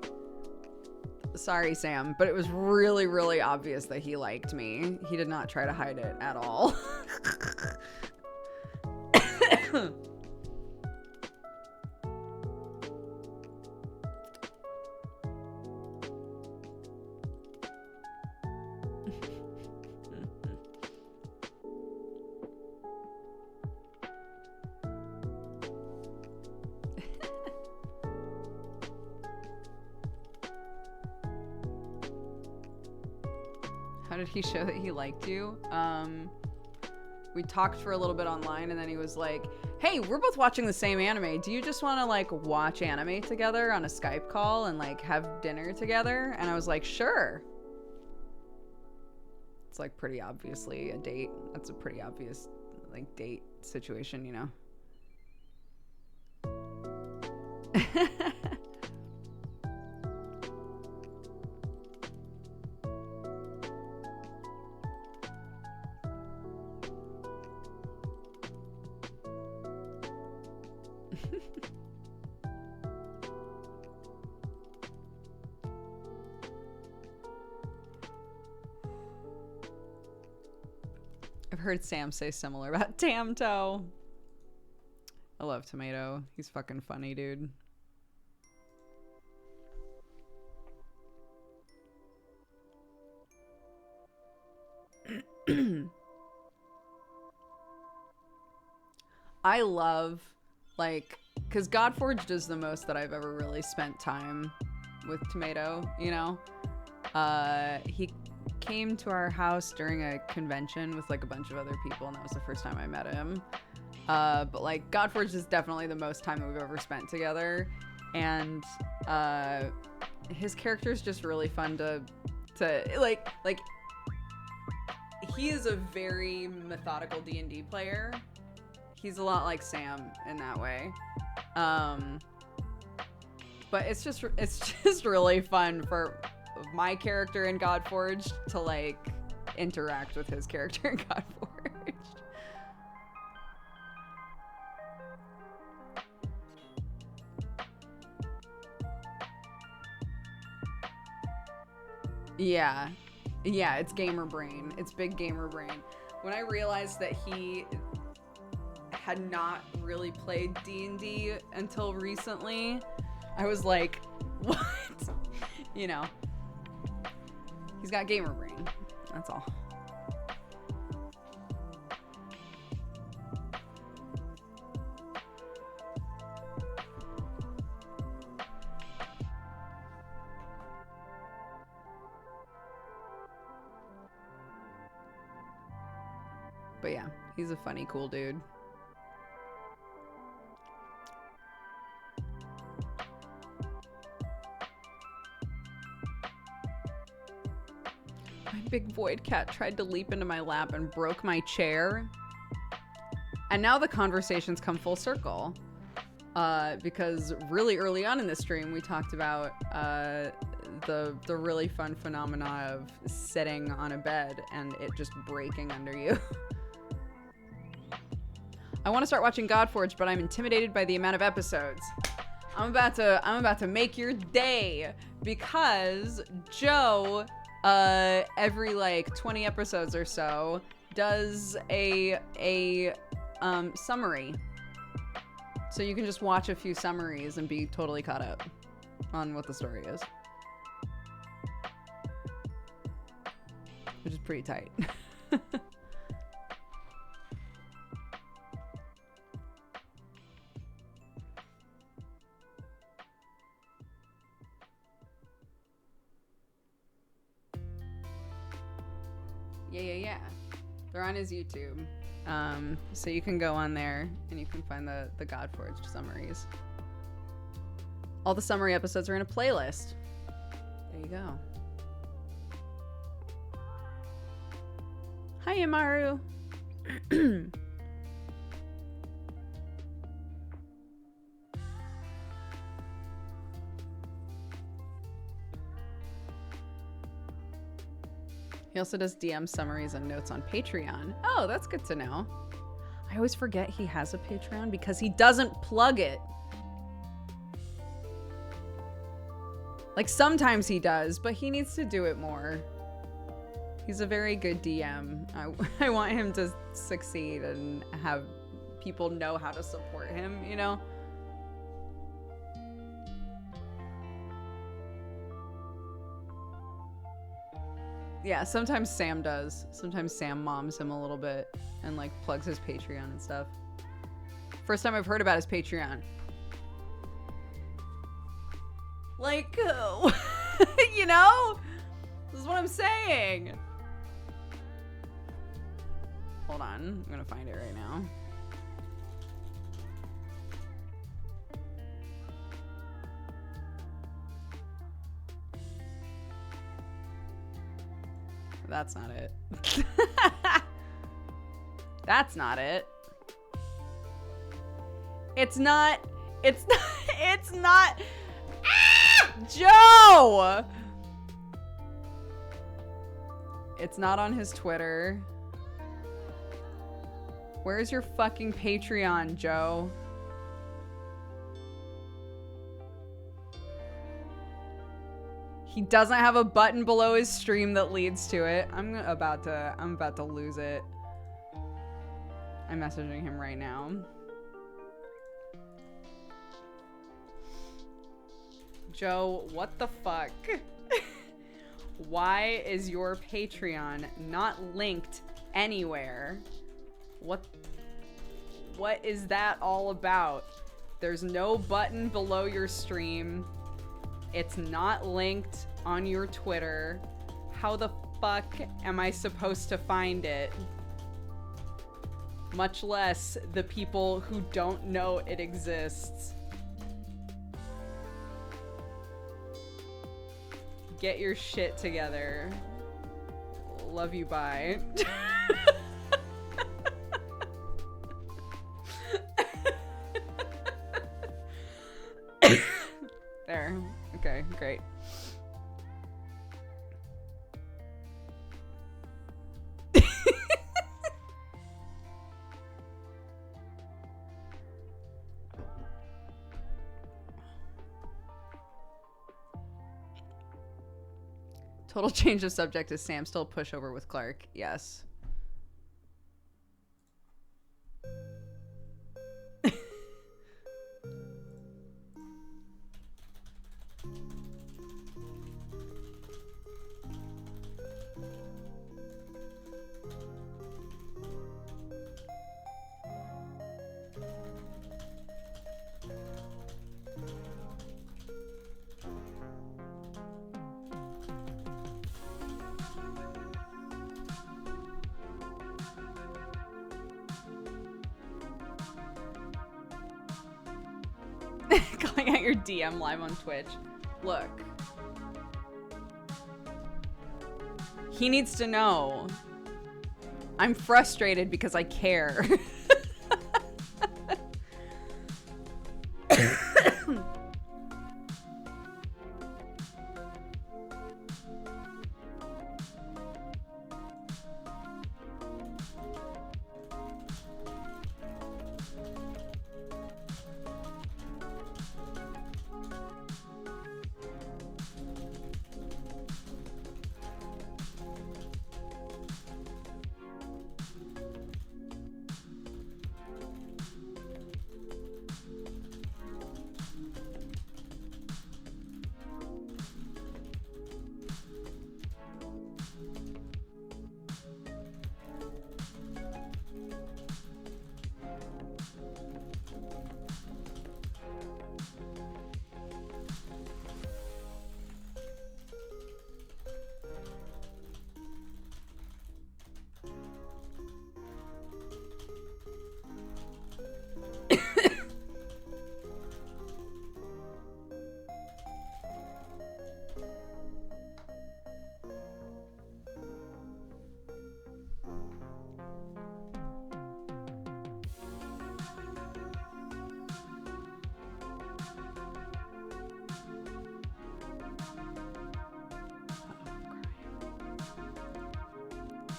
Sorry, Sam, but it was really, really obvious that he liked me. He did not try to hide it at all. How did he show that he liked you? We talked for a little bit online, and then he was like, hey, we're both watching the same anime. Do you just want to like watch anime together on a Skype call and like have dinner together? And I was like, sure. It's like pretty obviously a date. That's a pretty obvious like date situation, you know? I've heard Sam say similar about Tamto. I love Tomato. He's fucking funny, dude. I love, like, because Godforged is the most that I've ever really spent time with Tomato, you know? He came to our house during a convention with, like, a bunch of other people, and that was the first time I met him. But, like, Godforged is definitely the most time that we've ever spent together, and his character is just really fun to like, he is a very methodical D&D player. He's a lot like Sam in that way. But it's just really fun for my character in Godforged to like interact with his character in Godforged. Yeah, it's gamer brain. It's big gamer brain. When I realized that he had not really played D&D until recently, I was like, what? You know, he's got gamer brain. That's all. But yeah, he's a funny, cool dude. My big void cat tried to leap into my lap and broke my chair. And now the conversations come full circle. Because really early on in the stream, we talked about the really fun phenomena of sitting on a bed and it just breaking under you. I want to start watching Godforged, but I'm intimidated by the amount of episodes. I'm about to make your day because Joe, every like 20 episodes or so, does a summary. So you can just watch a few summaries and be totally caught up on what the story is. Which is pretty tight. Yeah. They're on his YouTube. So you can go on there and you can find the Godforged summaries. All the summary episodes are in a playlist. There you go. Hi, Amaru. He also does DM summaries and notes on Patreon. Oh, that's good to know. I always forget he has a Patreon because he doesn't plug it. Like, sometimes he does, but he needs to do it more. He's a very good DM. I want him to succeed and have people know how to support him, you know? Yeah, sometimes Sam does. Sometimes Sam moms him a little bit and like plugs his Patreon and stuff. First time I've heard about his Patreon. Like, you know? This is what I'm saying. Hold on, I'm gonna find it right now. That's not it. That's not it. It's not. Ah! Joe! It's not on his Twitter. Where's your fucking Patreon, Joe? He doesn't have a button below his stream that leads to it. I'm about to lose it. I'm messaging him right now. Joe, what the fuck? Why is your Patreon not linked anywhere? What is that all about? There's no button below your stream. It's not linked on your Twitter. How the fuck am I supposed to find it? Much less the people who don't know it exists. Get your shit together. Love you, bye. There. Okay, great. Total change of subject. Is Sam still pushover with Clark? Yes. Calling out your DM live on Twitch. Look. He needs to know. I'm frustrated because I care.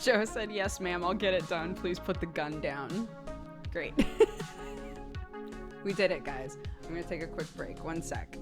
Joe said, yes, ma'am, I'll get it done. Please put the gun down. Great. We did it, guys. I'm going to take a quick break. 1 sec.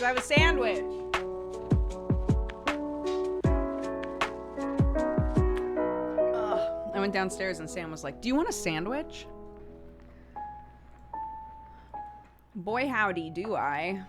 I have a sandwich. Ugh. I went downstairs and Sam was like, "Do you want a sandwich?" Boy, howdy, do I.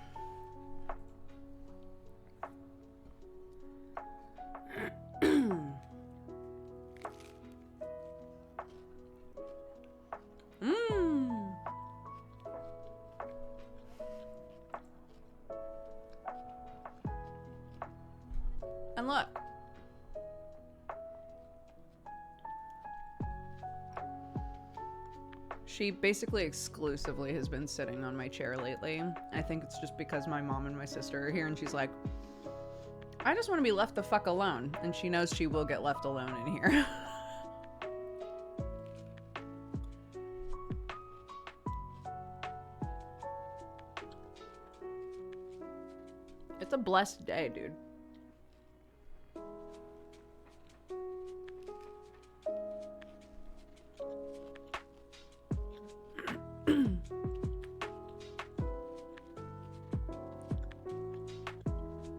And look. She basically exclusively has been sitting on my chair lately. I think it's just because my mom and my sister are here and she's like, I just want to be left the fuck alone. And she knows she will get left alone in here. It's a blessed day, dude.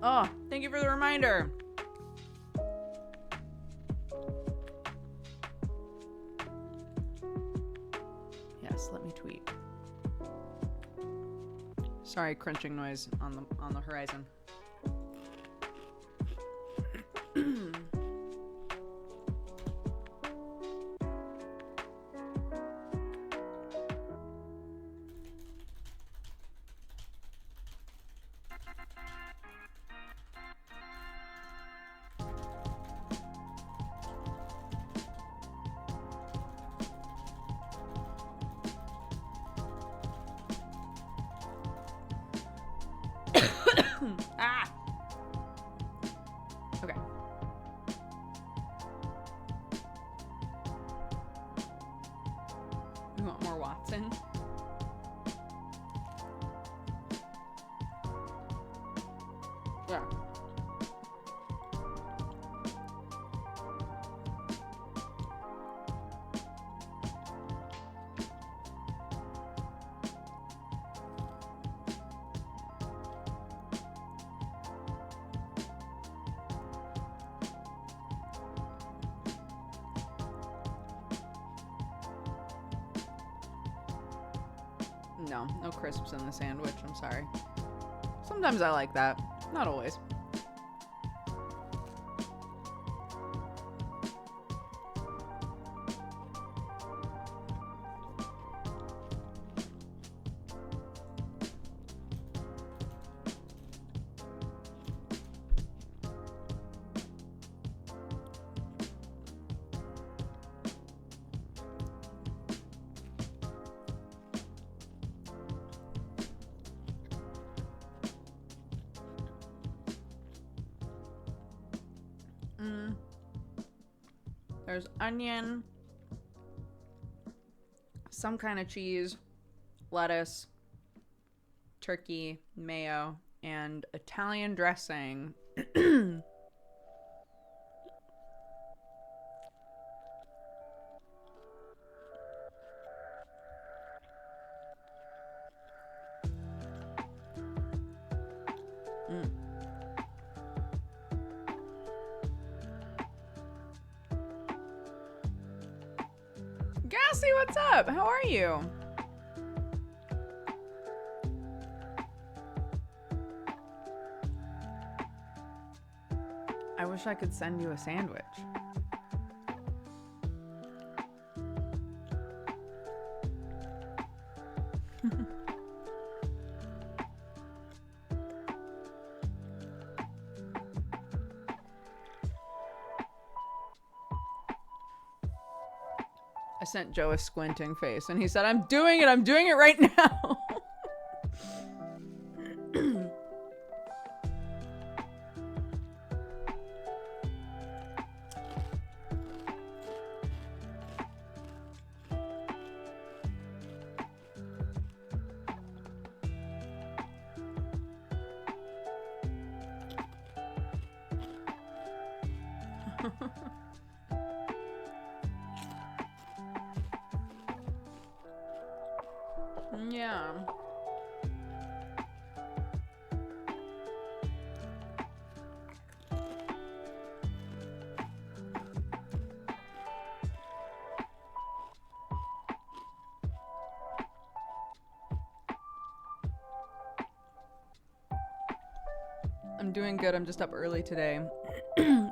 Oh, thank you for the reminder. Yes, let me tweet. Sorry, crunching noise on the horizon. Ah! Okay. You want more Watson? Yeah. No crisps in the sandwich, I'm sorry. Sometimes I like that. Not always. There's onion, some kind of cheese, lettuce, turkey, mayo, and Italian dressing. Gassy, what's up? How are you? I wish I could send you a sandwich. I sent Joe a squinting face and he said, I'm doing it right now. Yeah. doing good. I'm just up early today.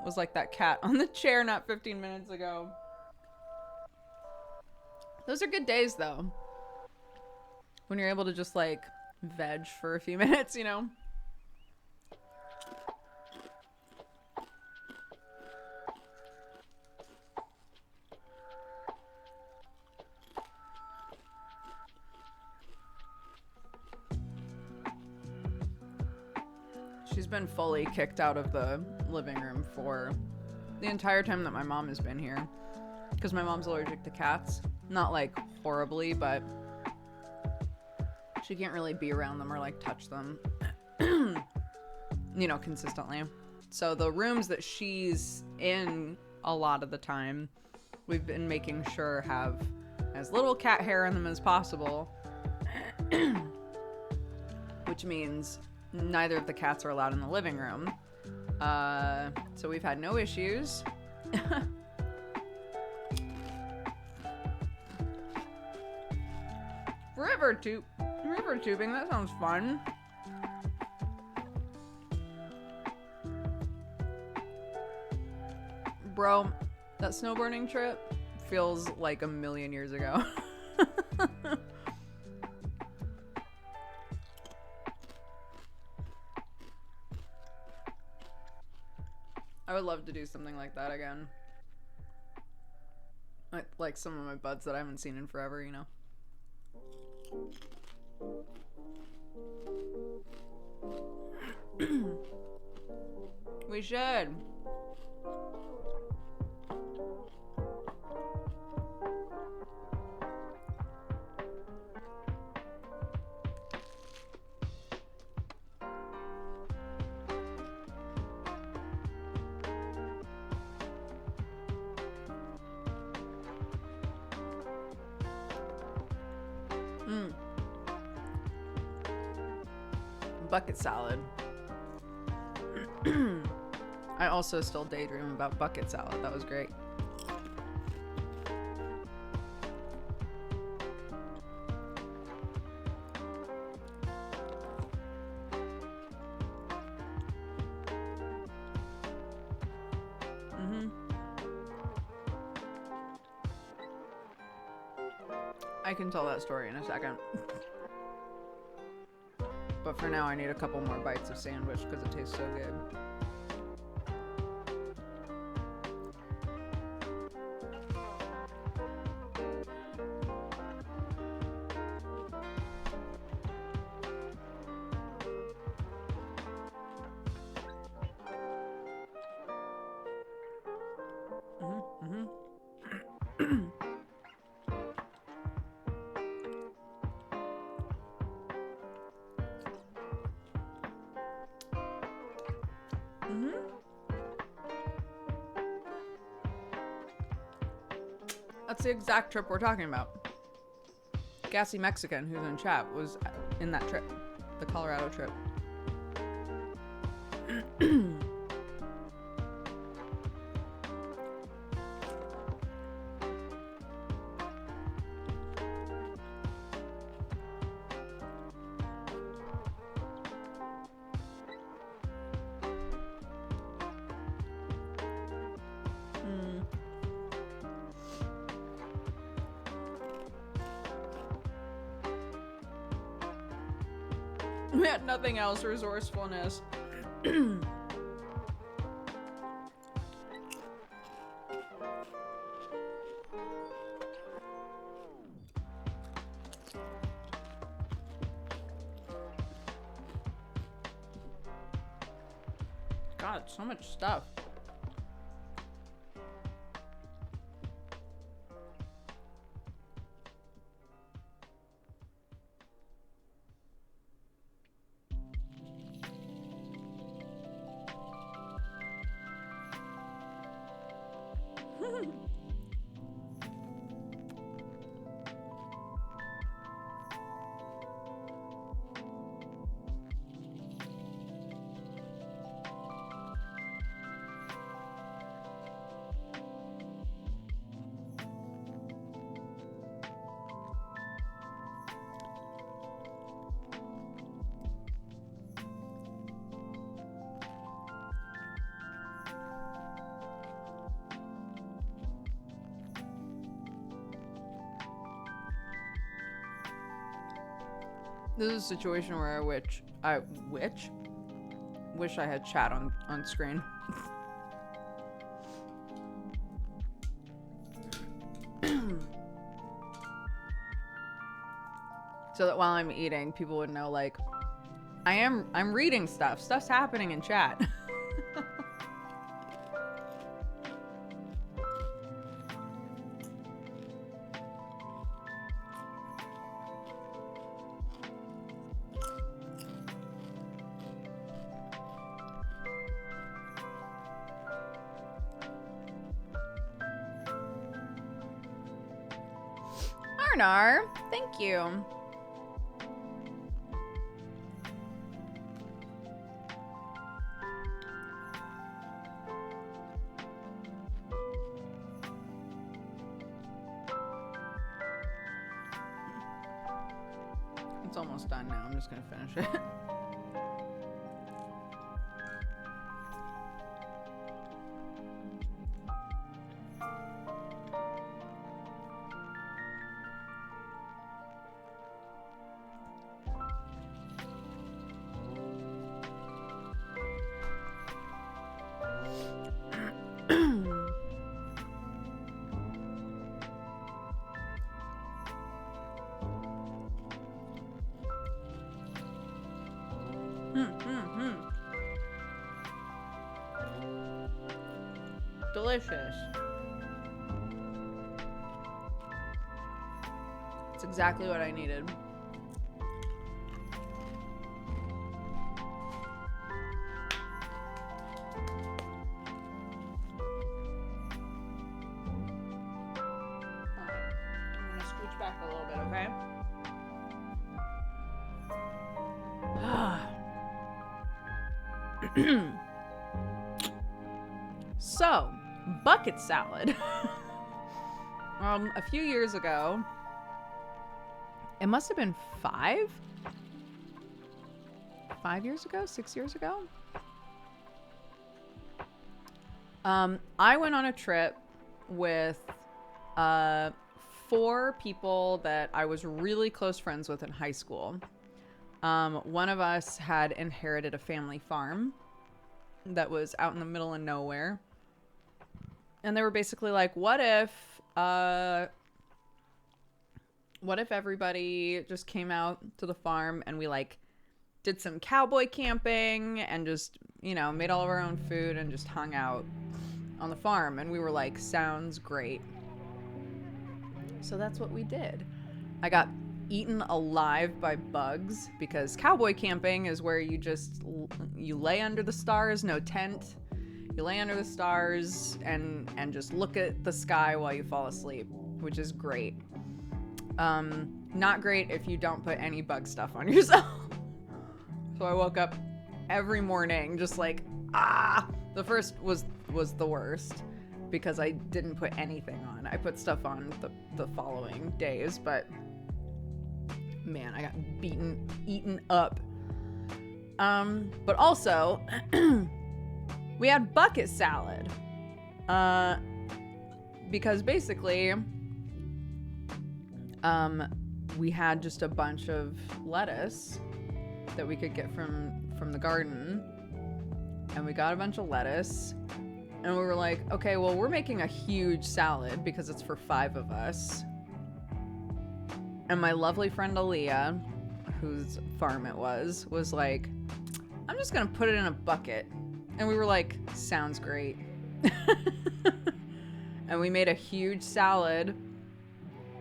Was like that cat on the chair not 15 minutes ago. Those are good days, though. When you're able to just, like, veg for a few minutes, you know? She's been fully kicked out of the living room for the entire time that my mom has been here. Because my mom's allergic to cats. Not, like, horribly, but she can't really be around them or, like, touch them, you know, consistently. So the rooms that she's in a lot of the time, we've been making sure have as little cat hair in them as possible. Which means neither of the cats are allowed in the living room. So we've had no issues. River tubing, that sounds fun. Bro, that snowboarding trip feels like a million years ago. I would love to do something like that again. Like some of my buds that I haven't seen in forever, you know? We should. Bucket salad. I also still daydream about bucket salad. That was great. I can tell that story in a second. But for now, I need a couple more bites of sandwich because it tastes so good. That's the exact trip we're talking about. Gassy Mexican, who's in chat, was in that trip. The Colorado trip. We had nothing else. Resourcefulness. God, so much stuff. This is a situation where I wish I had chat on screen. So that while I'm eating, people would know, like, I'm reading stuff. Stuff's happening in chat. Arnar, thank you. It's almost done now. I'm just gonna finish it. Delicious. It's exactly what I needed. I'm gonna scooch back a little bit, okay? So, bucket salad. A few years ago, it must have been 5 years ago, 6 years ago. I went on a trip with 4 people that I was really close friends with in high school. One of us had inherited a family farm that was out in the middle of nowhere. And they were basically like, what if everybody just came out to the farm and we like did some cowboy camping and just, you know, made all of our own food and just hung out on the farm. And we were like, sounds great. So that's what we did. I got eaten alive by bugs because cowboy camping is where you lay under the stars, no tent. You lay under the stars and just look at the sky while you fall asleep, which is great. Not great if you don't put any bug stuff on yourself. So I woke up every morning just like, the first was the worst because I didn't put anything on. I put stuff on the following days, but man, I got eaten up. But also, we had bucket salad. Because basically, we had just a bunch of lettuce that we could get from the garden. And we got a bunch of lettuce. And we were like, okay, well, we're making a huge salad because it's for 5 of us. And my lovely friend Aaliyah, whose farm it was like, I'm just gonna put it in a bucket. And we were like, sounds great. And we made a huge salad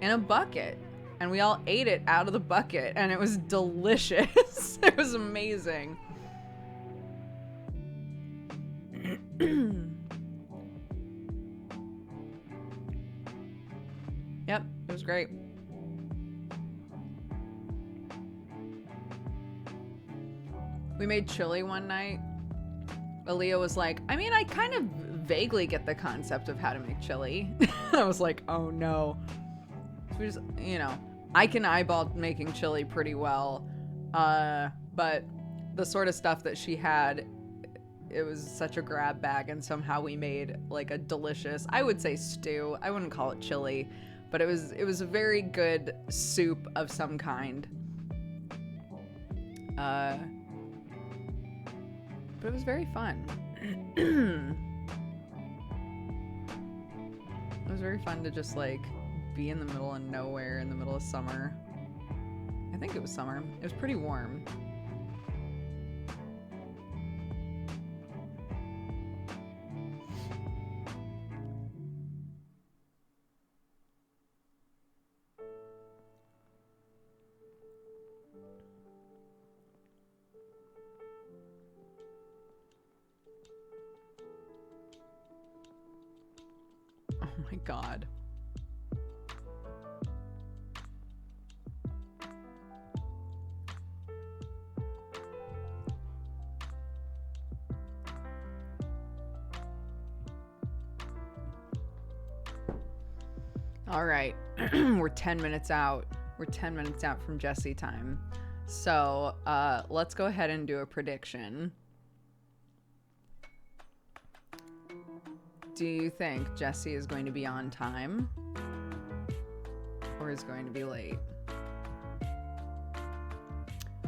in a bucket. And we all ate it out of the bucket. And it was delicious. It was amazing. Yep, it was great. We made chili one night. Aaliyah was like, I mean, I kind of vaguely get the concept of how to make chili. I was like, oh no. So we just, you know, I can eyeball making chili pretty well. But the sort of stuff that she had, it was such a grab bag, and somehow we made like a delicious, I would say stew. I wouldn't call it chili, but it was a very good soup of some kind. But it was very fun. It was very fun to just like be in the middle of nowhere in the middle of summer. I think it was summer. It was pretty warm. Oh my God. All right. We're 10 minutes out. We're 10 minutes out from Jesse time. So let's go ahead and do a prediction. Do you think Jesse is going to be on time or is going to be late?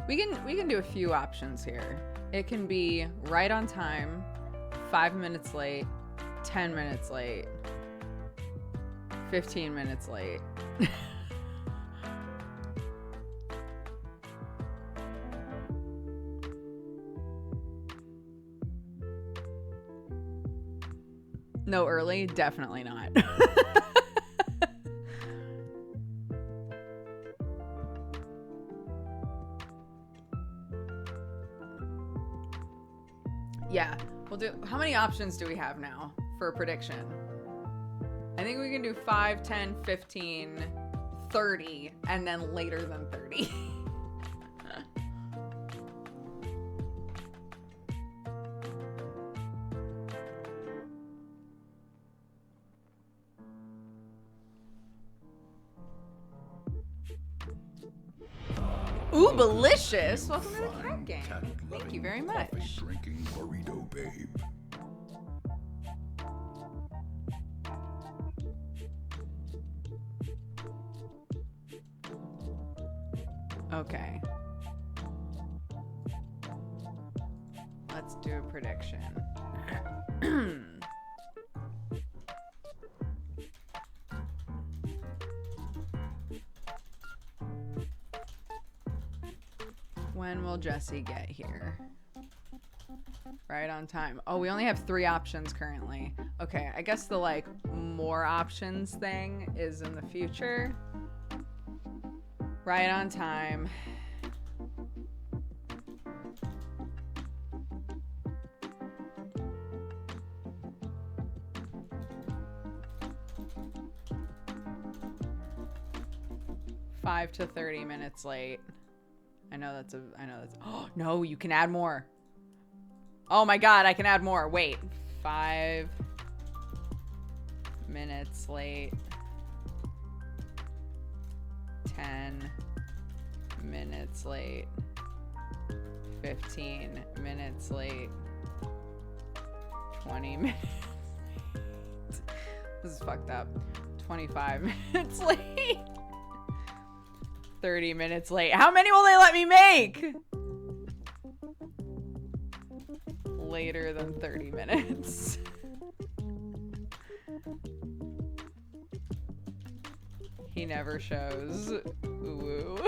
We can do a few options here. It can be right on time, 5 minutes late, 10 minutes late, 15 minutes late. No early? Definitely not. Yeah, we'll do. How many options do we have now for a prediction? I think we can do 5, 10, 15, 30, and then later than 30. Ooh, delicious! Welcome to the cat game. Thank you very much.
Drinking burrito babe.
Okay. Let's do a prediction. When will Jesse get here? Right on time. Oh, we only have 3 options currently. Okay, I guess the like more options thing is in the future. Right on time. Five to 30 minutes late. I know that's. Oh, no, you can add more. Oh my God, I can add more. Wait. 5 minutes late. 10 minutes late. 15 minutes late. 20 minutes. This is fucked up. 25 minutes late. 30 minutes late. How many will they let me make? Later than 30 minutes. He never shows. Ooh.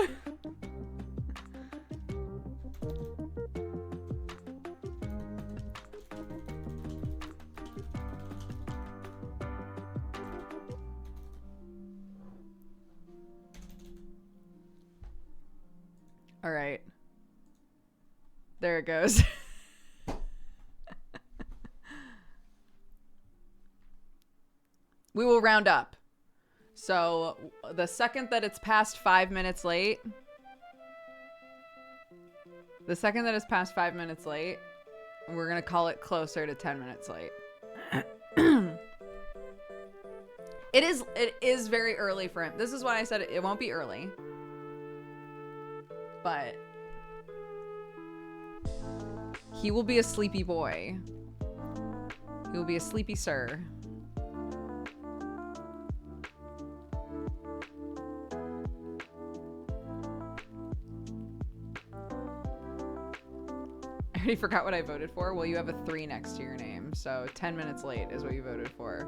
All right. There it goes. We will round up. So the second that it's past 5 minutes late, we're going to call it closer to 10 minutes late. It is very early for him. This is why I said it won't be early. But he will be a sleepy boy. He will be a sleepy sir. I already forgot what I voted for. Well, you have a 3 next to your name, so 10 minutes late is what you voted for.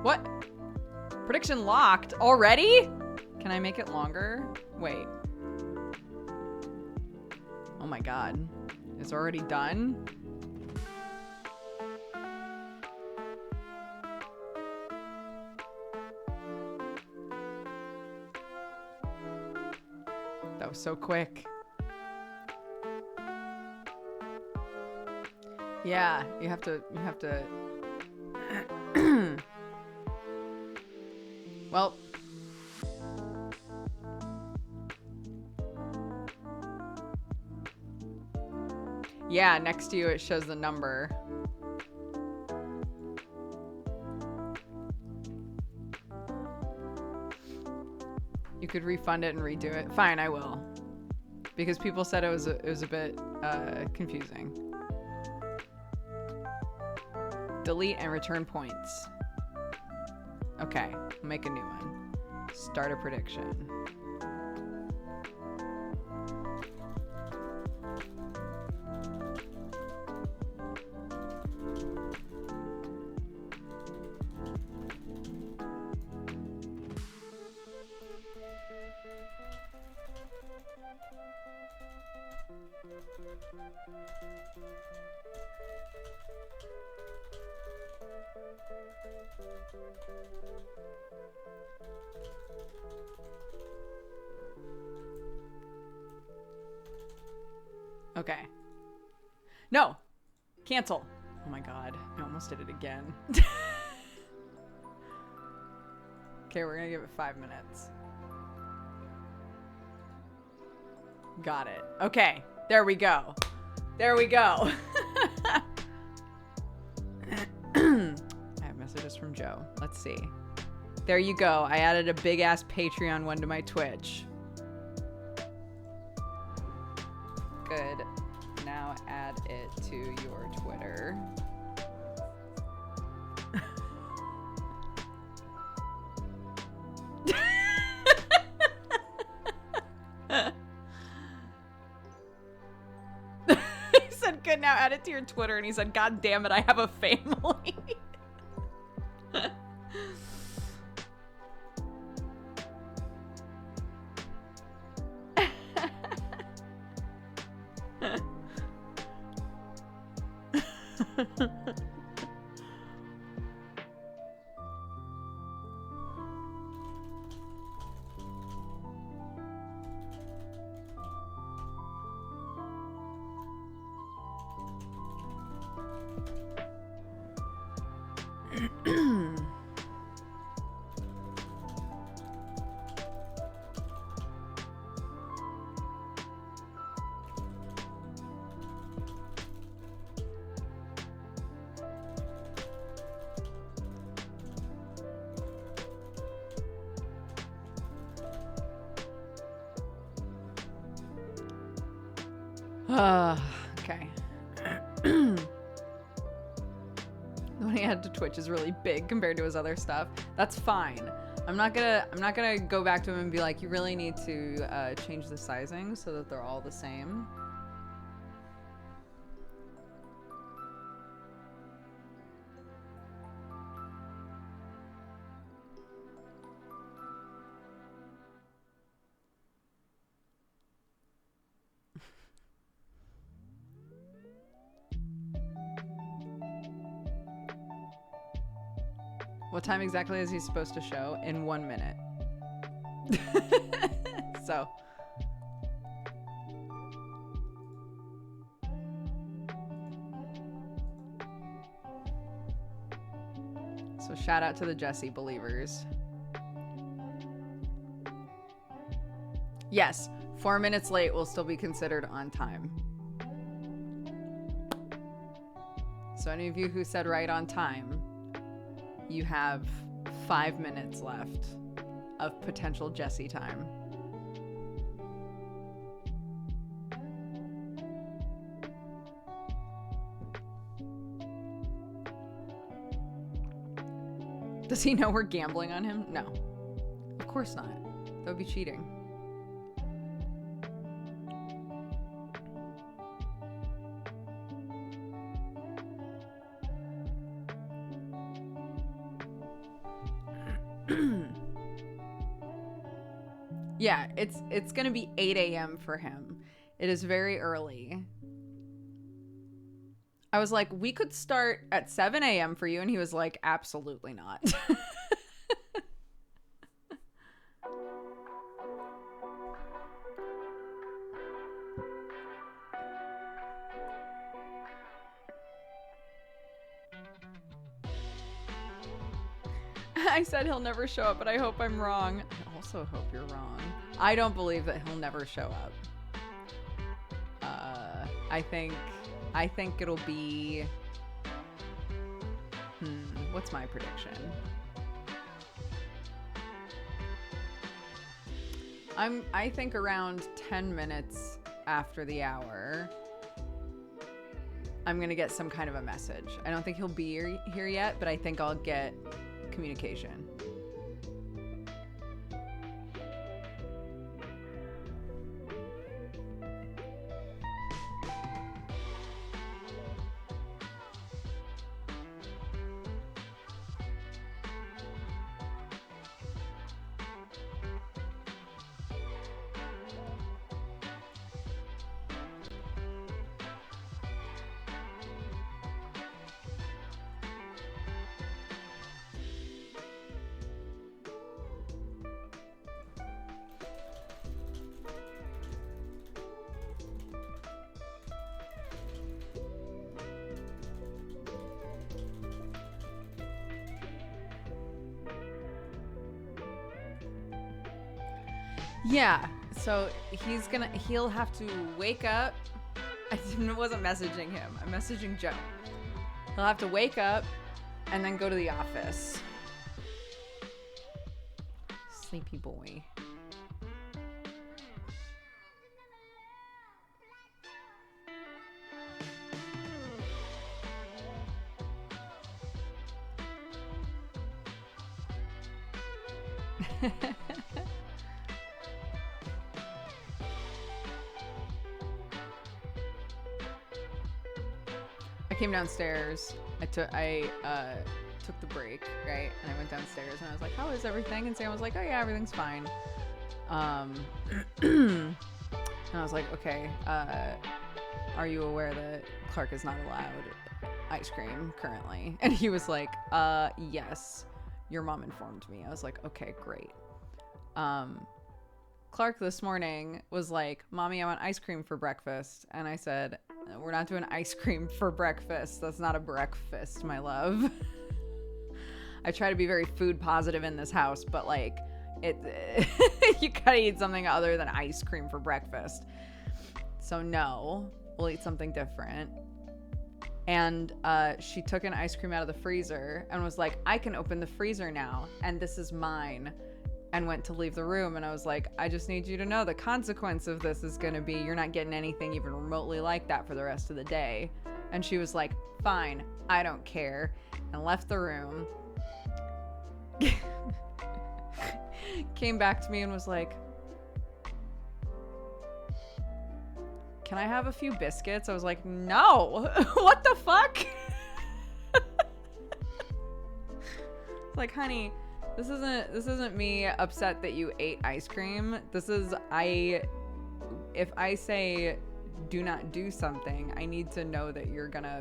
What? Prediction locked already? Can I make it longer? Wait. Oh my god. It's already done? That was so quick. Yeah, you have to well, yeah, next to you it shows the number. You could refund it and redo it. Fine, I will. Because people said it was a bit confusing. Delete and return points. Okay, I'll make a new one. Start a prediction. Okay. No! Cancel. Oh my god. I almost did it again. Okay, we're gonna give it 5 minutes. Got it. Okay. There we go. There we go. I have messages from Joe. Let's see. There you go. I added a big ass Patreon one to my Twitch. Good. Now add it to your Twitter. He said, good, now add it to your Twitter. And he said, God damn it, I have a family. Okay. What he had to Twitch is really big compared to his other stuff. That's fine. I'm not gonna go back to him and be like, you really need to change the sizing so that they're all the same. What time exactly is he supposed to show? In 1 minute. So. So shout out to the Jesse believers. Yes, 4 minutes late will still be considered on time. So any of you who said right on time, you have 5 minutes left of potential Jesse time. Does he know we're gambling on him? No. Of course not. That would be cheating. Yeah, it's gonna be 8 a.m. for him. It is very early. I was like, we could start at 7 a.m. for you, and he was like, absolutely not. I said he'll never show up, but I hope I'm wrong. I also hope you're wrong. I don't believe that he'll never show up. I think it'll be... what's my prediction? I think around 10 minutes after the hour, I'm gonna get some kind of a message. I don't think he'll be here yet, but I think I'll get communication. Yeah, so he'll have to wake up. I wasn't messaging him. I'm messaging Joe. He'll have to wake up and then go to the office. Sleepy boy. I came downstairs. I took the break, right? And I went downstairs and I was like, "How is everything?" And Sam was like, "Oh yeah, everything's fine." And I was like, "Okay, are you aware that Clark is not allowed ice cream currently?" And he was like, "Yes, your mom informed me." I was like, "Okay, great." Clark this morning was like, "Mommy, I want ice cream for breakfast." And I said, "We're not doing ice cream for breakfast. That's not a breakfast, my love." I try to be very food positive in this house, but like you gotta eat something other than ice cream for breakfast. So no, we'll eat something different. And she took an ice cream out of the freezer and was like, "I can open the freezer now, and this is mine." And went to leave the room, and I was like, "I just need you to know the consequence of this is gonna be you're not getting anything even remotely like that for the rest of the day." And she was like, "Fine, I don't care," and left the room. Came back to me and was like, "Can I have a few biscuits?" I was like, "No." What the fuck? Like, honey, this isn't me upset that you ate ice cream. This is if I say do not do something, I need to know that you're gonna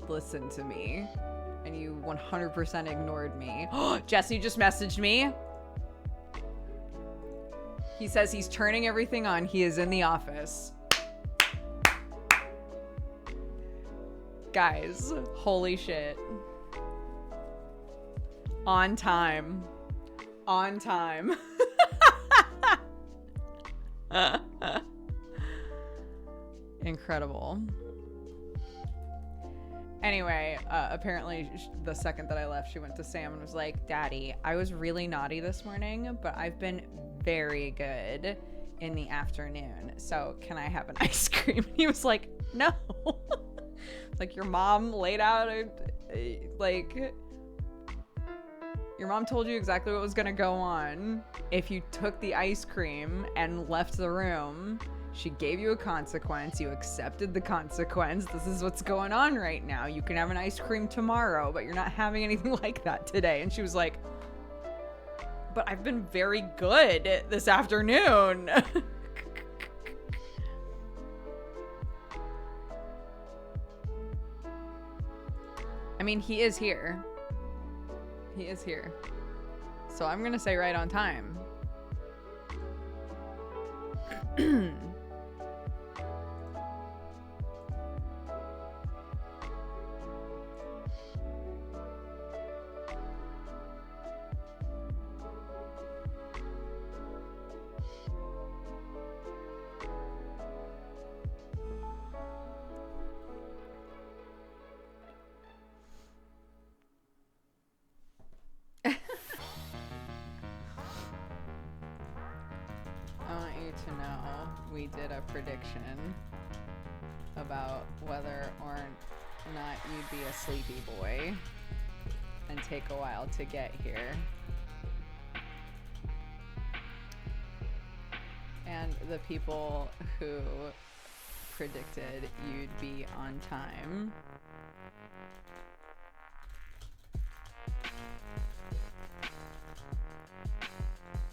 listen to me. And you 100% ignored me. Jesse just messaged me. He says he's turning everything on. He is in the office. Guys, holy shit. On time. On time. Incredible. Anyway, apparently the second that I left, she went to Sam and was like, "Daddy, I was really naughty this morning, but I've been very good in the afternoon. So can I have an ice cream?" He was like, "No." Like, your mom laid out like Your mom told you exactly what was gonna go on. If you took the ice cream and left the room, she gave you a consequence. You accepted the consequence. This is what's going on right now. You can have an ice cream tomorrow, but you're not having anything like that today. And she was like, but I've been very good this afternoon. I mean, he is here. He is here. So I'm gonna say right on time. To know we did a prediction about whether or not you'd be a sleepy boy and take a while to get here. And the people who predicted you'd be on time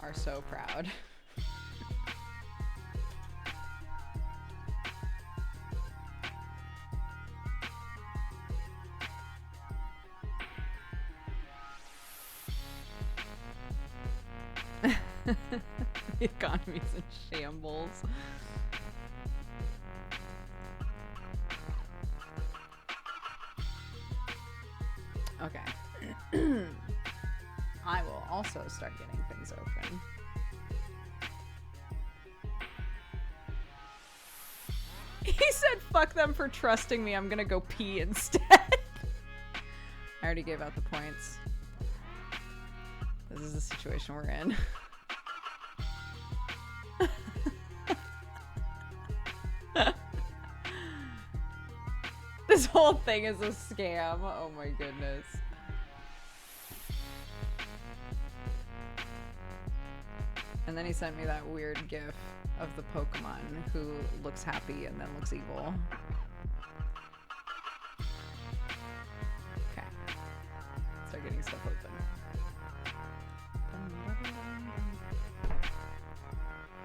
are so proud. The economy's in shambles. Okay. I will also start getting things open. He said, fuck them for trusting me. I'm gonna go pee instead. I already gave out the points. This is the situation we're in. This whole thing is a scam. Oh my goodness. And then he sent me that weird gif of the Pokemon who looks happy and then looks evil. Okay. Start getting stuff open.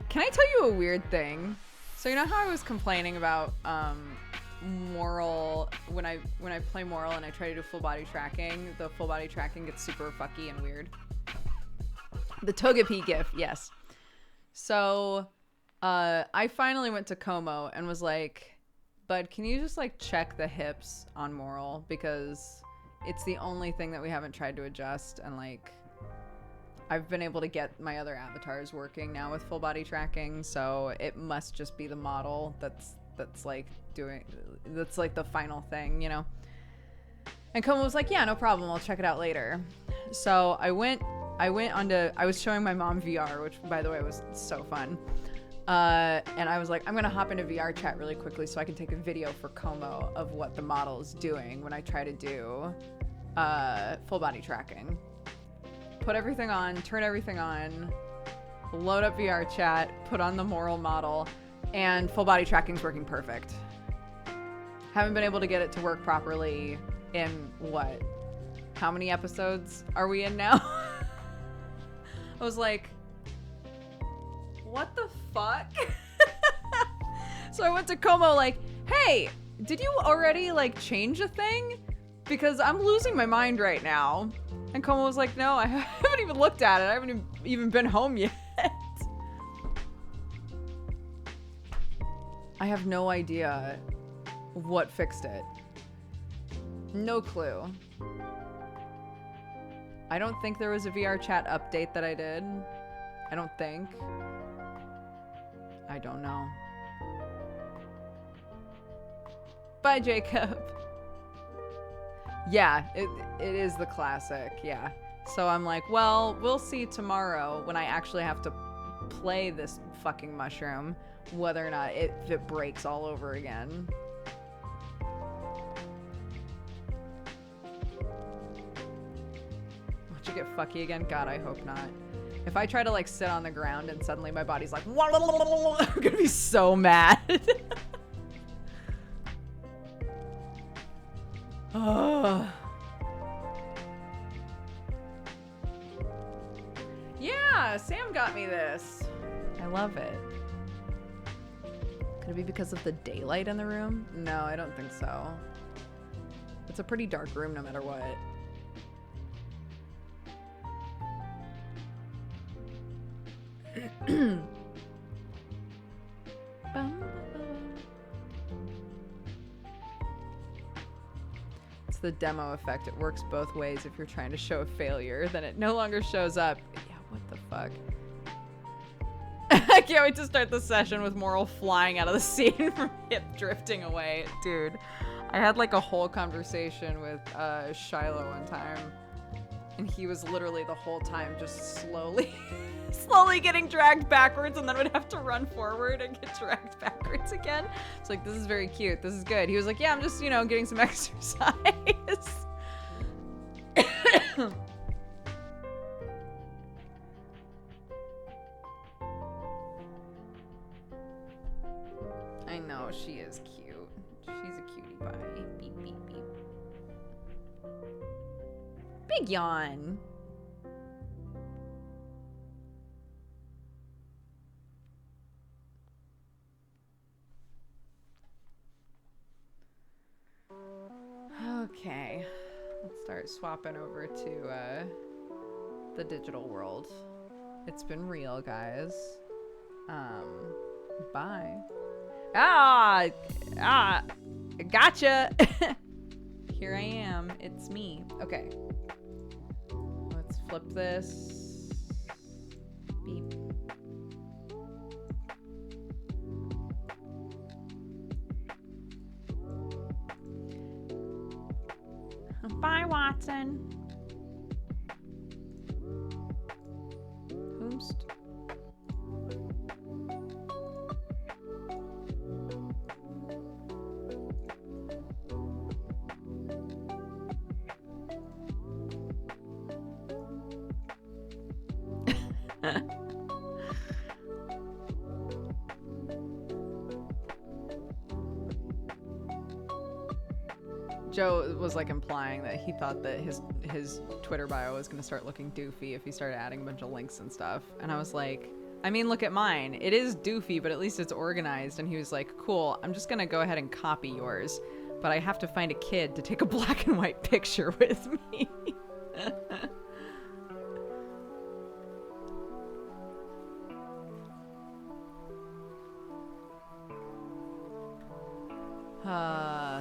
Can I tell you a weird thing? So you know how I was complaining about Moral when I play Moral and I try to do full body tracking, the full body tracking gets super fucky and weird. The Togepi gif, yes. So I finally went to Como and was like, bud, can you just like check the hips on Moral, because it's the only thing that we haven't tried to adjust, and like I've been able to get my other avatars working now with full body tracking, so it must just be the model that's like that's like the final thing, you know? And Como was like, yeah, no problem, I'll check it out later. So I went onto, I was showing my mom VR, which by the way was so fun. And I was like, I'm gonna hop into VR chat really quickly so I can take a video for Como of what the model is doing when I try to do full body tracking. Put everything on, turn everything on, load up VR chat, put on the Moral model, and full body tracking's working perfect. Haven't been able to get it to work properly in what? How many episodes are we in now? I was like, what the fuck? So I went to Como like, hey, did you already like change a thing? Because I'm losing my mind right now. And Como was like, no, I haven't even looked at it. I haven't even been home yet. I have no idea what fixed it. No clue. I don't think there was a VR chat update that I did. I don't think. I don't know. Bye, Jacob. Yeah, it is the classic, yeah. So I'm like, well, we'll see tomorrow when I actually have to play this fucking mushroom, whether or not if it breaks all over again. Watch it get fucky again? God, I hope not. If I try to like sit on the ground and suddenly my body's like, I'm gonna be so mad. Oh. Yeah, Sam got me this. I love it. Could it be because of the daylight in the room? No, I don't think so. It's a pretty dark room no matter what. It's the demo effect. It works both ways. If you're trying to show a failure, then it no longer shows up. Yeah, what the fuck? I can't wait to start the session with Moral flying out of the scene from hip drifting away. Dude, I had like a whole conversation with Shiloh one time, and he was literally the whole time just slowly getting dragged backwards, and then would have to run forward and get dragged backwards again. It's like, this is very cute. This is good. He was like, yeah, I'm just, you know, getting some exercise. I know, she is cute. She's a cutie pie. Beep, beep, beep. Big yawn. Okay, let's start swapping over to the digital world. It's been real, guys. Bye. Gotcha. Here I am. It's me. Okay. Let's flip this. Beep. Bye, Watson. Whomst? Joe was like implying that he thought that his Twitter bio was going to start looking doofy if he started adding a bunch of links and stuff. And I was like, I mean, look at mine. It is doofy, but at least it's organized. And he was like, cool, I'm just going to go ahead and copy yours. But I have to find a kid to take a black and white picture with me.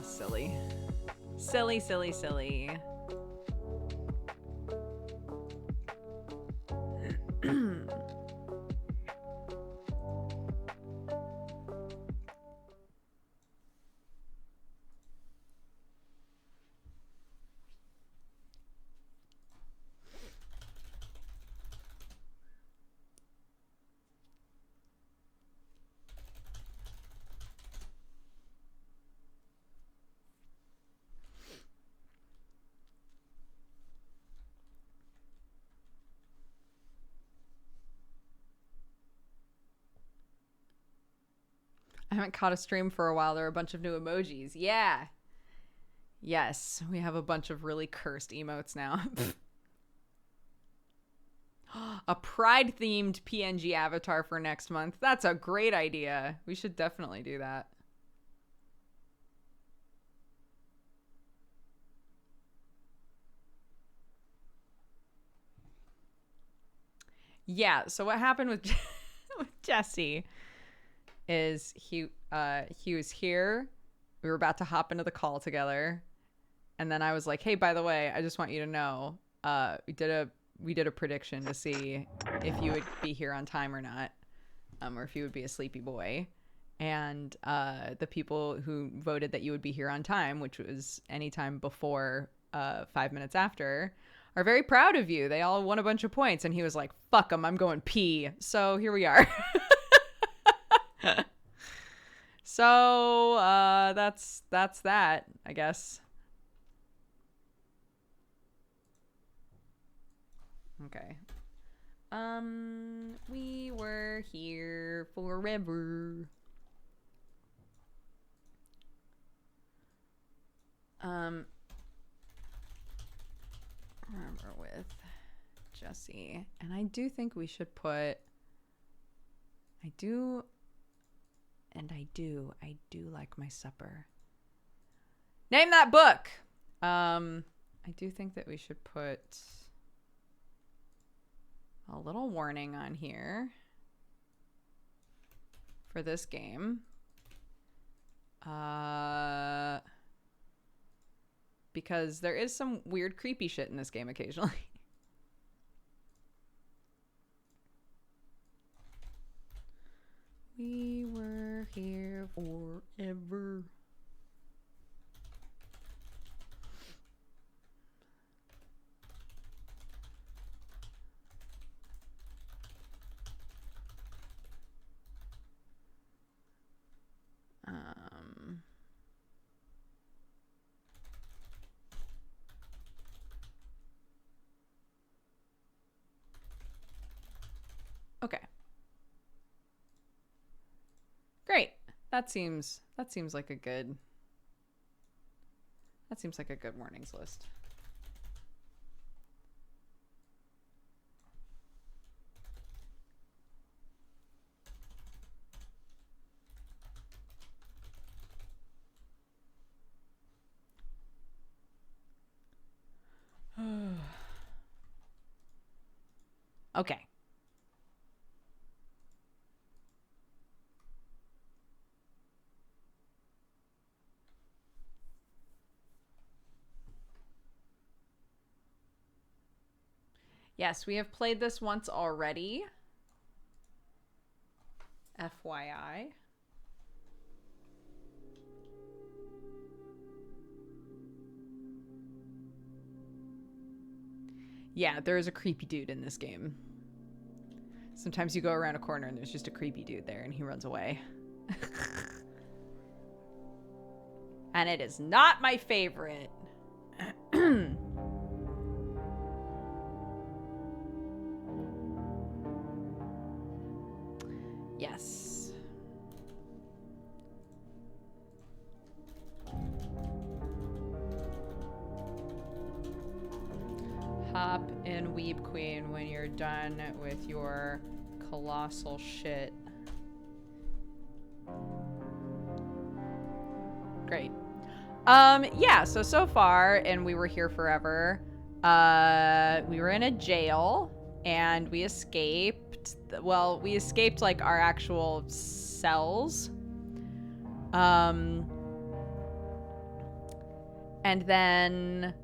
Silly. Silly, silly, silly. I haven't caught a stream for a while. There are a bunch of new emojis. Yeah. Yes, we have a bunch of really cursed emotes now. A pride-themed PNG avatar for next month. That's a great idea. We should definitely do that. Yeah, so what happened with Jesse is he was here. We were about to hop into the call together, and then I was like, hey, by the way, I just want you to know, we did a prediction to see if you would be here on time or not, or if you would be a sleepy boy. And the people who voted that you would be here on time, which was anytime before 5 minutes after, are very proud of you. They all won a bunch of points. And he was like, fuck them, I'm going pee. So here we are. So that's that, I guess. Okay. We were here forever. Remember with Jesse. And I do think we should put... I do like my supper. Name that book! I do think that we should put a little warning on here for this game. Because there is some weird, creepy shit in this game occasionally. We were here forever. Okay. Great. That seems like a good warnings list. Okay. Yes, we have played this once already. FYI. Yeah, there is a creepy dude in this game. Sometimes you go around a corner and there's just a creepy dude there and he runs away. And it is not my favorite. Yes. Hop in Weeb Queen when you're done with your colossal shit. Great. Yeah, so far, and we were here forever, we were in a jail, and we escaped, well, we escaped, like, our actual cells, and then,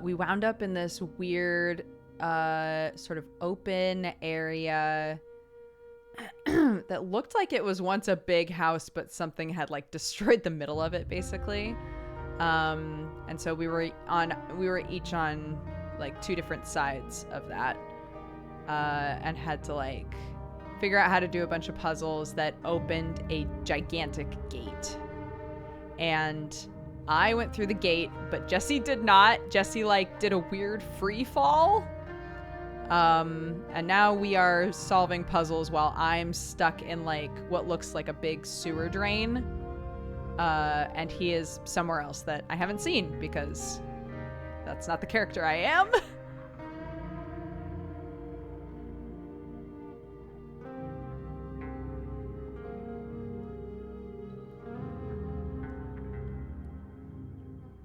we wound up in this weird, sort of open area that looked like it was once a big house, but something had, like, destroyed the middle of it, basically. And so we were each on like two different sides of that, and had to like figure out how to do a bunch of puzzles that opened a gigantic gate. And I went through the gate, but Jesse did not. Jesse like did a weird free fall. And now we are solving puzzles while I'm stuck in like what looks like a big sewer drain. And he is somewhere else that I haven't seen because that's not the character I am.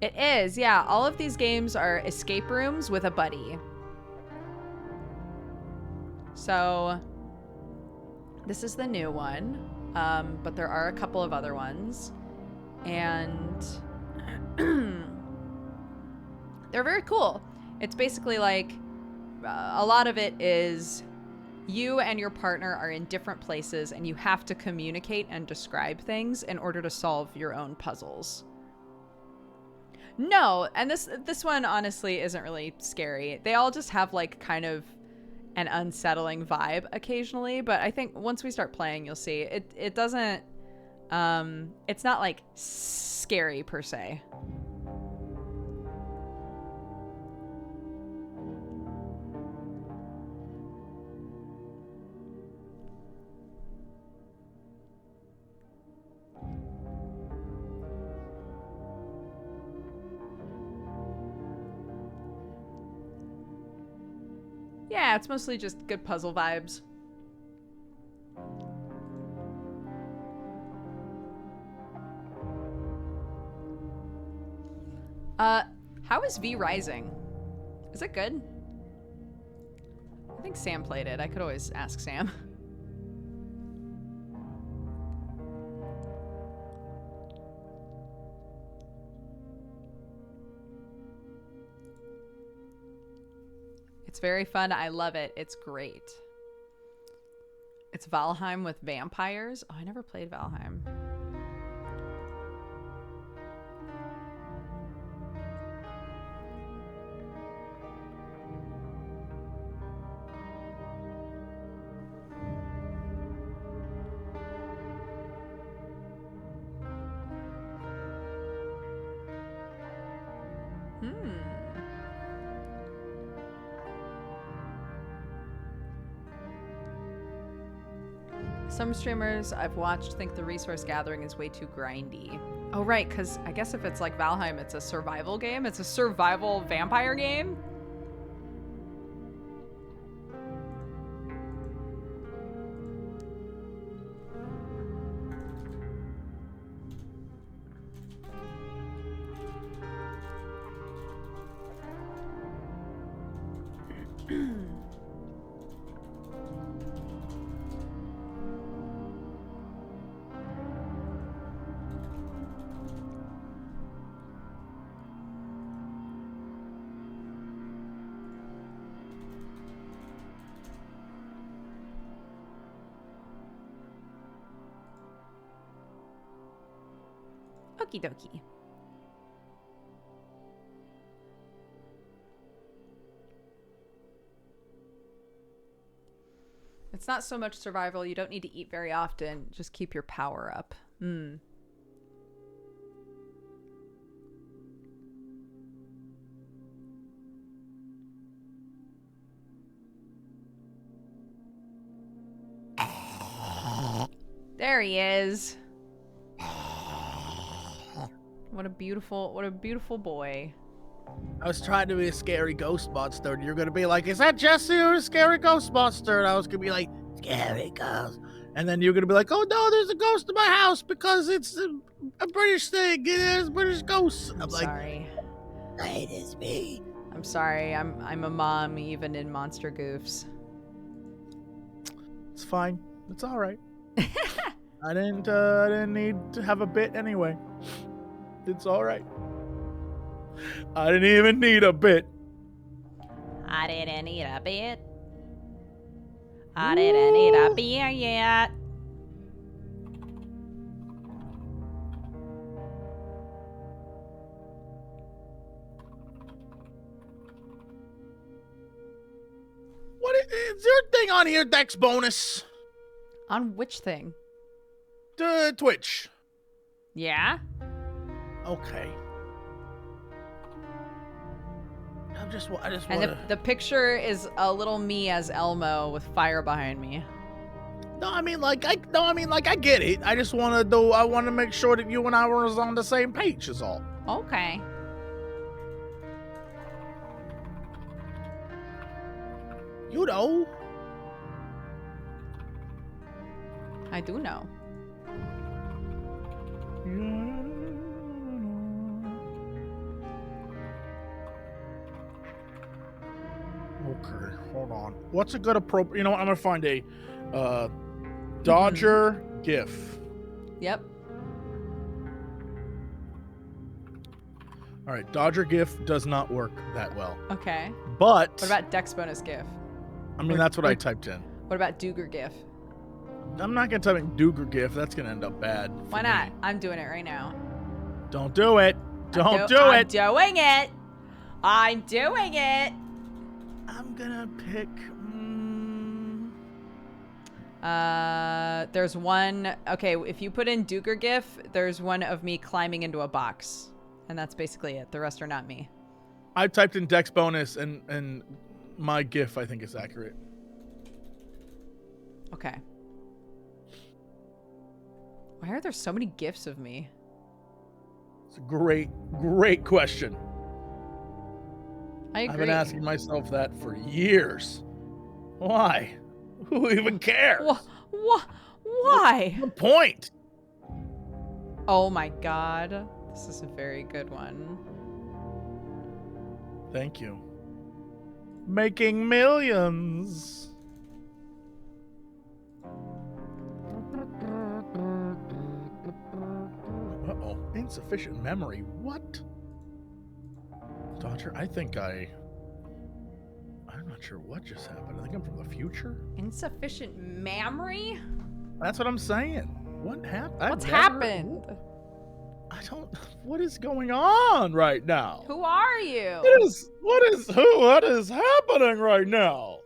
It is, yeah. All of these games are escape rooms with a buddy. So this is the new one, but there are a couple of other ones. And they're very cool. It's basically like a lot of it is you and your partner are in different places and you have to communicate and describe things in order to solve your own puzzles. No, and this one honestly isn't really scary. They all just have like kind of an unsettling vibe occasionally, but I think once we start playing you'll see it doesn't it's not like scary per se. Yeah, it's mostly just good puzzle vibes. How is V Rising? Is it good? I think Sam played it. I could always ask Sam. It's very fun. I love it. It's great. It's Valheim with vampires. Oh, I never played Valheim. Some streamers I've watched think the resource gathering is way too grindy. Oh, right, because I guess if it's like Valheim, it's a survival game. It's a survival vampire game. Okie dokie. It's not so much survival. You don't need to eat very often. Just keep your power up. There he is. What a beautiful boy.
I was trying to be a scary ghost monster, and you're gonna be like, "Is that Jesse or a scary ghost monster?" And I was gonna be like, "Scary ghost," and then you're gonna be like, "Oh no, there's a ghost in my house because it's a British thing. There's British ghosts." I'm like,
Sorry.
"It is me."
I'm sorry. I'm a mom even in monster goofs.
It's fine. It's all right. I didn't need to have a bit anyway. It's all right. I didn't even need a bit.
I didn't eat a bit. I didn't eat a beer yet.
What is your thing on here, Dexbonus?
On which thing?
Twitch.
Yeah?
Okay. I just
And
want
the picture is a little me as Elmo with fire behind me.
I get it. I just want to make sure that you and I were on the same page is all.
Okay.
You know.
I do know.
Okay, hold on. What's a good appropriate? You know what? I'm gonna find a Dodger GIF.
Yep.
All right, Dodger GIF does not work that well.
Okay.
But
What about Dexbonus GIF?
I mean, that's what I typed in.
What about Duger GIF?
I'm not gonna type in Duger GIF. That's gonna end up bad.
Why not? I'm doing it right now.
Don't do it. Don't do
I'm
it.
doing it. I'm doing it.
I'm gonna pick.
There's one. Okay, if you put in Duger GIF, there's one of me climbing into a box, and that's basically it. The rest are not me.
I typed in Dexbonus, and my GIF I think is accurate.
Okay. Why are there so many GIFs of me?
It's a great question.
I agree.
I've been asking myself that for years. Why? Who even cares?
Why?
The point.
Oh my god. This is a very good one.
Thank you. Making millions. Uh-oh. Insufficient memory. What? Doctor, I'm not sure what just happened. I think I'm from the future.
Insufficient memory?
That's what I'm saying. What happened?
What's happened?
I don't. What is going on right now?
Who are you?
What is happening right now?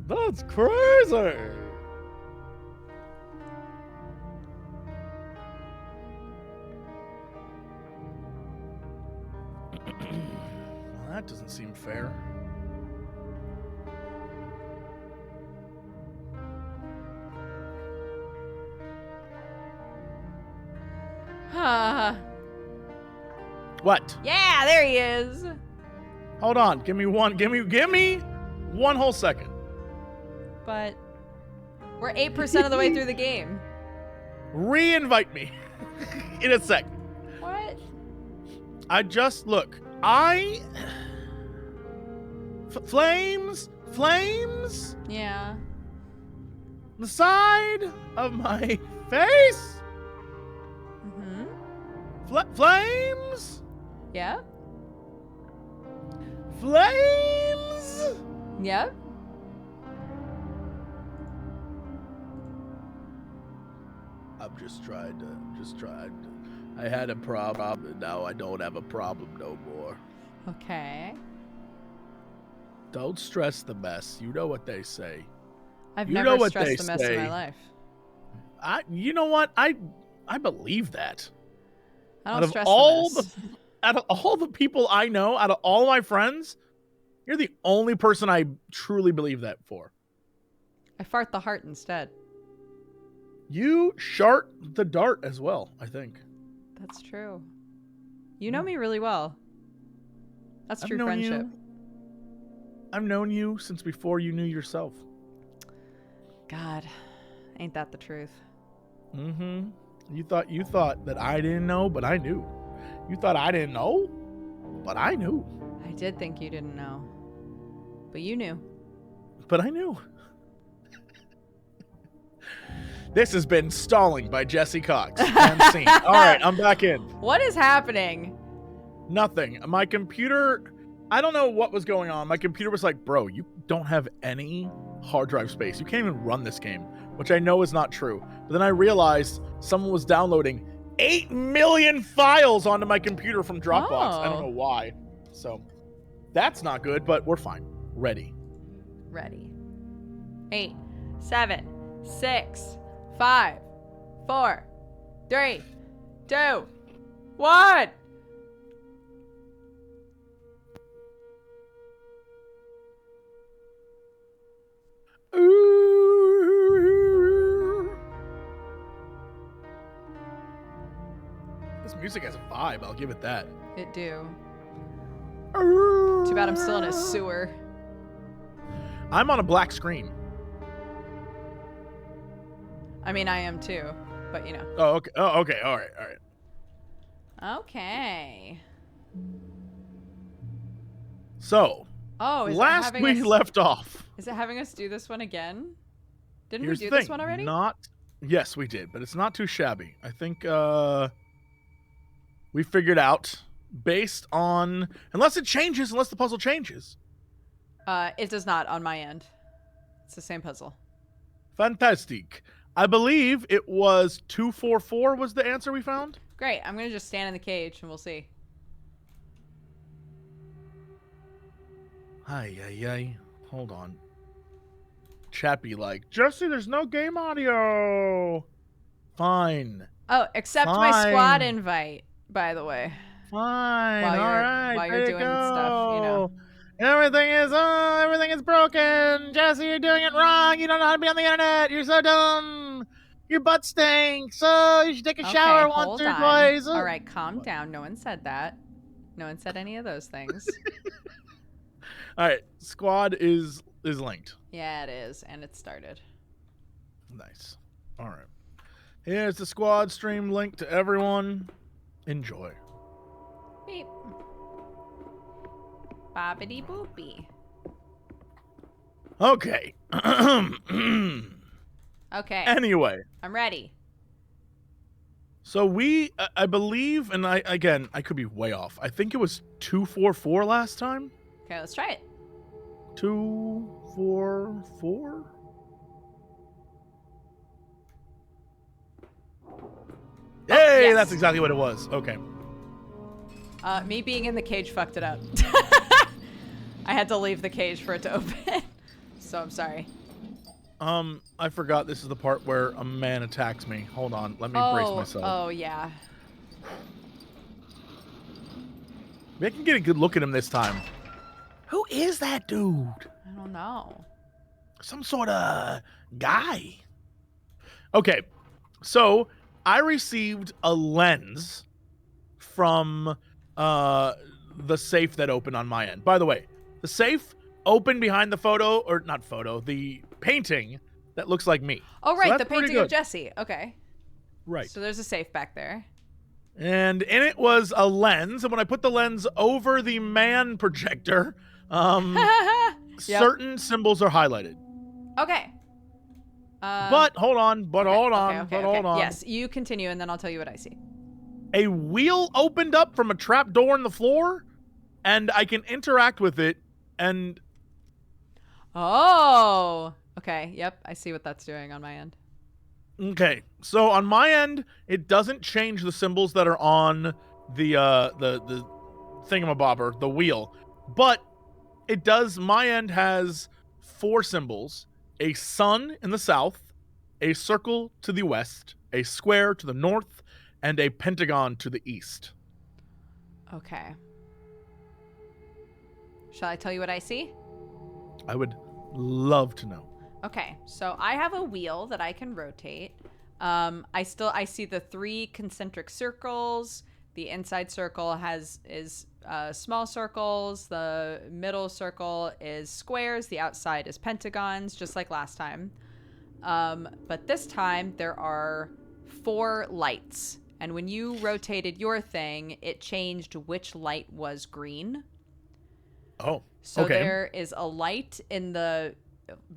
That's crazy. Well, that doesn't seem fair. What?
Yeah, there he is.
Hold on. Give me one whole second.
But we're 8% of the way through the game.
Re-invite me in a sec.
What?
Flames?
Yeah.
The side of my face? Flames?
Yeah.
Flames?
Yep.
I'm just tried. I had a problem, and now I don't have a problem no more.
Okay.
Don't stress the mess. You know what they say.
I've
You know
never
what
stressed
they
the mess in
say.
my life.
You know what? I believe that.
I
Out
don't
of
stress
all
the mess.
Out of all the people I know, out of all my friends, you're the only person I truly believe that for.
I fart the heart instead.
You shart the dart as well, I think.
That's true. You know me really well. That's true
known
friendship.
I've known you since before you knew yourself.
God, ain't that the truth?
Mm-hmm. You thought that I didn't know, but I knew. You thought I didn't know, but I knew.
I did think you didn't know. But you knew.
But I knew. This has been Stalling by Jesse Cox. And scene. All right, I'm back in.
What is happening?
Nothing. My computer, I don't know what was going on. My computer was like, bro, you don't have any hard drive space. You can't even run this game, which I know is not true. But then I realized someone was downloading 8 million files onto my computer from Dropbox. I don't know why. So that's not good, but we're fine. Ready.
8, 7, 6, 5, 4, 3, 2, 1.
This music has a vibe, I'll give it that.
It do. Too bad I'm still in a sewer.
I'm on a black screen.
I mean, I am too, but you know.
Oh, okay. Oh, okay. All right.
Okay.
So,
Oh, is
last
it having
we
us,
left off.
Is it having us do this one again? Didn't
Here's
we do
the
this
thing,
one already?
Yes, we did, but it's not too shabby. I think we figured out based on unless the puzzle changes.
It does not on my end. It's the same puzzle.
Fantastic. I believe it was 244 was the answer we found.
Great. I'm gonna just stand in the cage and we'll see.
Ay. Hold on. Chappy like, Jesse, there's no game audio. Fine.
Oh, accept my squad invite, by the way.
Fine.
While you're,
all right.
while you're
there you
doing stuff, you know.
Everything is broken. Jesse, you're doing it wrong. You don't know how to be on the internet. You're so dumb. Your butt stinks. So you should take a shower once or twice.
All right, calm down. No one said that. No one said any of those things.
All right, squad is linked.
Yeah, it is, and it started.
Nice. All right. Here's the squad stream link to everyone. Enjoy.
Beep. Bobbity boopy.
Okay.
Okay,
Anyway,
I'm ready.
so I believe, and I could be way off. I think it was 244 last time.
Okay, let's try it.
244. Hey,
yes.
that's exactly what it was. Okay.
Me being in the cage fucked it up. I had to leave the cage for it to open. So I'm sorry.
I forgot this is the part where a man attacks me. Hold on, let me brace myself.
Oh, yeah.
Maybe I can get a good look at him this time. Who is that dude?
I don't know.
Some sort of guy. Okay, so I received a lens from the safe that opened on my end. By the way, the safe opened behind the the painting that looks like me.
Oh, right,
So
the
that's pretty
painting of
good.
Jesse. Okay.
Right.
So there's a safe back there.
And in it was a lens, and when I put the lens over the man projector,
Yep.
certain symbols are highlighted.
Okay.
But hold on, hold on.
Yes, you continue, and then I'll tell you what I see.
A wheel opened up from a trap door in the floor, and I can interact with it, and
Oh. Okay. Yep. I see what that's doing on my end.
okay. So on my end, it doesn't change the symbols that are on the thingamabobber, the wheel, but it does. My end has 4 symbols: a sun in the south, a circle to the west, a square to the north, and a pentagon to the east.
Okay. Shall I tell you what I see?
I would love to know.
Okay, so I have a wheel that I can rotate. I see the 3 concentric circles. The inside circle is small circles. The middle circle is squares. The outside is pentagons, just like last time. But this time there are 4 lights. And when you rotated your thing, it changed which light was green.
Oh,
So
okay.
there is a light in the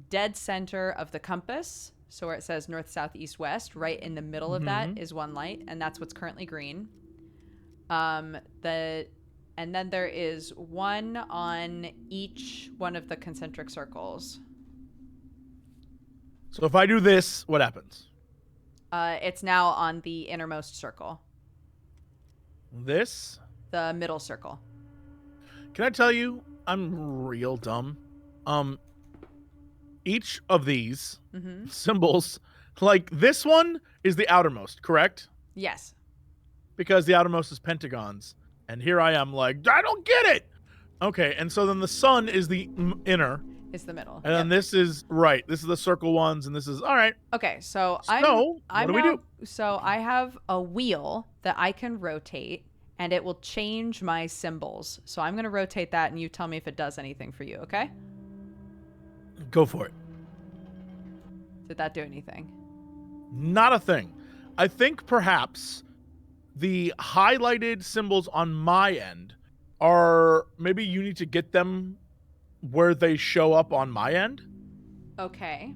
dead center of the compass. So where it says north, south, east, west, right in the middle of that is one light, and that's what's currently green. And then there is one on each one of the concentric circles.
So if I do this, what happens?
It's now on the innermost circle,
This?
the middle circle.
Can I tell you, I'm real dumb. Each of these symbols, like this one is the outermost, correct?
Yes.
Because the outermost is pentagons. And here I am like, I don't get it. Okay, and so then the sun is the inner.
Is the middle.
And then this is, right, this is the circle ones, and this is, all right.
Okay, so
So, what do we do?
So I have a wheel that I can rotate, and it will change my symbols. So I'm going to rotate that, and you tell me if it does anything for you, okay?
Go for it.
Did that do anything?
Not a thing. I think perhaps the highlighted symbols on my end are, maybe you need to get them where they show up on my end.
Okay.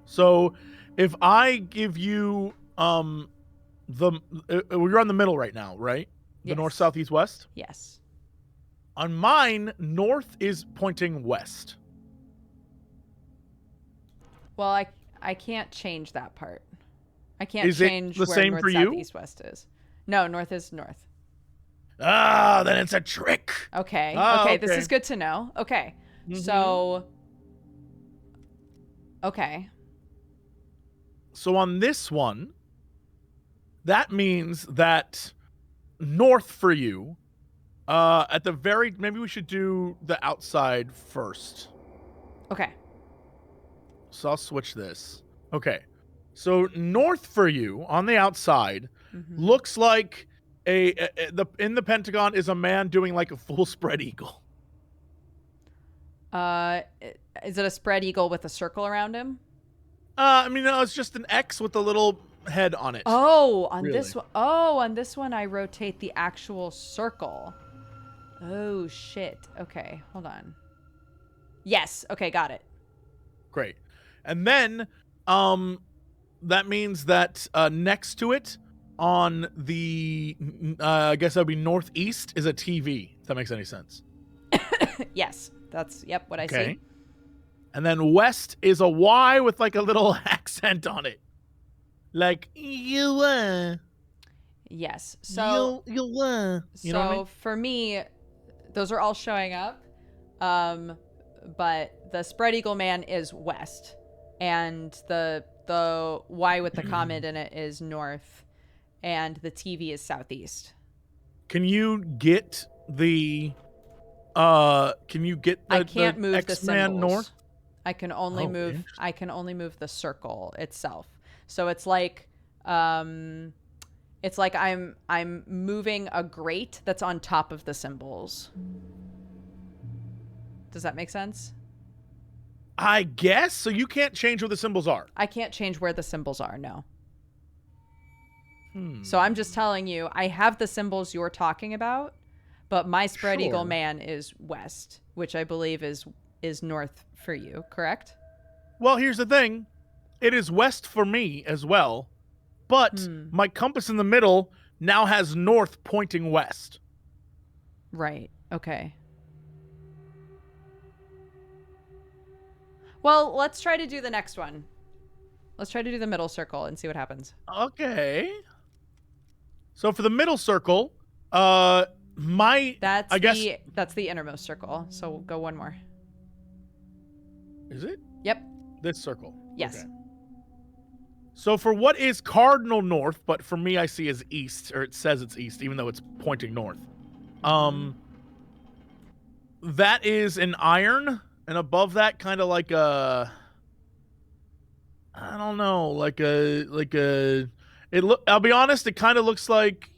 So if I give you you're on the middle right now, right? The
Yes.
north, south, east, west.
Yes.
On mine, north is pointing west.
Well, I can't change that part. I can't
Is it
change
the
where
same
north,
for
south,
you?
east, west is. No, north is north.
Ah, then it's a trick.
Okay.
Ah,
okay, this
okay.
is good to know. Okay. So okay.
So on this one, that means that north for you, at the very, maybe we should do the outside first.
Okay.
So I'll switch this. Okay. So north for you on the outside looks like in the Pentagon is a man doing like a full spread eagle.
Is it a spread eagle with a circle around him?
I mean, no, it's just an X with a little head on it.
Oh, on
Really?
this one. Oh, on this one, I rotate the actual circle. Oh, shit. Okay, hold on. Yes. Okay, got it.
Great. And then, that means that next to it, on the, I guess that would be northeast, is a TV. If that makes any sense.
Yes, that's what I
Okay.
see.
And then west is a Y with like a little accent on it, like you.
Yes. So
you know what I mean?
for me, those are all showing up. But the spread eagle man is west, and the Y with the comment in it is north, and the TV is southeast.
Can you get the
I can't move the
X-Man
symbols.
north?
I can only
Oh,
move.
interesting.
I can only move the circle itself. So it's like, I'm moving a grate that's on top of the symbols. Does that make sense?
I guess so. You can't change where the symbols are.
I can't change where the symbols are. No. So I'm just telling you, I have the symbols you're talking about, but my spread eagle
Sure.
man is west, which I believe is north for you, correct?
Well, here's the thing. It is west for me as well, but my compass in the middle now has north pointing west.
Right. Okay. Well, let's try to do the next one. Let's try to do the middle circle and see what happens.
So for the middle circle, that's
the innermost circle. So we'll go one more.
Is it?
Yep.
This circle.
Yes.
Okay. So for what is cardinal north, but for me I see as east, or it says it's east, even though it's pointing north. That is an iron, and above that kind of like a, I don't know, I'll be honest, it kind of looks like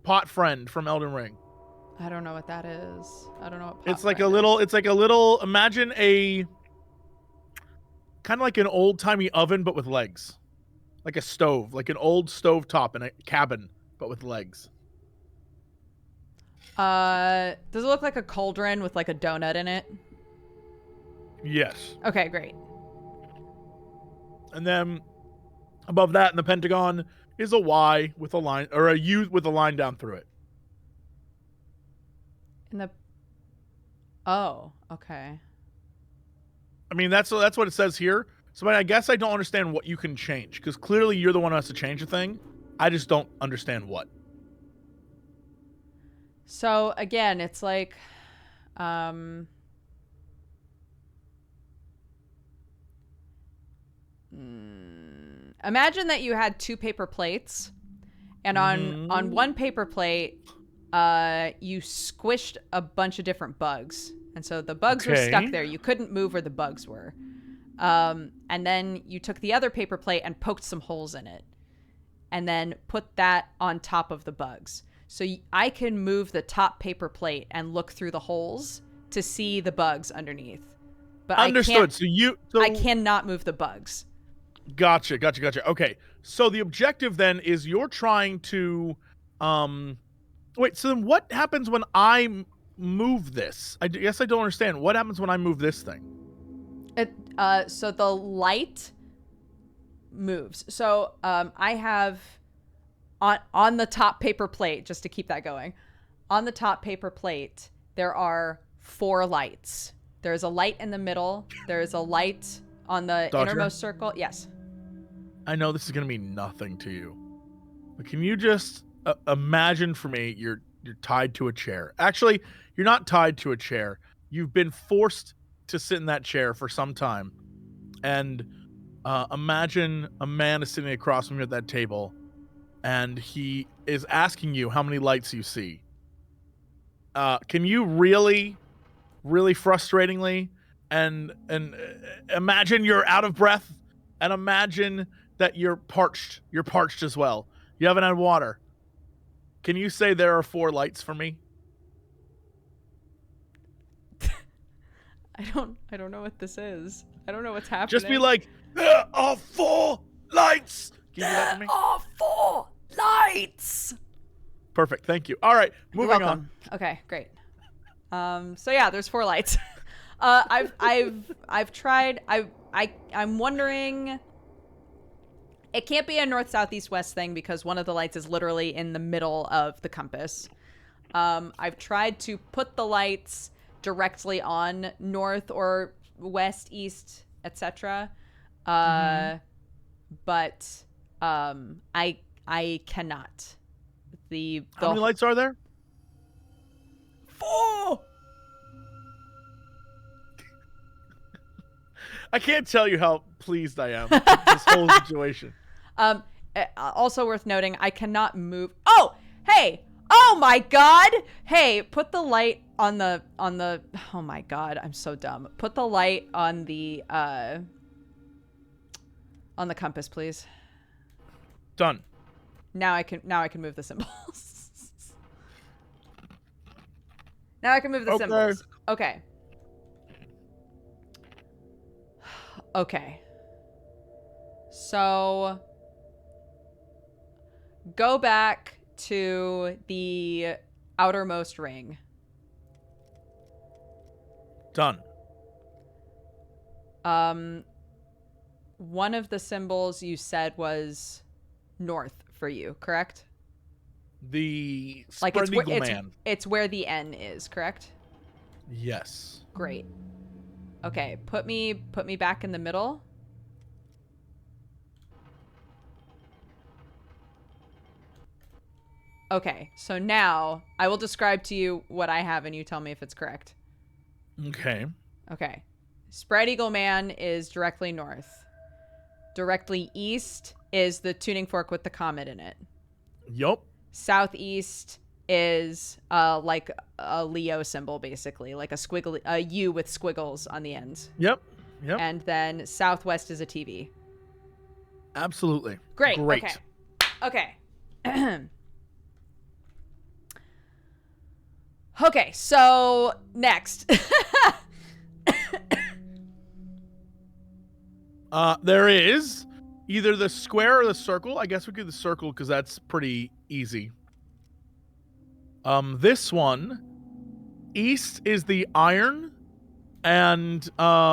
Pot Friend from Elden Ring.
I don't know what that is. I don't know what
It's like a little, imagine a, kind of like an old-timey oven, but with legs. Like a stove, like an old stove top in a cabin, but with legs.
Does it look like a cauldron with like a donut in it?
Yes.
Okay, great.
And then above that in the pentagon is a Y with a line, or a U with a line down through it.
Oh, okay.
I mean, that's what it says here. So I guess I don't understand what you can change, because clearly you're the one who has to change a thing. I just don't understand what.
So again, it's like, imagine that you had two paper plates, and on one paper plate, you squished a bunch of different bugs, and so the bugs were stuck there. You couldn't move where the bugs were. And then you took the other paper plate and poked some holes in it, and then put that on top of the bugs. So I can move the top paper plate and look through the holes to see the bugs underneath. But
Understood.
I cannot move the bugs.
Gotcha. Okay. So the objective then is you're trying to, wait, so then what happens when I move this? I guess I don't understand. What happens when I move this thing?
So the light moves. So I have on the top paper plate, just to keep that going, on the top paper plate, there are 4 lights. There's a light in the middle. There's a light on the innermost circle. Yes.
I know this is going to mean nothing to you, but can you just imagine for me, you're tied to a chair. Actually, you're not tied to a chair. You've been forced to sit in that chair for some time, and imagine a man is sitting across from you at that table, and he is asking you how many lights you see. Can you really frustratingly and imagine you're out of breath, and imagine that you're parched as well. You haven't had water, Can you say there are 4 lights for me?
I don't know what this is. I don't know what's happening.
Just be like, there are 4 lights. Can you do that for me?
Oh, 4 lights.
Perfect. Thank you. All right,
You're
moving
welcome.
on.
Okay, great. So yeah, there's 4 lights. I've tried. I'm wondering. It can't be a north, south, east, west thing because one of the lights is literally in the middle of the compass. I've tried to put the lights directly on north or west, east, etc. But I cannot.
How many lights are there?
4.
I can't tell you how pleased I am with this whole situation.
Also worth noting, I cannot move. Oh, hey. Oh my God. Hey, put the light on the, oh my God, I'm so dumb. Put the light on the compass, please.
Done.
Now I can move the symbols. Now I can move the symbols. Okay. Okay. So go back to the outermost ring.
Done.
One of the symbols you said was north for you, correct?
The
Like
spread eagle man.
It's where the N is, correct?
Yes.
Great. Okay, put me back in the middle. Okay, so now I will describe to you what I have and you tell me if it's correct.
Okay.
Okay. Spread Eagle Man is directly north. Directly east is the tuning fork with the comet in it.
Yup.
Southeast is like a Leo symbol, basically, like a U with squiggles on the ends.
Yep.
And then southwest is a TV.
Absolutely.
Great.
Great.
Okay. Okay, so next.
There is either the square or the circle. I guess we could do the circle because that's pretty easy. This one, east is the iron, and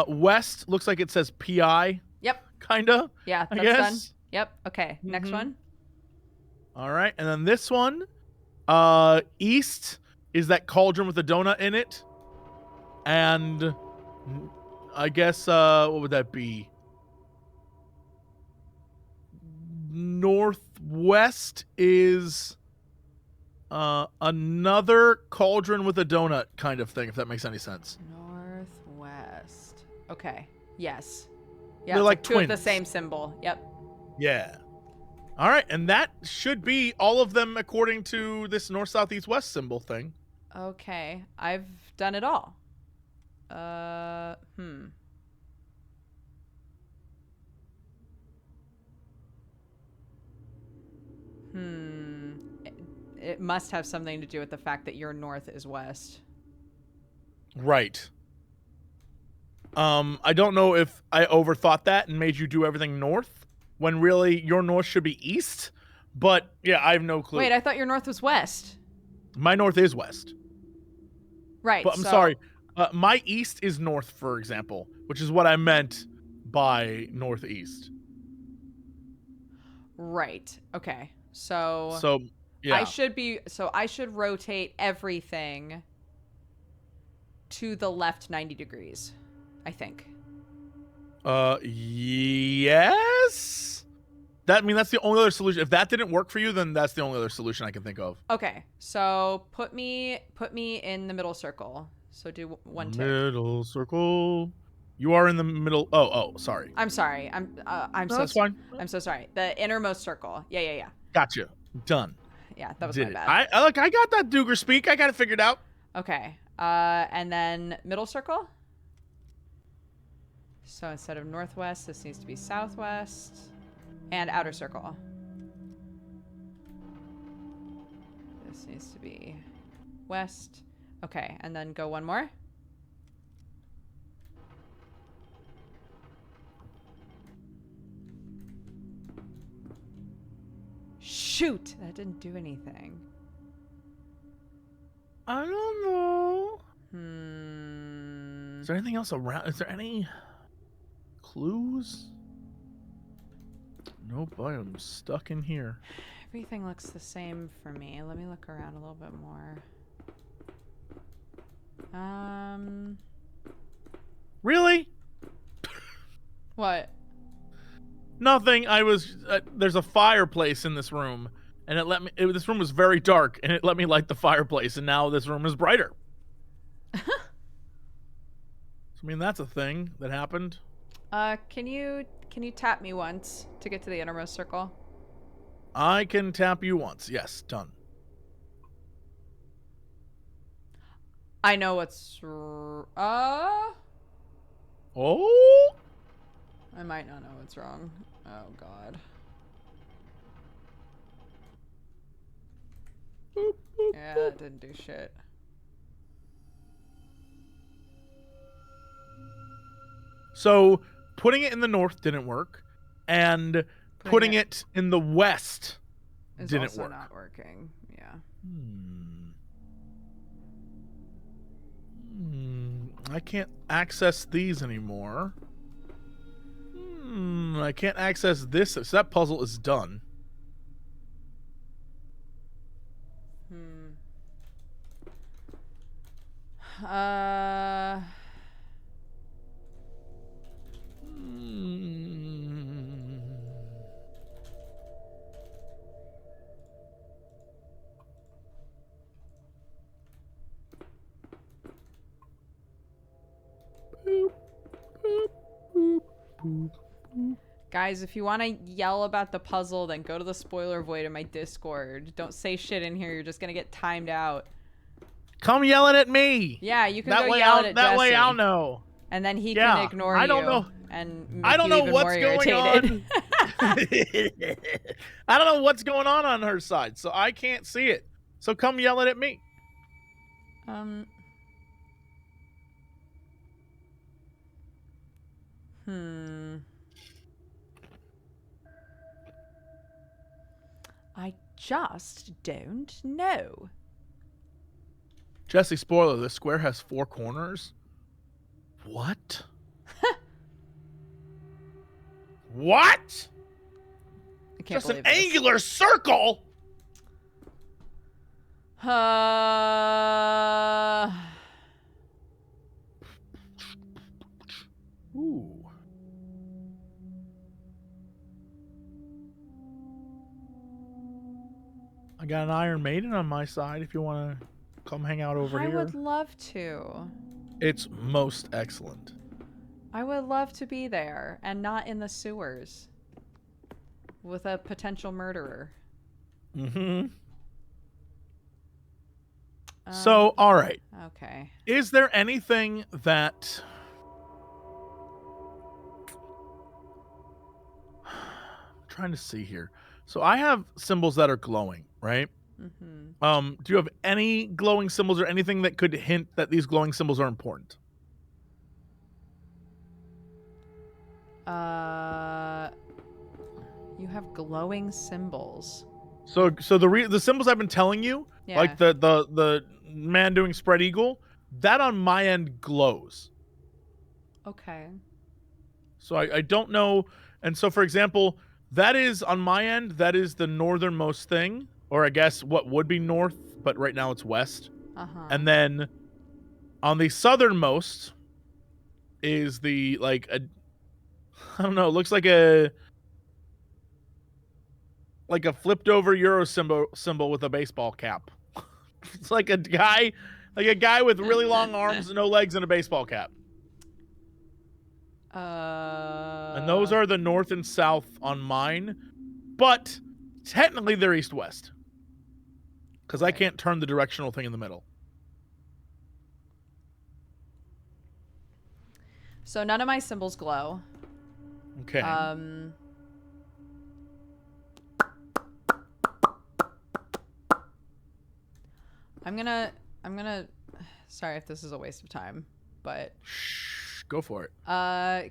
west looks like it says PI.
Yep.
Kinda.
Yeah, that's
I guess.
done. Yep. Okay. Next one.
All right, and then this one, east is that cauldron with the donut in it, and I guess what would that be? Northwest is another cauldron with a donut kind of thing, if that makes any sense.
Northwest. Okay. Yes. Yeah,
They're
it's
like
two of the
twins.
same symbol. Yep.
Yeah. All right, and that should be all of them according to this north, south, east, west symbol thing.
Okay. I've done it all. It must have something to do with the fact that your north is west.
Right. I don't know if I overthought that and made you do everything north when really your north should be east, but yeah, I have no clue.
Wait, I thought your north was west.
My north is west.
Right.
But I'm sorry. My east is north, for example, which is what I meant by northeast.
Right. Okay. So
yeah.
I should rotate everything to the left 90 degrees, I think.
Yes. That's the only other solution. If that didn't work for you, then that's the only other solution I can think of.
Okay. So put me in the middle circle. So do one tick.
Middle circle. You are in the middle. Oh, sorry.
I'm sorry. I'm
No, that's fine.
I'm so sorry. The innermost circle. Yeah.
Gotcha. Done.
Yeah, that was
Did
my
it.
bad.
I got that Duger speak. I got it figured out.
Okay. And then middle circle. So instead of northwest, this needs to be southwest. And outer circle. This needs to be west. Okay, and then go one more. Shoot! That didn't do anything.
I don't know.
Hmm.
Is there anything else around? Is there any clues? Nope, I am stuck in here.
Everything looks the same for me. Let me look around a little bit more.
Really?
What?
Nothing. I was. There's a fireplace in this room, and it let me. This room was very dark, and it let me light the fireplace, and now this room is brighter. So, I mean, that's a thing that happened.
Can you tap me once to get to the innermost circle?
I can tap you once. Yes, done.
I know what's.
Oh.
I might not know what's wrong. Oh God.
Boop, boop,
Yeah,
boop.
that didn't do shit.
So putting it in the north didn't work, and putting it in the west
Is
didn't
also
work.
not working. Yeah.
I can't access these anymore. I can't access this. So that puzzle is done.
Uh.
Boop, boop, boop, boop, boop.
Guys, if you want to yell about the puzzle, then go to the spoiler void in my Discord. Don't say shit in here. You're just gonna get timed out.
Come yelling at me.
Yeah, you can
That
go
way
yell
I'll,
at
that way
Jesse,
I'll know.
and then he
Yeah,
can ignore
I
you.
don't know.
And make
I don't
you
know
even
what's
more
going
irritated.
I don't know what's going on her side, so I can't see it. So come yelling at me.
I just don't know.
Jesse, spoiler, this square has 4 corners. What? What?
I can't
Just an
believe this.
angular circle? Ooh. I got an Iron Maiden on my side if you want to come hang out over
I
here.
would love to.
It's most excellent.
I would love to be there and not in the sewers with a potential murderer.
So, all right.
Okay.
Is there anything that... I'm trying to see here. So I have symbols that are glowing, right? Do you have any glowing symbols or anything that could hint that these glowing symbols are important?
You have glowing symbols.
So the symbols I've been telling you,
Yeah.
like the man doing spread eagle, that on my end glows.
Okay.
So I don't know. And so, for example, that is on my end, that is the northernmost thing, or I guess what would be north, but right now it's west. And then on the southernmost is the, like, I don't know, it looks like a flipped over Euro symbol with a baseball cap. It's like a guy with really long arms, no legs, and a baseball cap. And those are the north and south on mine, but technically they're east-west. Because I can't turn the directional thing in the middle.
So none of my symbols glow.
Okay.
I'm gonna. Sorry if this is a waste of time, but
Shh, go for it.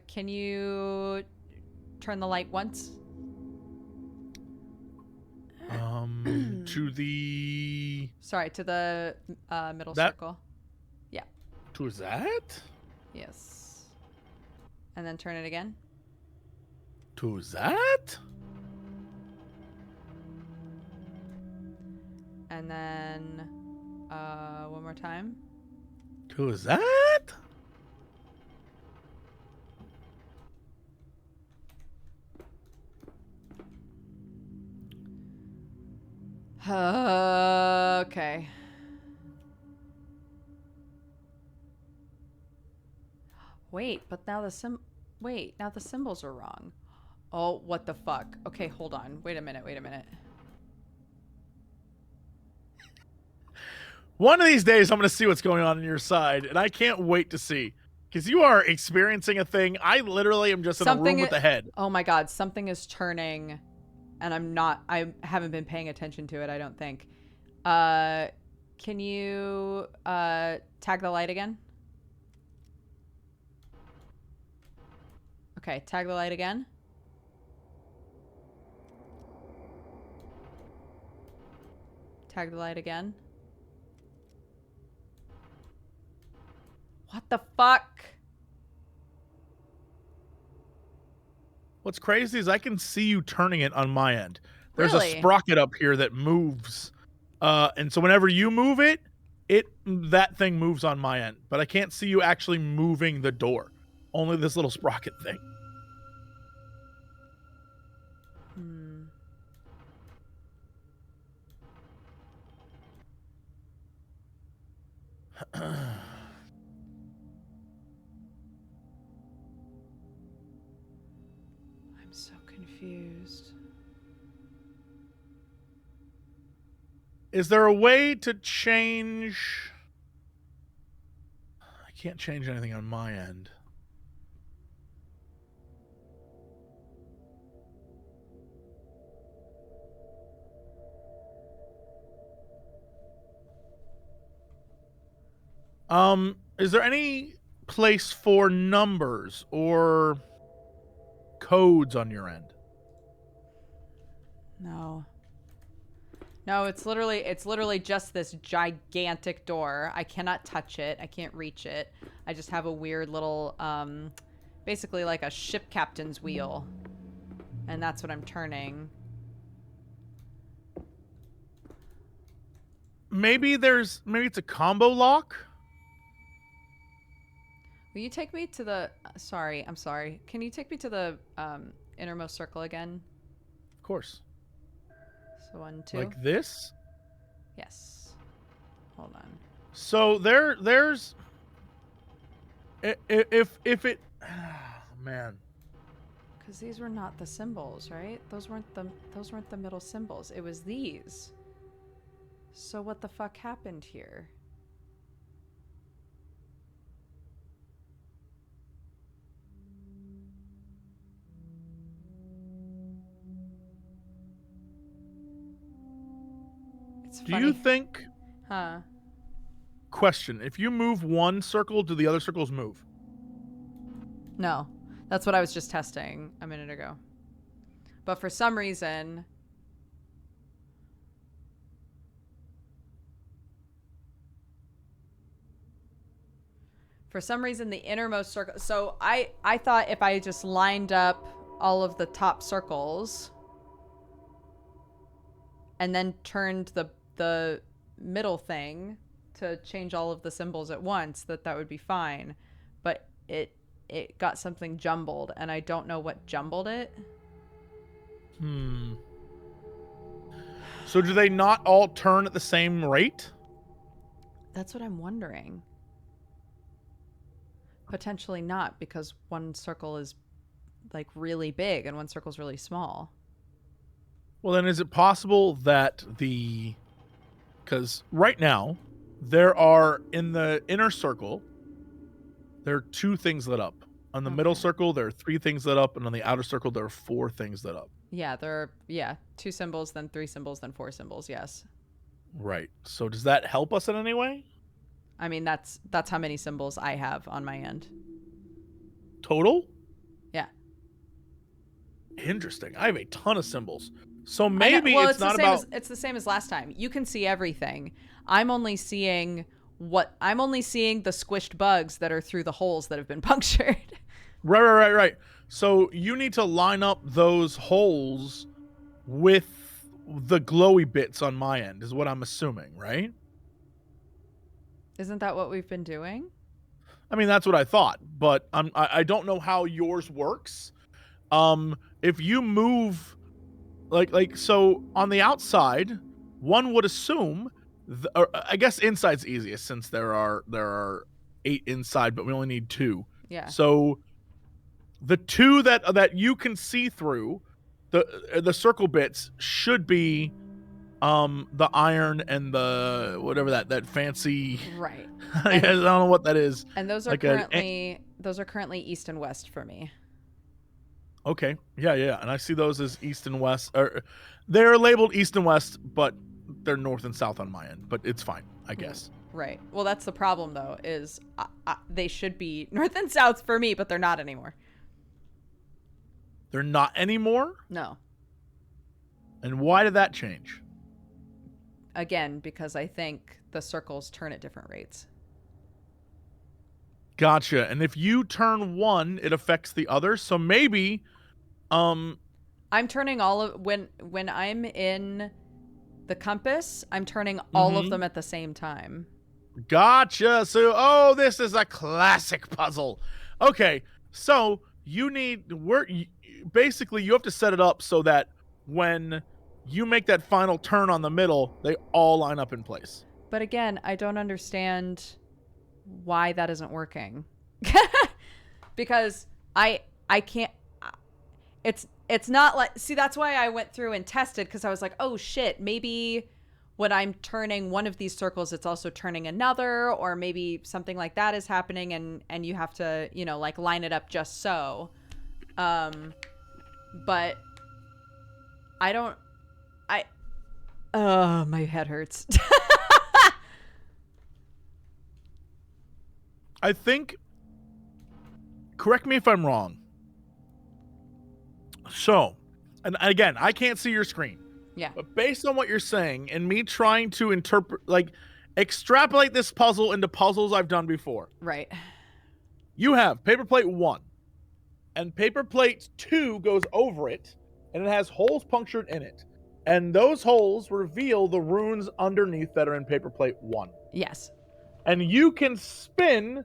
can you turn the light once?
To the
Sorry, to the middle
That-
circle.
to that?
Yes. And then turn it again.
To that?
And then one more time.
To that?
Okay. Wait, but now now the symbols are wrong. Oh, what the fuck? Okay, hold on. Wait a minute.
One of these days, I'm going to see what's going on your side, and I can't wait to see. Because you are experiencing a thing. I literally am just in a room with the head.
Oh my god, something is turning, and I haven't been paying attention to it, I don't think. Can you tag the light again? Okay, tag the light again. Tag the light again. What the fuck?
What's crazy is I can see you turning it on my end. There's
Really?
a sprocket up here that moves. And so whenever you move it, that thing moves on my end. But I can't see you actually moving the door. Only this little sprocket thing.
I'm so confused.
Is there a way to change? I can't change anything on my end. Is there any place for numbers or codes on your end?
No. No, it's literally just this gigantic door. I cannot touch it. I can't reach it. I just have a weird little, basically like a ship captain's wheel. And that's what I'm turning.
Maybe it's a combo lock?
Will you take me to the, sorry, I'm sorry. Can you take me to the, innermost circle again?
Of course.
So 1, 2.
Like this?
Yes. Hold on.
So there's if it man.
Because these were not the symbols, right? Those weren't the middle symbols. It was these. So what the fuck happened here? It's
Do
funny.
you think
Huh?
question, if you move one circle, do the other circles move?
No. That's what I was just testing a minute ago. But for some reason... the innermost circle... So I thought if I just lined up all of the top circles and then turned the middle thing to change all of the symbols at once, that would be fine. But it got something jumbled, and I don't know what jumbled it.
So do they not all turn at the same rate?
That's what I'm wondering. Potentially not, because one circle is like really big and one circle is really small.
Well, then is it possible that because right now there are in the inner circle, there are 2 things lit up. On the middle
Okay.
circle, there are 3 things lit up, and on the outer circle, there are 4 things lit up.
Yeah, there are 2 symbols, then 3 symbols, then 4 symbols, yes.
Right. So does that help us in any way?
I mean, that's how many symbols I have on my end.
Total?
Yeah.
Interesting. I have a ton of symbols. So
I know-
maybe
well,
it's not
the same
about...
it's the same as last time. You can see everything. I'm only seeing the squished bugs that are through the holes that have been punctured.
Right. So you need to line up those holes with the glowy bits on my end, is what I'm assuming, right?
Isn't that what we've been doing?
I mean, that's what I thought, but I don't know how yours works. If you move, so on the outside, one would assume, or I guess inside's easiest since there are 8 inside, but we only need 2.
Yeah.
So the 2 that you can see through, the circle bits should be the iron and the whatever that fancy.
Right.
I don't know what that is.
And those are
Like
currently east and west for me.
Okay. Yeah. And I see those as east and west. Or they're labeled east and west, but they're north and south on my end. But it's fine, I guess.
Right. Well, that's the problem, though, is they should be north and south for me, but they're not anymore.
They're not anymore?
No.
And why did that change?
Again, because I think the circles turn at different rates.
Gotcha. And if you turn one, it affects the other. So maybe
I'm turning all of when I'm in the compass, I'm turning all of them at the same time.
Gotcha. So this is a classic puzzle. Okay. So you basically you have to set it up so that when you make that final turn on the middle, they all line up in place.
But again, I don't understand why that isn't working. Because I can't, it's not like, see, that's why I went through and tested, because I was like, oh shit, maybe when I'm turning one of these circles, it's also turning another, or maybe something like that is happening, and you have to, like line it up just so. But my head hurts.
I think, correct me if I'm wrong. So, and again, I can't see your screen.
Yeah.
But based on what you're saying and me trying to extrapolate this puzzle into puzzles I've done before.
Right.
You have paper plate 1 and paper plate 2 goes over it and it has holes punctured in it. And those holes reveal the runes underneath that are in paper plate 1.
Yes.
And you can spin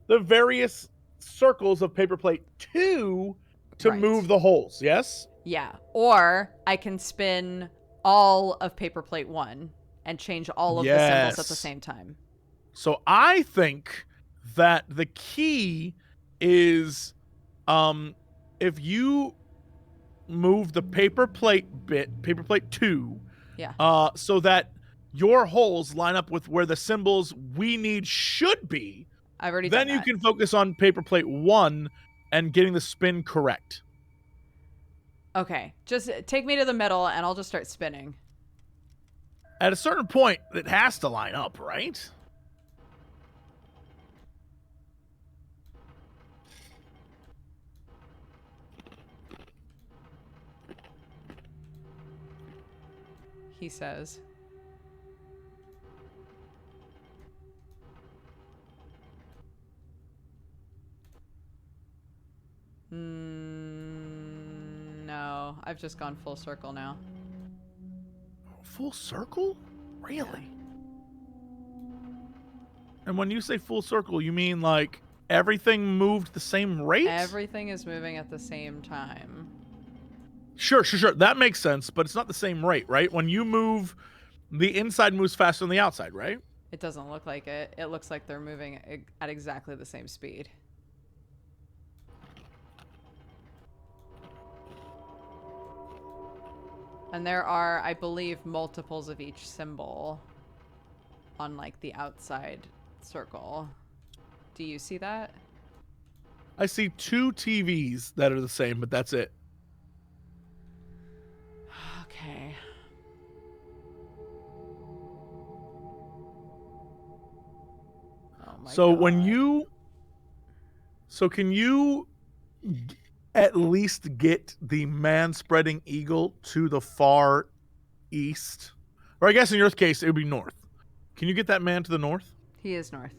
the various circles of paper plate 2 to move the holes, yes?
Yeah. Or I can spin all of paper plate 1 and change all of the symbols at the same time.
So I think that the key is if you move the paper plate 2, so that your holes line up with where the symbols we need should be.
I've already
done that. Then you can focus on paper plate 1 and getting the spin correct.
Okay, just take me to the middle and I'll just start spinning.
At a certain point, it has to line up, right?
He says. No, I've just gone full circle now.
Full circle? Really? Yeah. And when you say full circle, you mean like everything moved the same rate?
Everything is moving at the same time.
Sure. That makes sense, but it's not the same rate, right? When you move, the inside moves faster than the outside, right?
It doesn't look like it. It looks like they're moving at exactly the same speed. And there are, I believe, multiples of each symbol on like the outside circle. Do you see that?
I see 2 TVs that are the same, but that's it.
Okay. my
So
God.
can you at least get the man-spreading eagle to the far east? Or I guess in your case, it would be north. Can you get that man to the north?
He is north.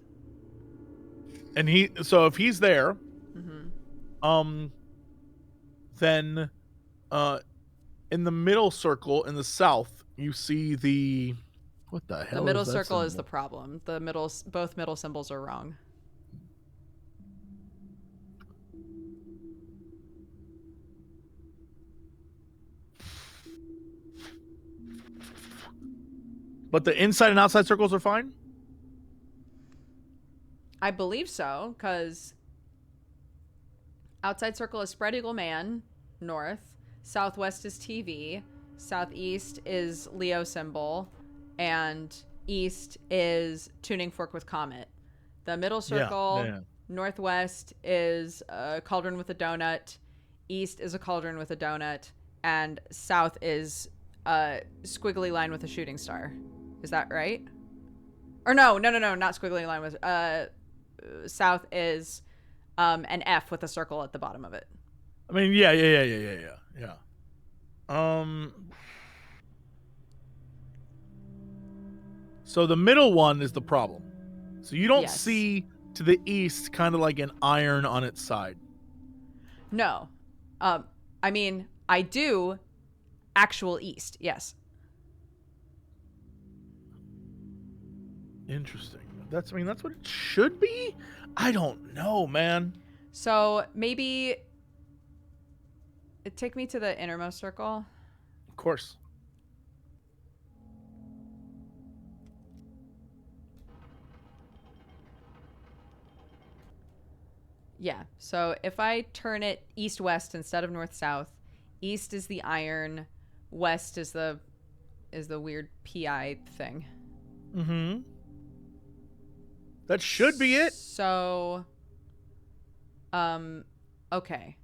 And if he's there,
Mm-hmm.
then in the middle circle in the south, you see what the hell
The middle
is that
circle is
symbol?
the problem. Both middle symbols are wrong.
But the inside and outside circles are fine?
I believe so, because outside circle is spread eagle man, north. Southwest is TV. Southeast is Leo symbol. And east is tuning fork with comet. The middle circle,
Yeah.
northwest is a cauldron with a donut. East is a cauldron with a donut. And south is a squiggly line with a shooting star. Is that right? Or no, not squiggly line with south is an F with a circle at the bottom of it.
I mean, yeah. So the middle one is the problem. So you don't
Yes.
see to the east kind of like an iron on its side.
No. I mean, I do actual east, yes.
Interesting. That's what it should be? I don't know, man.
So maybe take me to the innermost circle.
Of course.
Yeah. So if I turn it east-west instead of north-south, east is the iron, west is the weird PI thing.
Mm-hmm. That should be it.
So okay.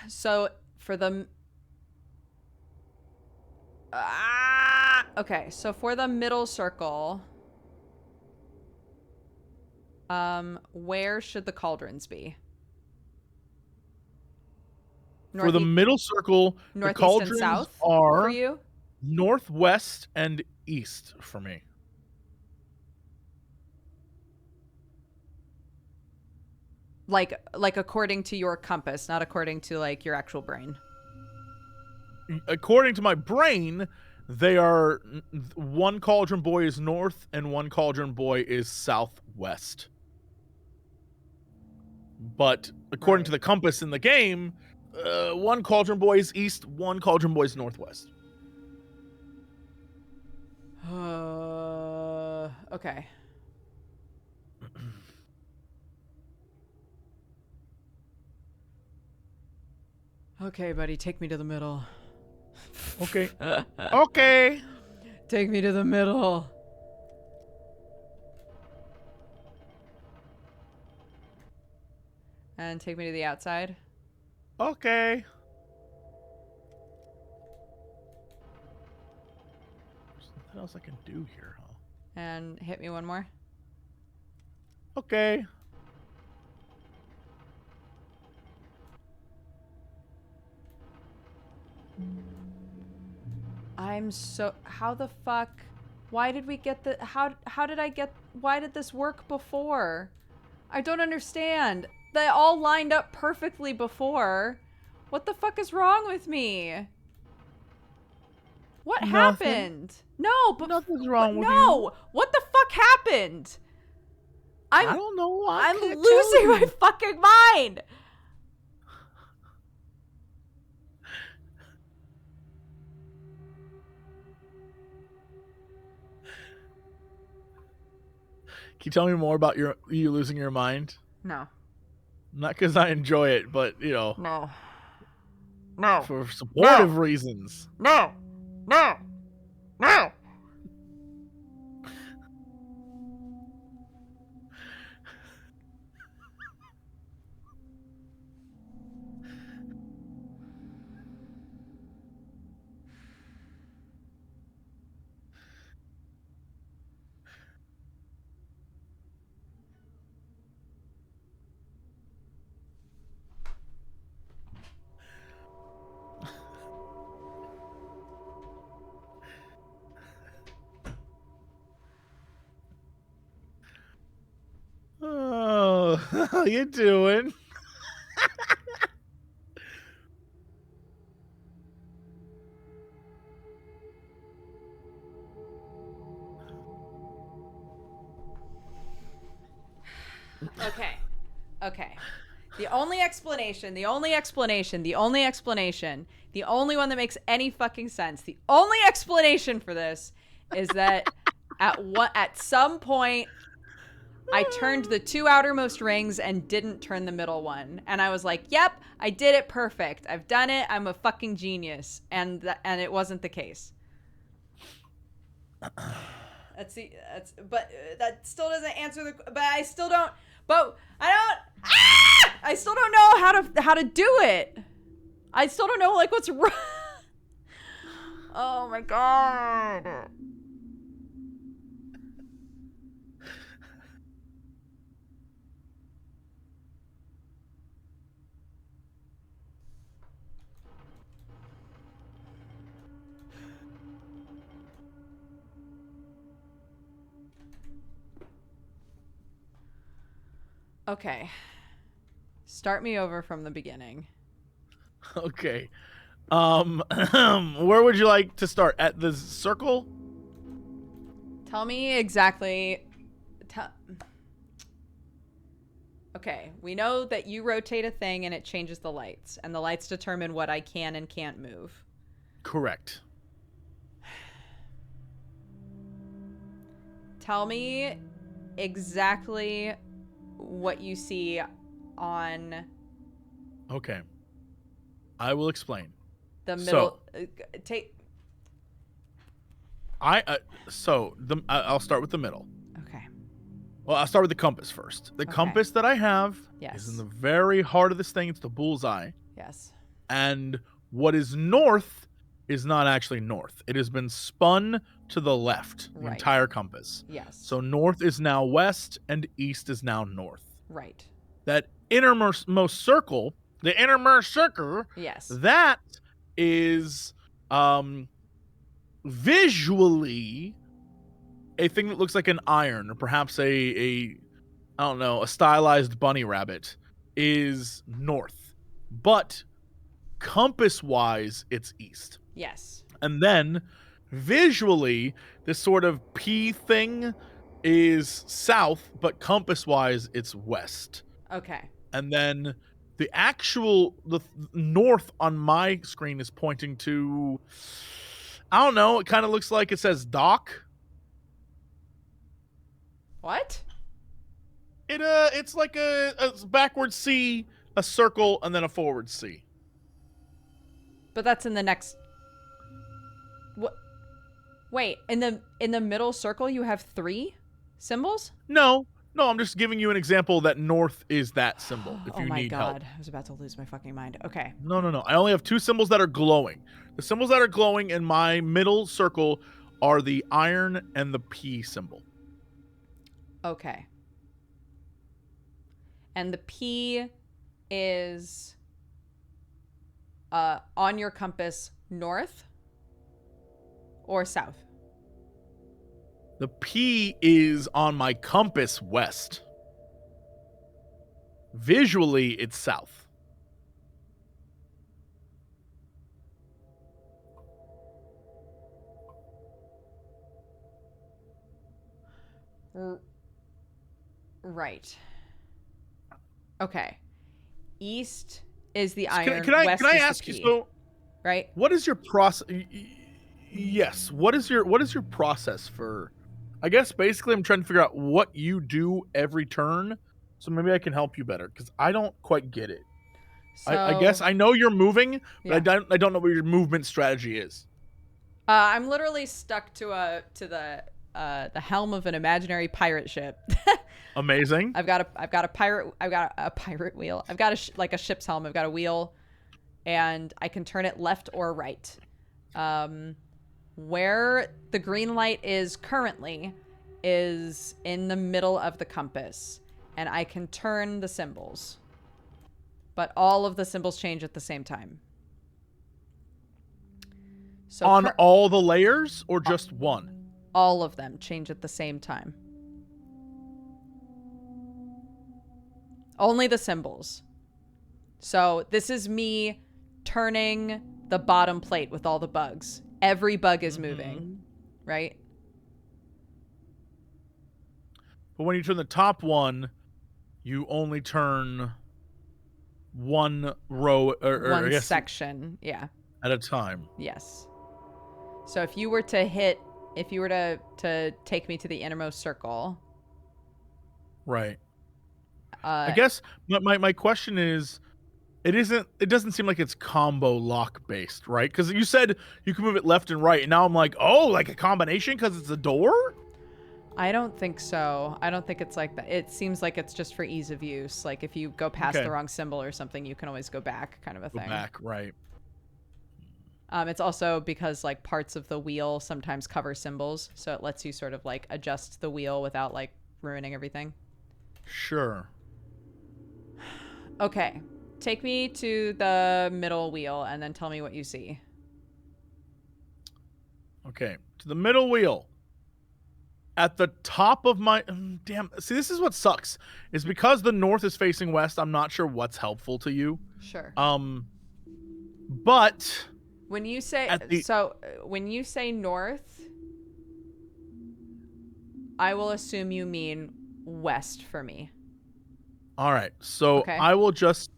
So for the okay, so for the middle circle, where should the cauldrons be?
For the middle circle, the
northeast and
cauldrons
south
are
for you?
northwest and east for me.
Like according to your compass, not according to like your actual brain.
According to my brain, they are one cauldron boy is north and one cauldron boy is southwest. But according to the compass in the game, one cauldron boy is east, one cauldron boy is northwest.
Okay. Okay, buddy, take me to the middle.
Okay. Okay.
Take me to the middle. And take me to the outside.
Okay. There's nothing else I can do here, huh?
And hit me one more.
Okay.
How the fuck? Why did we get the, why did this work before? I don't understand. They all lined up perfectly before. What the fuck is wrong with me? What happened? No, but
nothing's wrong with
no. What the fuck happened?
I don't know.
I'm losing my fucking mind.
Can you tell me more about you losing your mind?
No.
Not because I enjoy it, but
No. No.
for supportive reasons.
No. No. No.
How you doing?
Okay. The only explanation, the only one that makes any fucking sense, the only explanation for this is that at some point I turned the 2 outermost rings and didn't turn the middle one. And I was like, yep, I did it perfect. I've done it. I'm a fucking genius. And it wasn't the case. But that still doesn't answer I still don't know how to do it. I still don't know what's wrong. Oh my god. Okay. Start me over from the beginning.
Okay. Where would you like to start? At the circle?
Tell me exactly. Okay, we know that you rotate a thing and it changes the lights, and the lights determine what I can and can't move.
Correct.
Tell me exactly what you see on...
Okay. I will explain.
The middle...
I'll start with the middle.
Okay.
Well, I'll start with the compass first. The compass that I have is in the very heart of this thing. It's the bullseye.
Yes.
And what is north is not actually north. It has been spun to the left, the entire compass.
Yes.
So north is now west and east is now north.
Right.
That innermost circle, the innermost circle,
yes,
that is visually a thing that looks like an iron, or perhaps a stylized bunny rabbit, is north. But compass-wise, it's east.
Yes.
And then visually, this sort of P thing is south, but compass-wise, it's west.
Okay.
And then the north on my screen is pointing to, I don't know, it kind of looks like it says dock.
What?
It's like a backward C, a circle, and then a forward C.
But that's in the next... What? Wait, in the middle circle you have 3 symbols?
No, I'm just giving you an example that north is that symbol if you need help.
Oh my god, I was about to lose my fucking mind. Okay.
No. I only have 2 symbols that are glowing. The symbols that are glowing in my middle circle are the iron and the P symbol.
Okay. And the P is on your compass north or south?
The P is on my compass west. Visually, it's south.
Right. Okay. East is the iron.
Can I
west
can I
is
ask
the
you?
P,
So,
right?
what is your process? Yes. What is your process for? I guess basically I'm trying to figure out what you do every turn, so maybe I can help you better because I don't quite get it.
So,
I guess I know you're moving, but
yeah.
I don't know what your movement strategy is.
I'm literally stuck to the helm of an imaginary pirate ship.
Amazing.
I've got a pirate wheel. I've got a ship's helm. I've got a wheel, and I can turn it left or right. Where the green light is currently is in the middle of the compass, and I can turn the symbols, but all of the symbols change at the same time. So
on all the layers or just one?
All of them change at the same time. Only the symbols. So this is me turning the bottom plate with all the bugs. Every bug is moving, right?
But when you turn the top one, you only turn one row or
One
I guess
section. Yeah.
at a time.
Yes. So if you were to take me to the innermost circle.
Right. I guess my question is, it doesn't seem like it's combo lock based, right? Because you said you can move it left and right, and now I'm like, oh, like a combination because it's a door?
I don't think so. I don't think it's like that. It seems like it's just for ease of use. Like if you go past the wrong symbol or something, you can always go back, kind of a thing.
Go back, right.
It's also because like parts of the wheel sometimes cover symbols, so it lets you sort of like adjust the wheel without like ruining everything.
Sure.
Okay. Take me to the middle wheel and then tell me what you see.
Okay. To the middle wheel. At the top of my damn. See, this is what sucks. Is because the north is facing west. I'm not sure what's helpful to you.
Sure.
But
when you say when you say north, I will assume you mean west for me.
All right. So
Okay.
I will just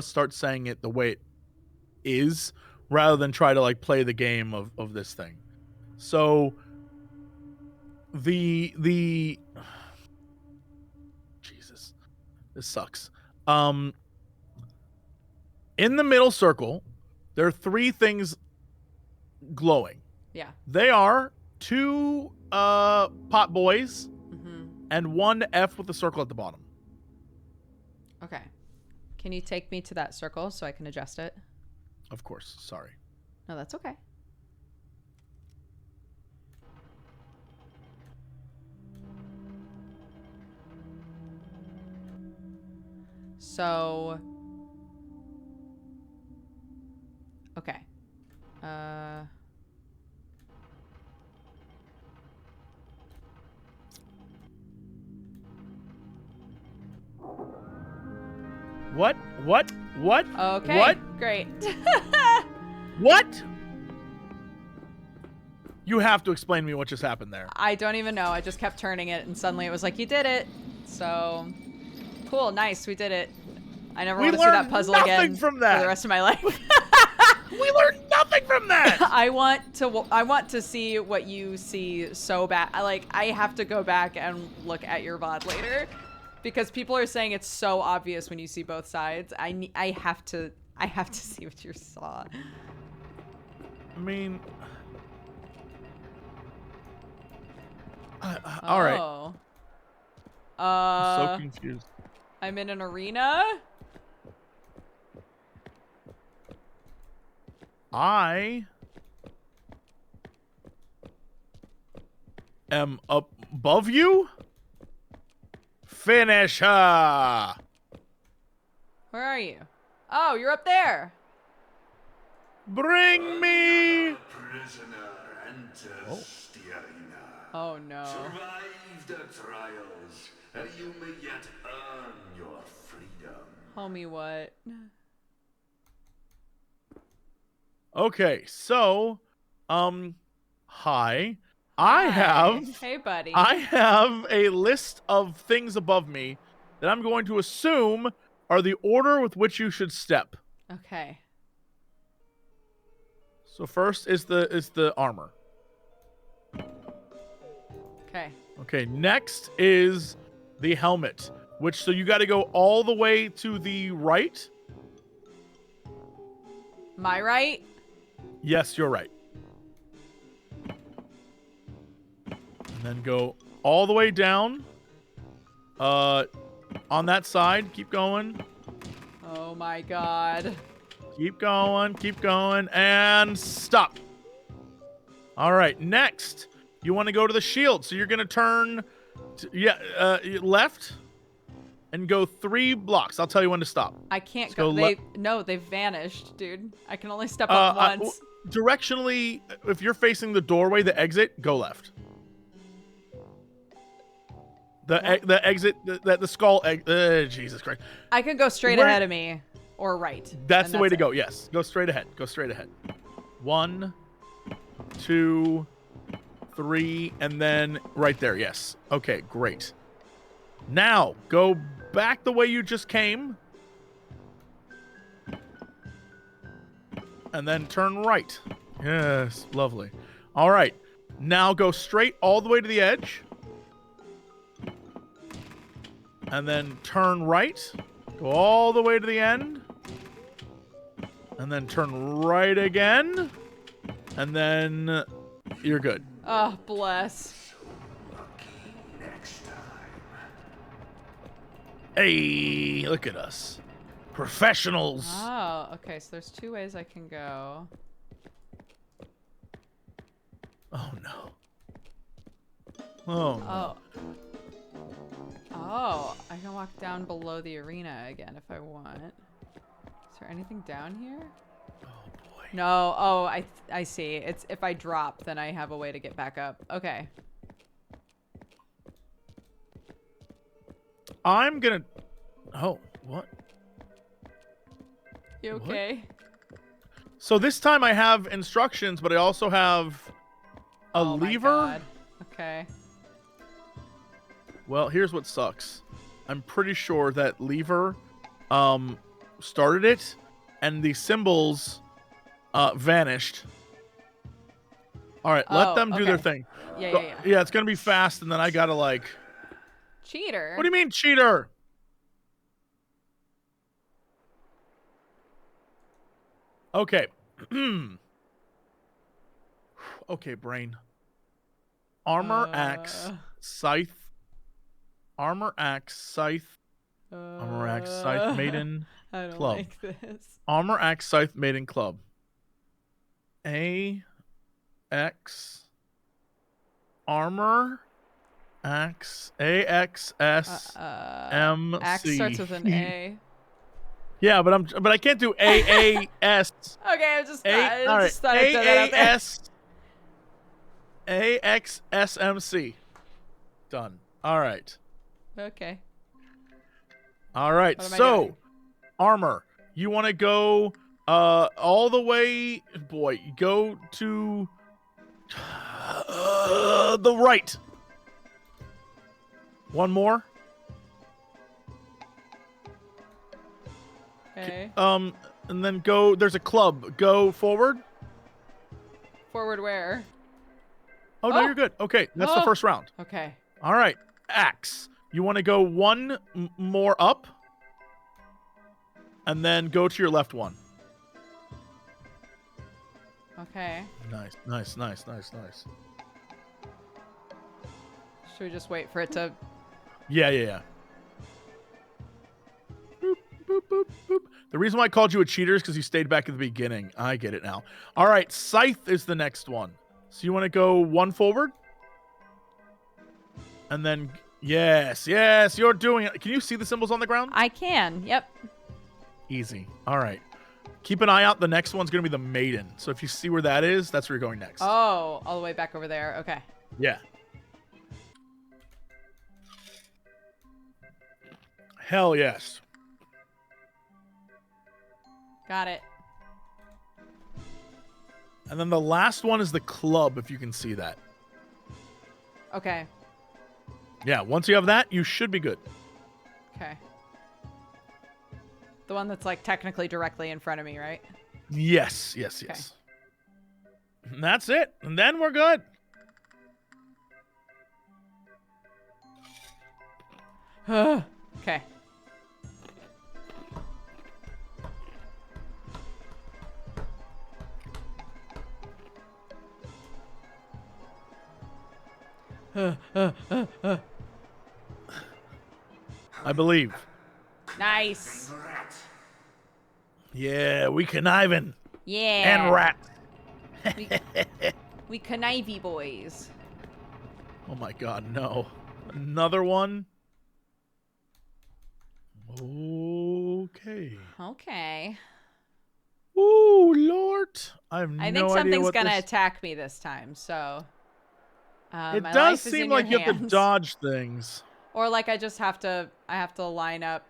start saying it the way it is rather than try to like play the game of this thing. So the Jesus. This sucks. In the middle circle, there are 3 things glowing.
Yeah.
They are 2 pot boys and 1 F with a circle at the bottom.
Okay. Can you take me to that circle so I can adjust it?
Of course. Sorry.
No, that's okay. So, okay.
What?
Okay.
What?
Great.
What? You have to explain to me what just happened there.
I don't even know. I just kept turning it, and suddenly it was like, you did it. So, cool. Nice. We did it. I never want to see that puzzle again
from that.
for the rest of my life.
We learned nothing from that.
I want to see what you see so bad. I have to go back and look at your VOD later because people are saying it's so obvious when you see both sides. I have to see what you saw.
I mean, all right.
Oh.
I'm so confused.
I'm in an arena.
I am up above you. Finish her.
Where are you? Oh, you're up there.
Bring me.
Prisoner enters the arena.
Oh no.
Survive the trials, and you may yet earn your freedom.
Homie, what?
Okay, so, hi.
Hey, buddy.
I have a list of things above me that I'm going to assume are the order with which you should step.
Okay.
So first is the armor.
Okay.
Okay, next is the helmet, so you got to go all the way to the right.
My right?
Yes, you're right. And then go all the way down. On that side, keep going.
Oh my god.
Keep going, and stop. All right, next, you want to go to the shield. So you're going to turn left and go 3 blocks. I'll tell you when to stop.
I can't
Let's
go. They've vanished, dude. I can only step up once.
Directionally, if you're facing the doorway, the exit, go left. The exit, the skull egg. Jesus Christ.
I could go straight
Where-
ahead of me or right.
That's
and
the way to
it.
go. Yes. Go straight ahead. Go straight ahead. 1, 2, 3, and then right there. Yes. Okay, great. Now, go back the way you just came. And then turn right. Yes, lovely. All right. Now go straight all the way to the edge. And then turn right. Go all the way to the end. And then turn right again. And then you're good.
Oh, bless.
Hey, look at us. Professionals.
Oh, okay. So there's 2 ways I can go.
Oh, no. Oh, no.
Oh. Oh, I can walk down below the arena again if I want. Is there anything down here?
Oh, boy.
No. Oh, I see. It's if I drop, then I have a way to get back up. Okay.
I'm gonna... Oh, what?
You
What?
okay?
So this time I have instructions, but I also have a
Oh my
lever.
God. Okay.
Well, here's what sucks. I'm pretty sure that lever started it, and the symbols vanished. All right, let
Oh,
them do their
okay.
thing.
Yeah,
Go-
yeah, yeah.
Yeah, it's gonna be fast, and then I gotta like...
Cheater.
What do you mean, cheater? Okay. Okay, brain. Armor, axe, scythe. Armor, axe, scythe. Armor, axe, scythe, maiden,
I don't
club.
like this.
Armor, axe, scythe, maiden, club. A, X, armor, axe, A, X, S, M,
Axe
C.
starts with an A.
Yeah, but I can't do A, A, S.
Okay, I just
All right.
thought I'd throw that out there.
A-A-S A-X-S-M-C. Done. All right.
Okay.
All right.
What am I
So,
doing?
armor. You want to go all the way, boy, go to the right. One more.
Okay.
And then go, there's a club. Go forward.
Forward where?
Oh, no,
Oh.
you're good. Okay, that's the
Oh.
first round.
Okay.
All right, axe. You want to go one more up, and then go to your left one.
Okay.
Nice, nice, nice, nice, nice.
Should we just wait for it to...
Yeah, yeah, yeah. Boop, boop, boop, boop. The reason why I called you a cheater is because you stayed back at the beginning. I get it now. All right, scythe is the next one. So you want to go one forward, and then yes, yes, you're doing it. Can you see the symbols on the ground?
I can. Yep.
Easy. All right. Keep an eye out. The next one's going to be the maiden. So if you see where that is, that's where you're going next.
Oh, all the way back over there. Okay.
Yeah. Hell yes.
Got it.
And then the last one is the club, if you can see that.
Okay.
Yeah, once you have that, you should be good.
Okay. The one that's like technically directly in front of me, right?
Yes, yes, yes. And that's it. And then we're good.
Okay.
I believe.
Nice.
Rat.
Yeah, we conniving.
Yeah.
And rat.
We connivey boys.
Oh my god, no. Another one? Okay.
Okay.
Ooh, Lord. I have no
I
idea
think something's
what
gonna
this...
attack me this time, so.
It
my
does
life is
seem
in
like
your
you have to
hands.
dodge things.
Or like I have to line up,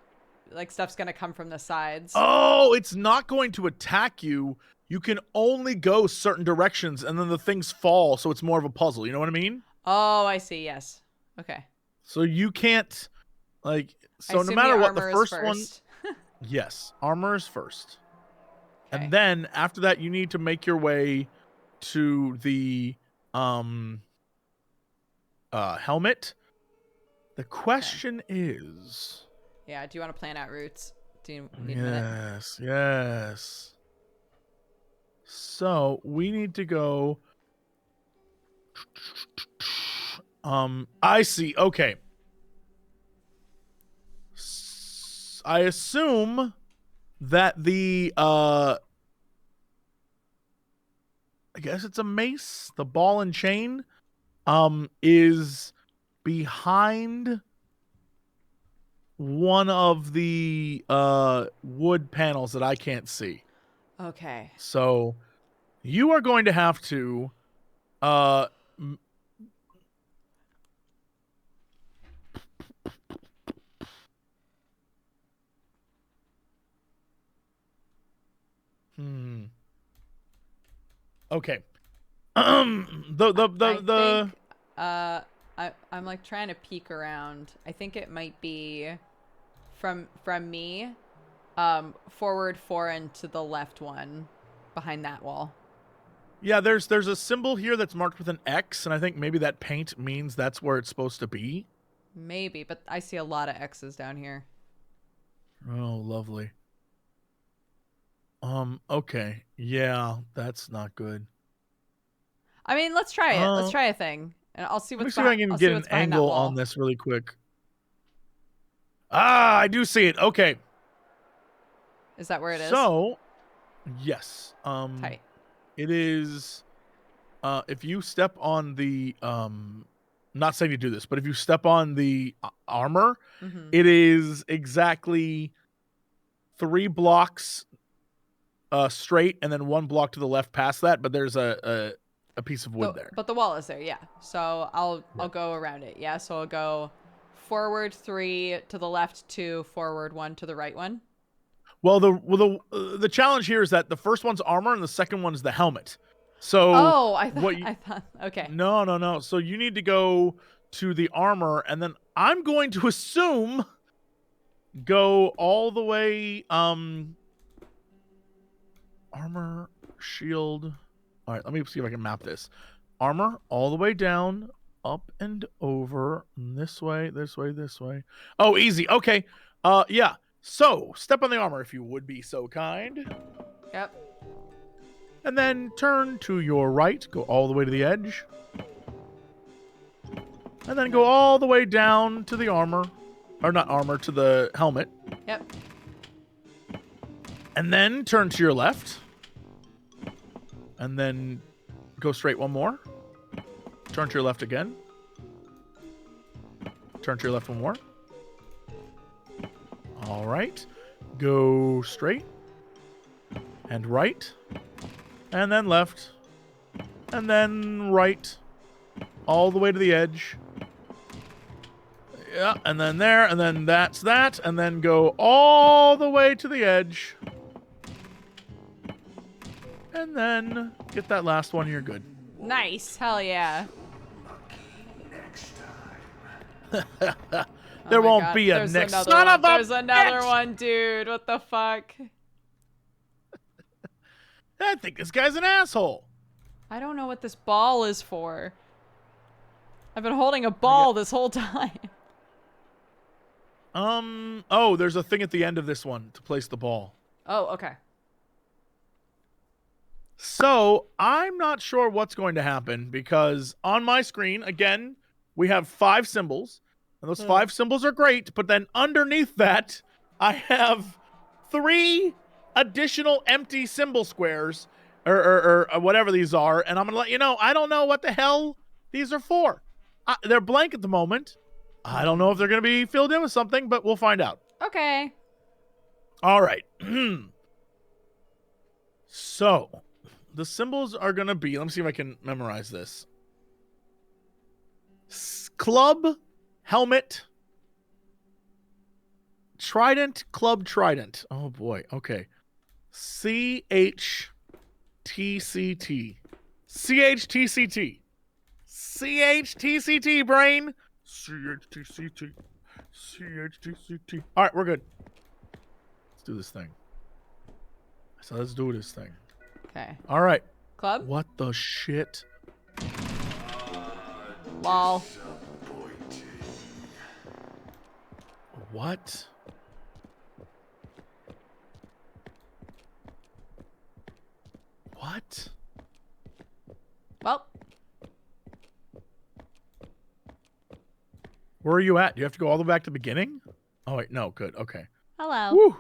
like stuff's gonna come from the sides.
Oh, it's not going to attack you. You can only go certain directions, and then the things fall, so it's more of a puzzle. You know what I mean?
Oh, I see. Yes. Okay.
So you can't, like,
I
so no
assume
matter what, the
armor is
first one,
first.
yes, armor is first.
Okay.
And then after that, you need to make your way to the helmet. The question is,
Yeah. Do you want to plan out routes? Do you need a minute?
yes. So we need to go. I see. Okay. I assume that the I guess it's a mace, the ball and chain, is behind one of the wood panels that I can't see.
Okay.
So you are going to have to Okay.
I'm like trying to peek around. I think it might be from me, forward 4 and to the left one, behind that wall.
Yeah, there's a symbol here that's marked with an X, and I think maybe that paint means that's where it's supposed to be.
Maybe, but I see a lot of X's down here.
Oh, lovely. Okay. Yeah, that's not good.
I mean, let's try it. Let's try a thing, and I'll see
Let me
what's
see if I can get an angle on this really quick. Ah, I do see it. Okay.
Is that where it is?
So, yes.
Tight.
It is if you step on the not saying to do this, but if you step on the armor, it is exactly 3 blocks straight and then 1 block to the left past that, but there's a piece of wood there.
But the wall is there, yeah. So I'll go around it. Yeah, so I'll go forward 3 to the left 2, forward 1 to the right 1.
Well, the challenge here is that the first one's armor and the second one's the helmet. So
I thought okay.
No. So you need to go to the armor, and then I'm going to assume go all the way armor, shield. All right, let me see if I can map this. Armor all the way down, up and over, this way. Oh, easy. Okay. Yeah. So, step on the armor if you would be so kind.
Yep.
And then turn to your right, go all the way to the edge. And then go all the way down to the armor. Or not armor, to the helmet.
Yep.
And then turn to your left. And then go straight one more. Turn to your left again. Turn to your left one more. All right. Go straight. And right. And then left. And then right. All the way to the edge. Yeah, and then there, and then that's that. And then go all the way to the edge. And then get that last one, you're good.
Nice. Hell yeah.
There won't
God.
be a
There's
next
another
son
one.
of a
There's another
bitch!
one, dude. What the fuck?
I think this guy's an asshole.
I don't know what this ball is for. I've been holding a ball this whole time.
Oh, there's a thing at the end of this one to place the ball.
Oh, okay.
So, I'm not sure what's going to happen because on my screen, again, we have 5 symbols. And those 5 symbols are great, but then underneath that, I have 3 additional empty symbol squares, or whatever these are, and I'm going to let you know, I don't know what the hell these are for. They're blank at the moment. I don't know if they're going to be filled in with something, but we'll find out.
Okay.
All right. So, the symbols are going to be, let me see if I can memorize this. Club, helmet, trident, club, trident. Oh boy. Okay. CHTCT. CHTCT. CHTCT, brain. CHTCT. CHTCT. All right, we're good. Let's do this thing. So let's do this thing.
Okay.
All right.
Club?
What the shit?
Lol.
What? What?
Well,
Where are you at? Do you have to go all the way back to the beginning? Oh wait, no, good. Okay.
Hello.
Woo.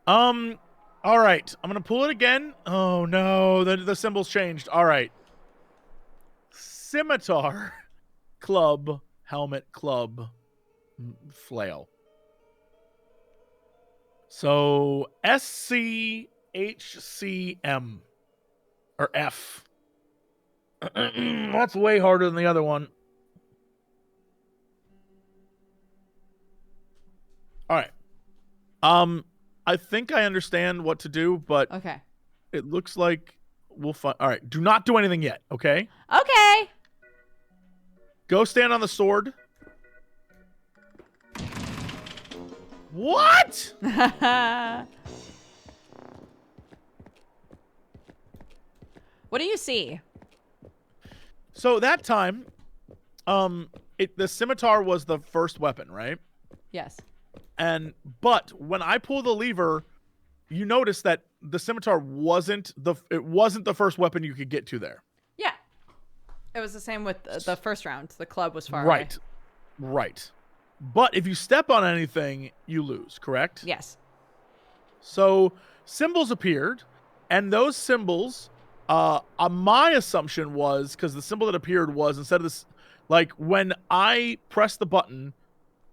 All right. I'm gonna pull it again. Oh no, the symbols changed. All right. Scimitar, club, helmet, club, flail. So SCHCM or F. That's way harder than the other one. All right. I think I understand what to do, but
okay.
it looks like we'll find. All right. Do not do anything yet. Okay.
Okay.
Go stand on the sword. What?
What do you see?
So that time, the scimitar was the first weapon, right?
Yes.
But when I pull the lever, you notice that the scimitar wasn't the first weapon you could get to there.
Yeah. It was the same with the first round. The club was far
Right.
away.
Right. But if you step on anything, you lose, correct?
Yes.
So symbols appeared, and those symbols, my assumption was, because the symbol that appeared was, instead of this, like when I press the button,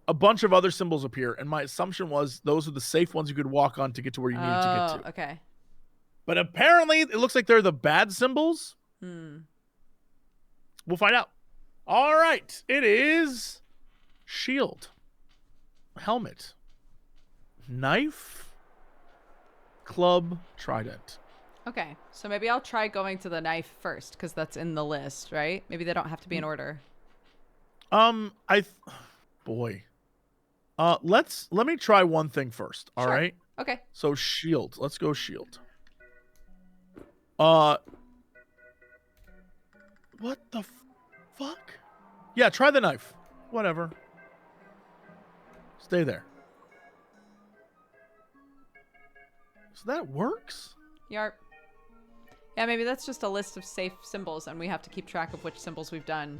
a bunch of other symbols appear, and my assumption was those are the safe ones you could walk on to get to where you needed to get to.
Okay.
But apparently, it looks like they're the bad symbols. We'll find out. All right. It is shield, helmet, knife, club, trident.
Okay. So maybe I'll try going to the knife first, because that's in the list, right? Maybe they don't have to be in order.
Boy. Let me try one thing first. All
Sure.
right.
Okay.
So shield. Let's go shield. What the fuck? Yeah, try the knife. Whatever. Stay there. So that works?
Yarp. Yeah, maybe that's just a list of safe symbols, and we have to keep track of which symbols we've done.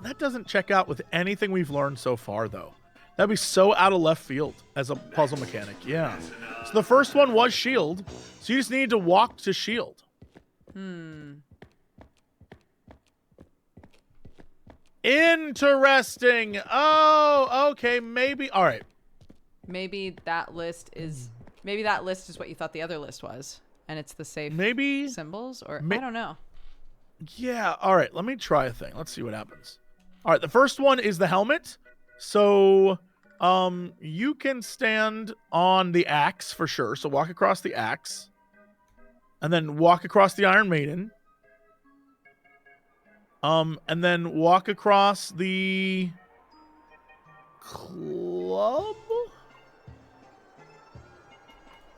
That doesn't check out with anything we've learned so far, though. That'd be so out of left field as a puzzle mechanic. Yeah. So the first one was shield. So you just need to walk to shield. Interesting. Oh, okay. Maybe. All right.
Maybe that list is what you thought the other list was, and it's the safe
Maybe.
symbols, or I don't know.
Yeah. All right. Let me try a thing. Let's see what happens. All right. The first one is the helmet. So, you can stand on the axe for sure. So walk across the axe, and then walk across the Iron Maiden. And then walk across the club,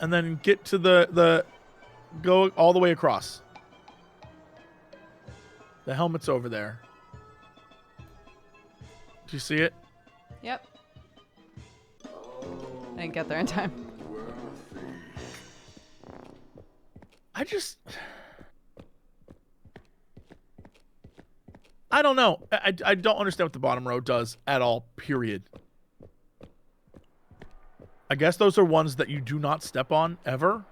and then get to the go all the way across. The helmet's over there. Do you see it?
Yep. I didn't get there in time.
I don't know. I don't understand what the bottom row does at all, period. I guess those are ones that you do not step on ever.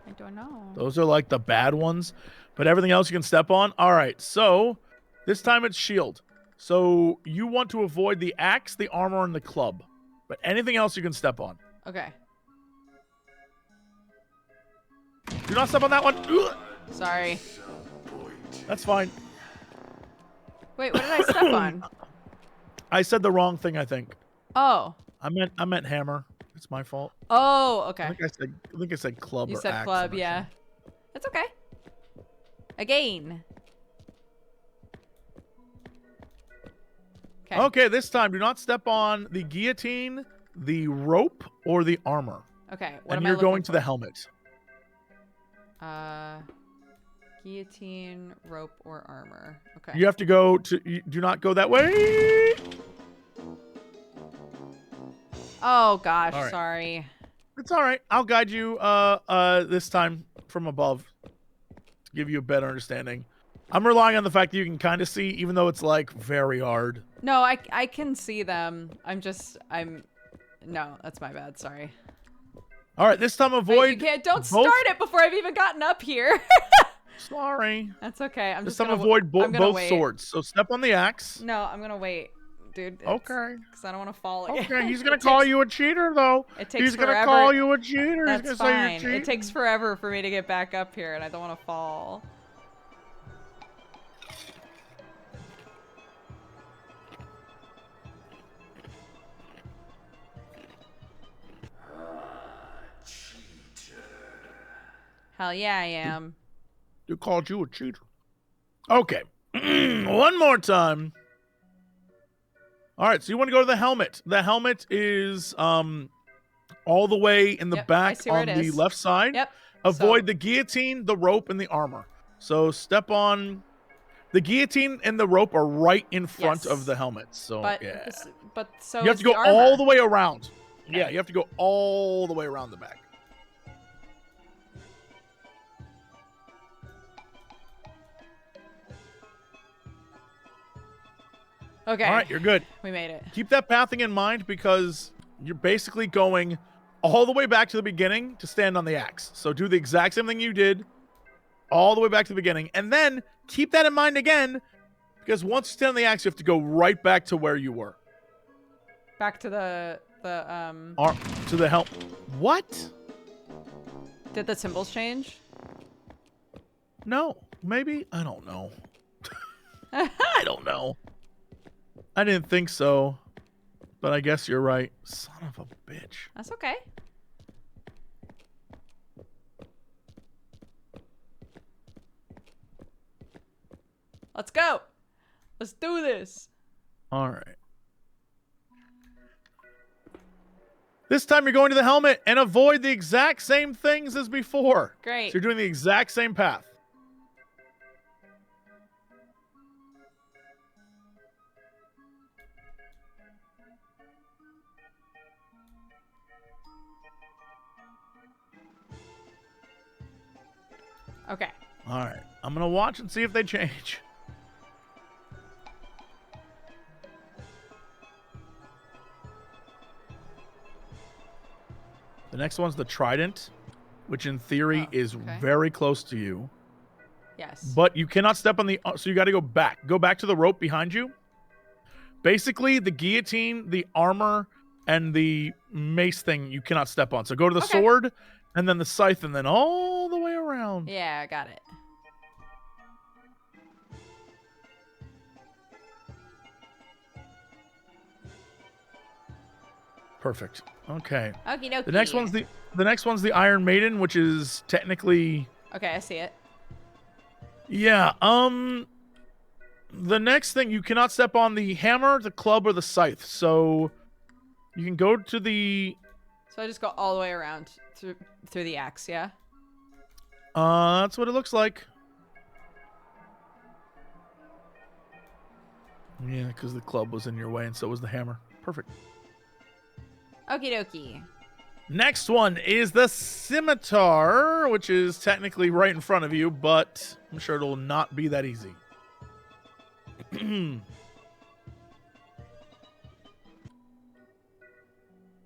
I don't know.
Those are like the bad ones, but everything else you can step on. All right, so this time it's shield. So you want to avoid the axe, the armor, and the club, but anything else you can step on.
Okay.
Do not step on that one. Ugh.
Sorry.
That's fine.
Wait, what did I step on?
I said the wrong thing, I think.
Oh.
I meant hammer. It's my fault.
Oh, okay.
I think I said club
You
or
said
axe.
club,
I'm not
yeah.
sure.
That's okay. Again. Okay.
Okay, this time do not step on the guillotine, the rope, or the armor.
Okay. What
And
am I
you're
looking
going to
for?
the helmet.
Guillotine, rope, or armor. Okay.
You have to go to. You do not go that way.
Oh gosh,
All right.
sorry.
It's all right. I'll guide you. This time from above to give you a better understanding. I'm relying on the fact that you can kind of see, even though it's like very hard.
No, I can see them. No, that's my bad. Sorry.
All right, this time
Wait,
avoid.
you can't. Don't
both-
start it before I've even gotten up here.
Sorry.
That's okay. I'm
This
just
time
gonna
avoid
I'm gonna
both
wait.
swords. So step on the axe.
No, I'm gonna wait, dude.
Okay.
Because I don't want to fall again.
Okay, he's gonna
It
call
takes-
you a cheater, though.
It takes
He's gonna
forever.
call you a cheater.
That's
he's gonna say
fine.
you're cheating.
It takes forever for me to get back up here, and I don't want to fall. Hell yeah, I am.
They called you a cheater. Okay. One more time. All right, so you want to go to the helmet. The helmet is all the way in the
Yep, I
back
see where
on
it
the
is.
left side.
Yep.
Avoid
So-
the guillotine, the rope, and the armor. So step on the guillotine and the rope are right in front
Yes.
of the helmet. So
But
yeah.
so
You have
is
to go
the armor.
all the way around. Yeah, you have to go all the way around the back.
Okay.
All right, you're good.
We made it.
Keep that pathing in mind because you're basically going all the way back to the beginning to stand on the axe. So do the exact same thing you did all the way back to the beginning. And then keep that in mind again because once you stand on the axe, you have to go right back to where you were.
Back to the
To the help. What?
Did the symbols change?
No. Maybe? I don't know. I don't know. I didn't think so. But I guess you're right. Son of a bitch.
That's okay. Let's go. Let's do this.
All right. This time you're going to the helmet and avoid the exact same things as before.
Great.
So you're doing the exact same path.
Okay.
All right. I'm going to watch and see if they change. The next one's the trident, which in theory
Oh,
is
okay.
very close to you.
Yes.
But you cannot step on the... So you got to go back. Go back to the rope behind you. Basically, the guillotine, the armor, and the mace thing you cannot step on. So go to the
Okay.
sword, and then the scythe, and then all the way around.
Yeah, I got it.
Perfect. Okay.
Okie dokie.
The next one's the Iron Maiden, which is technically...
Okay, I see it.
Yeah, the next thing, you cannot step on the hammer, the club, or the scythe. So you can go to the...
So I just go all the way around through the axe, yeah?
That's what it looks like. Yeah, because the club was in your way, and so was the hammer. Perfect.
Okie dokie.
Next one is the scimitar, which is technically right in front of you, but I'm sure it'll not be that easy.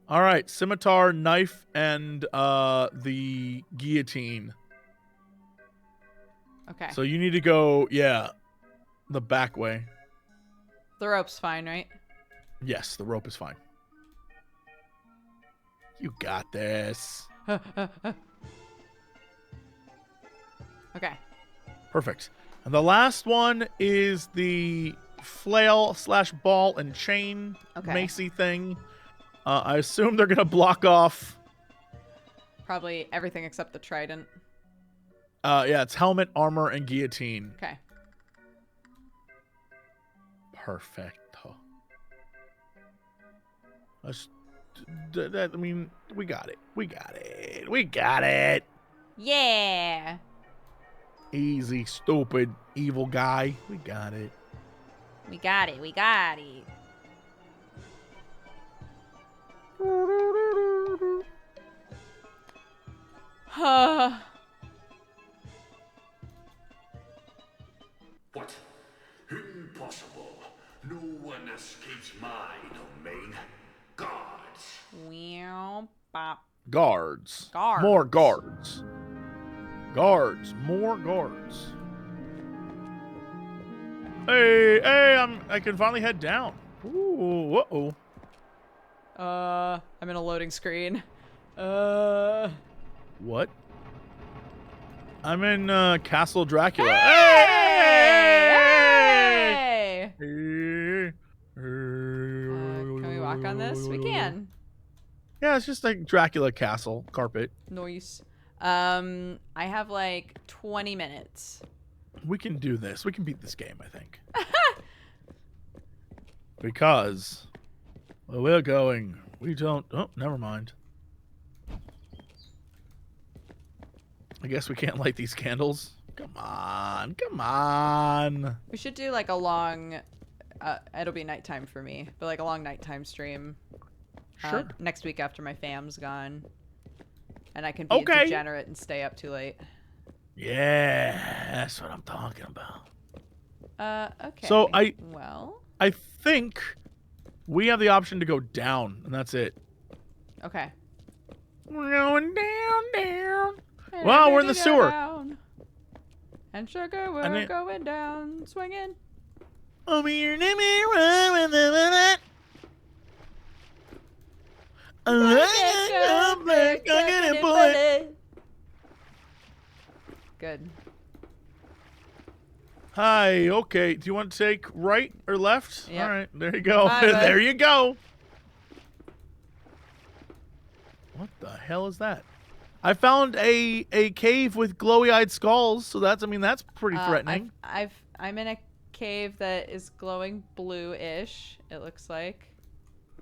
All right, scimitar, knife, and the guillotine.
Okay.
So you need to go, yeah, the back way.
The rope's fine, right?
Yes, the rope is fine. You got this.
Okay.
Perfect. And the last one is the flail/ball and chain macy thing. I assume they're gonna block off.
Probably everything except the trident.
Yeah, it's helmet, armor, and guillotine.
Okay.
Perfecto. I mean, we got it. We got it. We got it.
Yeah.
Easy, stupid, evil guy. We got it.
We got it. We got it.
What? Impossible. No one escapes my domain. Guards.
Wow. Bop.
Guards.
Guards.
More guards. Guards. More guards. Hey, I can finally head down. Ooh, uh-oh.
I'm in a loading screen.
What? I'm in Castle Dracula.
Hey!
Hey!
Can we walk on this? We can.
Yeah, it's just like Dracula Castle carpet.
Noise. I have like 20 minutes.
We can do this. We can beat this game, I think. Because we're going. We don't. Oh, never mind. I guess we can't light these candles. Come on. Come on.
We should do like a long, it'll be nighttime for me, but like a long nighttime stream.
Sure.
Next week after my fam's gone. And I can be a degenerate and stay up too late.
Yeah, that's what I'm talking about.
Okay.
So I think we have the option to go down, and that's it.
Okay.
We're going down. Well, we're in the sewer.
Down. And sugar, we're going down, swinging.
Over your name,
Good.
Hi, okay. Do you want to take right or left?
Yep.
All right, there you go.
Bye, bud.
There you go. What the hell is that? I found a cave with glowy-eyed skulls, so that's pretty threatening.
I'm in a cave that is glowing blue-ish, it looks like.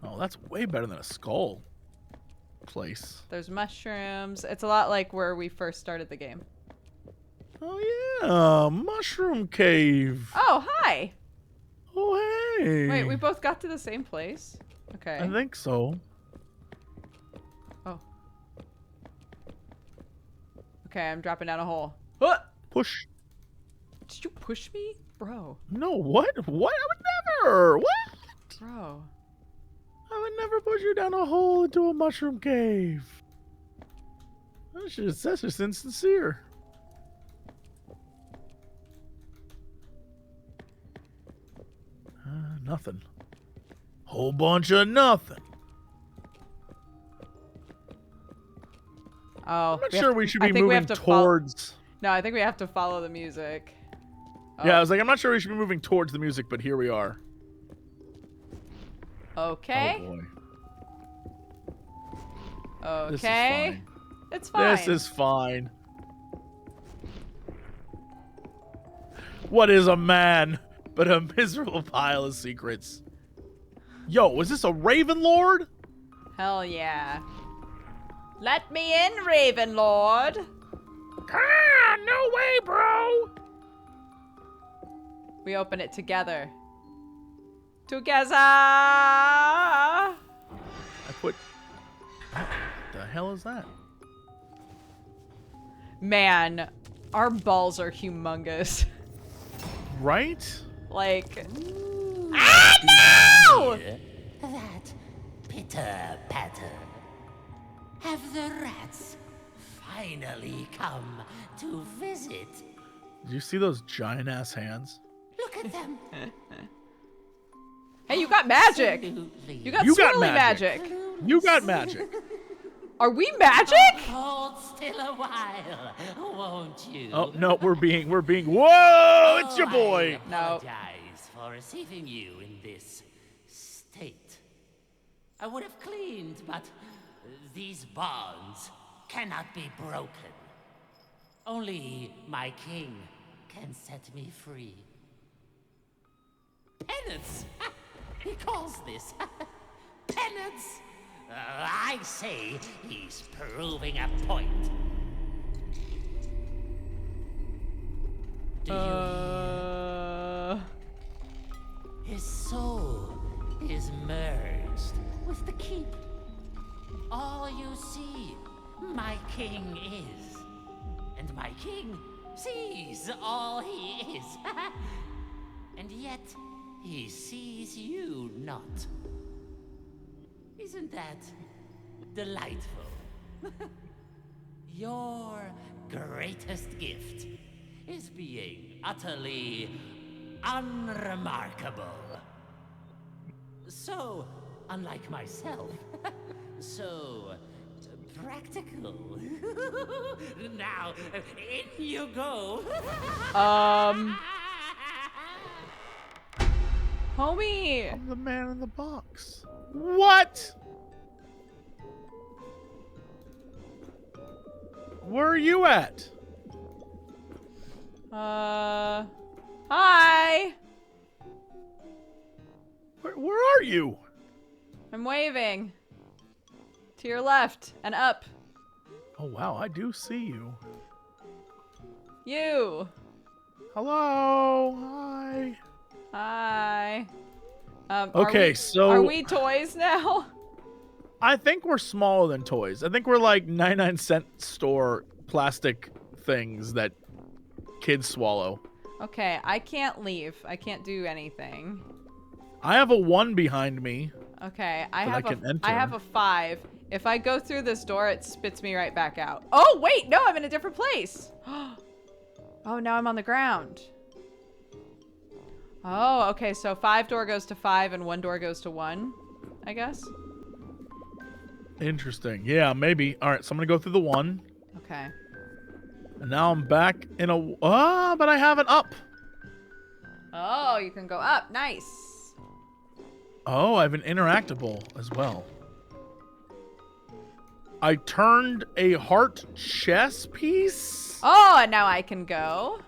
Oh, that's way better than a skull place.
There's mushrooms. It's a lot like where we first started the game.
Oh yeah, mushroom cave.
Oh, hi.
Oh hey.
Wait, we both got to the same place? Okay.
I think so.
Oh. Okay, I'm dropping down a hole. What?
Push.
Did you push me? Bro.
No, what? What? I would never. What?
Bro.
I would never push you down a hole into a mushroom cave. That's just insincere. Nothing. Whole bunch of nothing.
Oh.
I'm not sure we should be moving towards.
No, I think we have to follow the music. Oh.
Yeah, I was like, I'm not sure we should be moving towards the music, but here we are.
Okay.
Oh boy.
Okay. It's fine.
This is fine. What is a man but a miserable pile of secrets? Yo, is this a Raven Lord?
Hell yeah. Let me in, Raven Lord.
Ah, no way, bro.
We open it together. Together. I
put... What the hell is that?
Man, our balls are humongous.
Right?
Like...
Ah, no!
That pitter-patter. Have the rats finally come to visit?
Did you see those giant-ass hands?
Look at them.
Hey, you got magic.
Absolutely.
You got swirly magic.
You got magic.
Are we magic?
Cold still a while, won't you?
Oh no, we're being. Whoa! It's your
Oh,
boy.
I
No.
apologize for receiving you in this state. I would have cleaned, but these bonds cannot be broken. Only my king can set me free. Penance! He calls this penance. I say he's proving a point. Do you hear? His soul is merged with the keep. All you see, my king is. And my king sees all he is. And yet, he sees you not. Isn't that delightful? Your greatest gift is being utterly unremarkable. So, unlike myself, so practical. Now, in you go.
Homie.
I'm the man in the box. What? Where are you at?
Hi.
Where are you?
I'm waving. To your left and up.
Oh wow, I do see you.
You.
Hello. Hi.
Hi.
Okay, so
are we toys now?
I think we're smaller than toys. I think we're like 99-cent store plastic things that kids swallow.
Okay, I can't leave. I can't do anything.
I have a 1 behind me.
Okay, I
That I can
have
enter.
a 5. If I go through this door, it spits me right back out. Oh, wait, no, I'm in a different place. Oh, now I'm on the ground. Oh, okay, so 5 door goes to 5 and 1 door goes to 1, I guess.
Interesting. Yeah, maybe. All right, so I'm going to go through the 1.
Okay.
And now I'm back in a... Oh, but I have an up.
Oh, you can go up. Nice.
Oh, I have an interactable as well. I turned a heart chess piece.
Oh, and now I can go.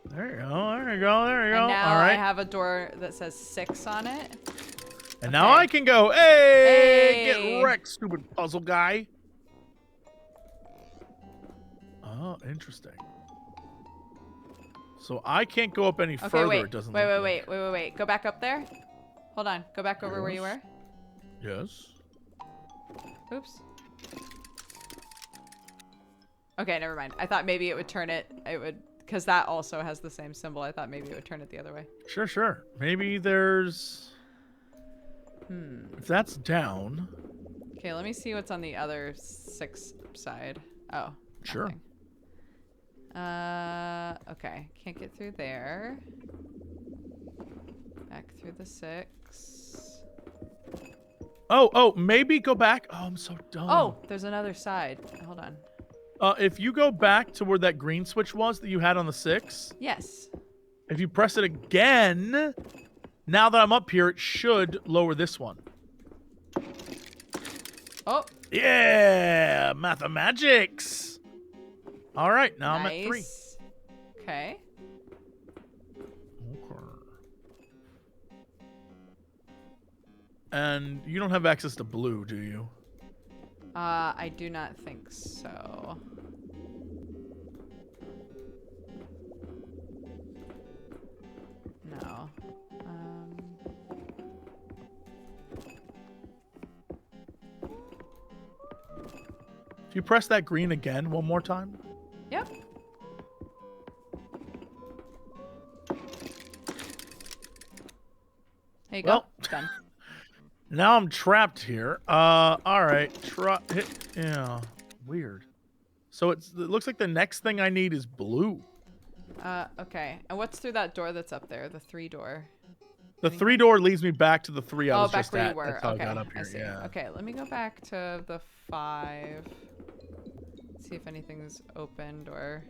There you go. There you go. There you go.
And now
All right.
I have a door that says 6 on it.
And now
Okay.
I can go. Hey,
Hey.
get wrecked, stupid puzzle guy. Oh, interesting. So I can't go up any
Okay,
further.
wait.
It doesn't.
Wait,
look
wait,
like.
wait. Go back up there. Hold on. Go back over where you were.
Yes.
Oops. Okay, never mind. I thought maybe it would turn it. It would, because that also has the same symbol. I thought maybe it would turn it the other way.
Sure, sure. Maybe there's. If that's down.
Okay, let me see what's on the other 6 side. Oh.
Sure.
Nothing. Okay. Can't get through there. Back through the 6.
Oh, maybe go back. Oh, I'm so dumb.
Oh, there's another side. Hold on.
If you go back to where that green switch was that you had on the 6,
Yes.
if you press it again, now that I'm up here, it should lower this one.
Oh,
Yeah, mathemagics. All right, now I'm at 3.
nice. Okay.
Okay. And you don't have access to blue, do you?
I do not think so. No.
If you press that green again one more time.
Yep. There you
Well.
go. Done.
Now I'm trapped here. All right. Yeah. Weird. So it looks like the next thing I need is blue.
Okay. And what's through that door that's up there? The 3 door.
The 3 door leads me back to the 3 I
Oh,
was
back
just
where
at.
you were.
That's how
Okay.
I got up
I
here.
see.
Yeah.
Okay, let me go back to the 5. see if anything's opened or...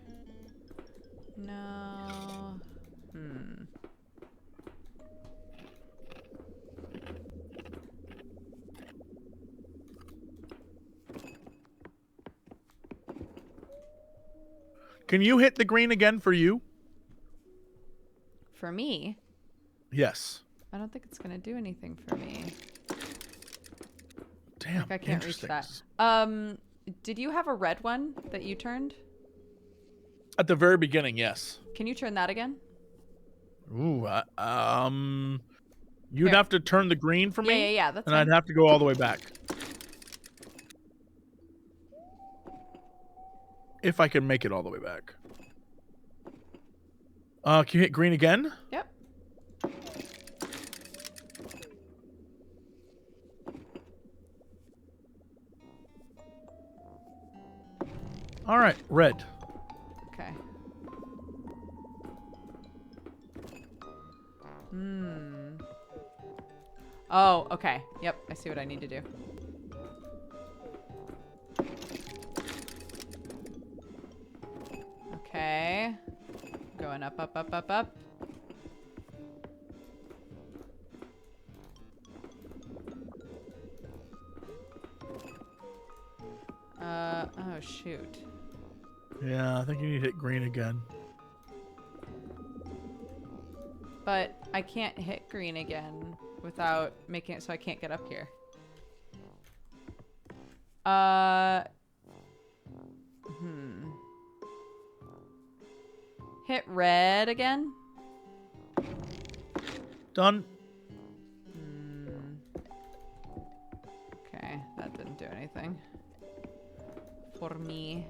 No.
Can you hit the green again for you?
For me?
Yes.
I don't think it's gonna do anything for me.
Damn,
Like I can't reach
interesting.
that. Did you have a red one that you turned?
At the very beginning, yes.
Can you turn that again?
Ooh, you'd
Here.
have to turn the green for me.
Yeah, that's
and
fine.
I'd have to go all the way back. If I can make it all the way back. Can you hit green again?
Yep.
All right, red.
Okay. Oh, okay. Yep, I see what I need to do. Okay. Going up, up, up, up, up. Oh shoot.
Yeah, I think you need to hit green again.
But I can't hit green again without making it so I can't get up here. Hit red again?
Done.
Okay, that didn't do anything. For me.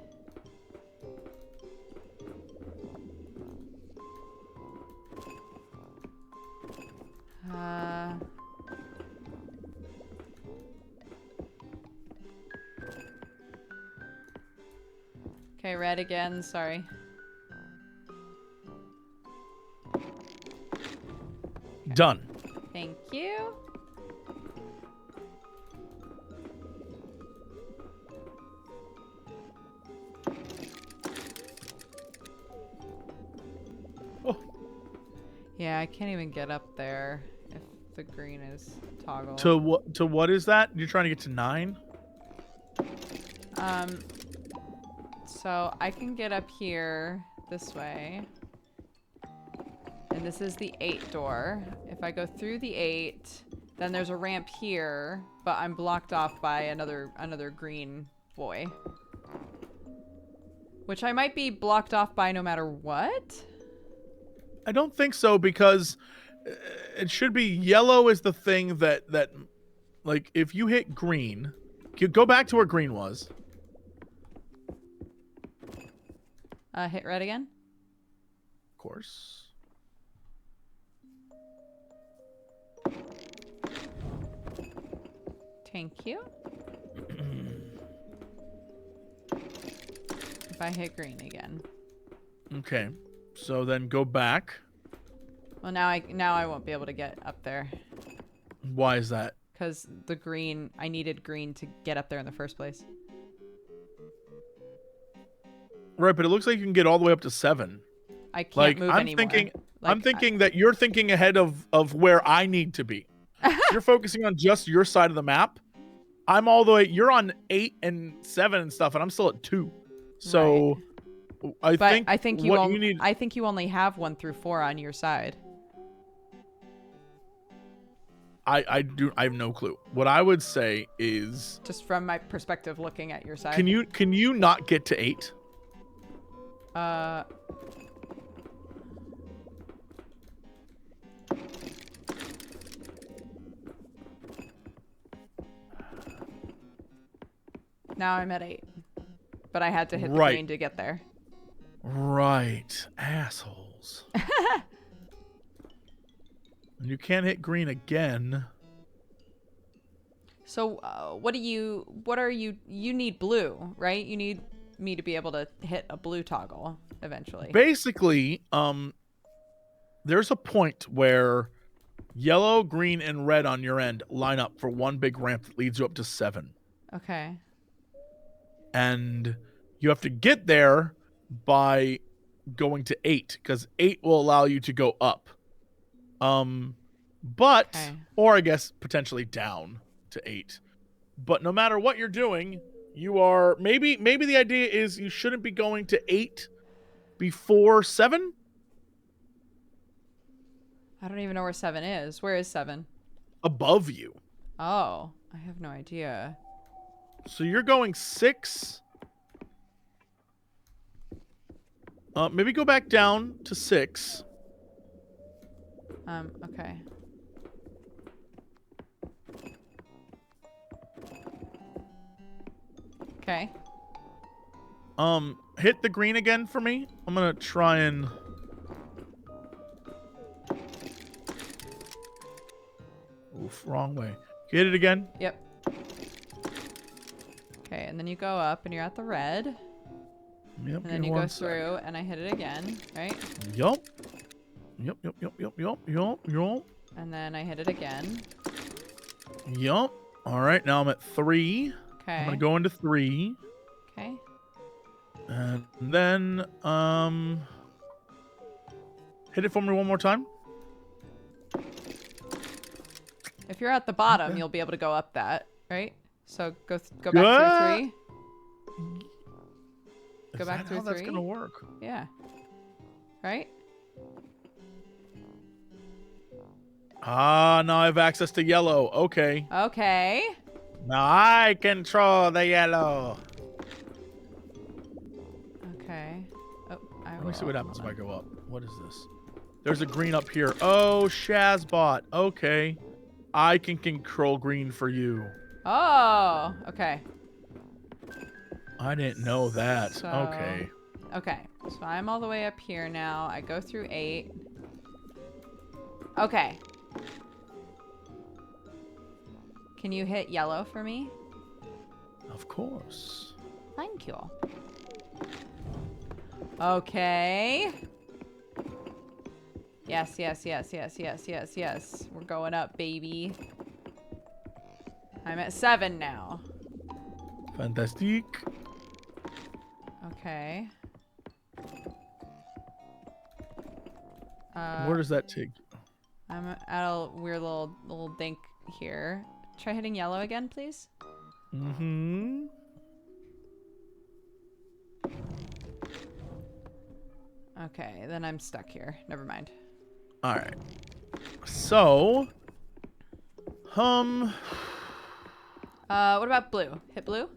Okay, red again, sorry.
Done.
Thank you.
Oh.
Yeah, I can't even get up there if the green is toggled.
To what is that? You're trying to get to 9?
So I can get up here this way. And this is the 8 door. If I go through the 8, then there's a ramp here, but I'm blocked off by another green boy. Which I might be blocked off by no matter what.
I don't think so, because it should be yellow is the thing that like if you hit green, go back to where green was.
Hit red again.
Of course.
Thank you. If I hit green again.
Okay. So then go back.
Well, now I won't be able to get up there.
Why is that?
Because the green, I needed green to get up there in the first place.
Right, but it looks like you can get all the way up to 7.
I can't
Like
move
I'm
anymore.
thinking,
Like,
I'm thinking that you're thinking ahead of where I need to be. You're focusing on just your side of the map. I'm all the way. You're on 8 and 7 and stuff, and I'm still at 2. So
Right. I think you
what
only
you need.
I think you only have 1 through 4 on your side.
I have no clue. What I would say is,
Just from my perspective, looking at your side.
can you not get to 8?
Now I'm at 8, but I had to hit the
Right.
green to get there.
Right, assholes. And you can't hit green again.
So what are you need blue, right? You need me to be able to hit a blue toggle eventually.
Basically, there's a point where yellow, green, and red on your end line up for one big ramp that leads you up to 7.
Okay.
And You have to get there by going to 8 because 8 will allow you to go up. But
Okay.
or I guess potentially down to 8. But no matter what you're doing, you are maybe the idea is you shouldn't be going to 8 before 7.
I don't even know where 7 is. Where is 7?
Above you.
Oh, I have no idea.
So you're going 6. Maybe go back down to 6.
Okay. Okay.
Hit the green again for me. I'm gonna try and. Oof, wrong way. Hit it again.
Yep. Okay, and then you go up and you're at the red.
Yep.
And then you go through and I hit it again, right?
Yup. Yup.
And then I hit it again.
Yup. All right, now I'm at 3.
Okay.
I'm gonna go into 3.
Okay.
And then hit it for me one more time.
If you're at the bottom, you'll be able to go up that, right? So go back through 3. Go back through 3.
That's gonna work.
Yeah. Right?
Ah, now I have access to yellow. Okay.
Okay.
Now I control the yellow.
Okay. Oh,
Let me see what happens if I go up. What is this? There's a green up here. Oh, Shazbot. Okay. I can control green for you.
Oh, okay.
I didn't know that.
So-
Okay.
Okay. So I'm all the way up here now. I go through 8. Okay. Can you hit yellow for me?
Of course.
Thank you. Okay. Yes. We're going up, baby. I'm at 7 now.
Fantastic.
Okay.
Where does that take you?
I'm at a weird little dink here. Try hitting yellow again, please.
Mm-hmm.
Okay, then I'm stuck here. Never mind.
All right. So,
what about blue? Hit blue?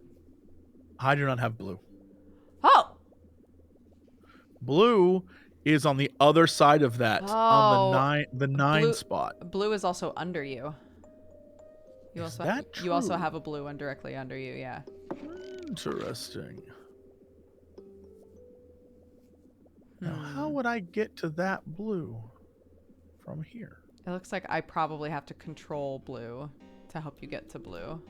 I do not have blue.
Oh!
Blue is on the other side of that, on the nine
blue,
spot.
Blue is also under you. You
Is
also
that
you also
true?
have a blue one directly under you, yeah.
Interesting. Now, how would I get to that blue from here?
It looks like I probably have to control blue to help you get to blue.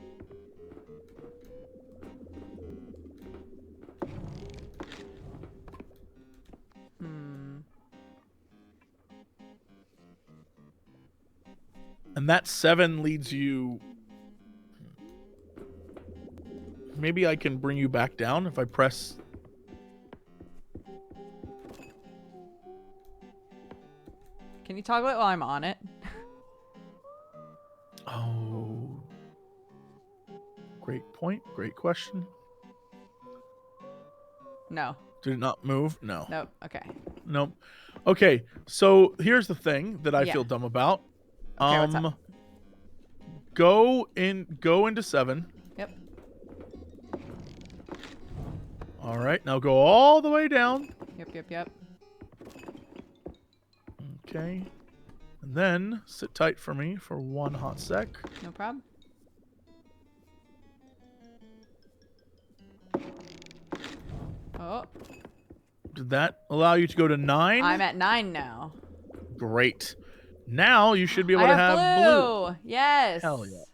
And that 7 leads you. Maybe I can bring you back down if I press.
Can you toggle it while I'm on it?
Oh. Great point. Great question.
No.
Did it not move? No.
Nope. Okay.
Nope. Okay, so here's the thing that I
Yeah.
feel dumb about.
Okay, what's up?
Go into 7.
Yep.
All right, now go all the way down.
Yep.
Okay. And then sit tight for me for one hot sec.
No problem. Oh,
Did that allow you to go to 9?
I'm at 9 now.
Great. Now you should be able
I
to
have
have blue.
Yes.
Hell yeah.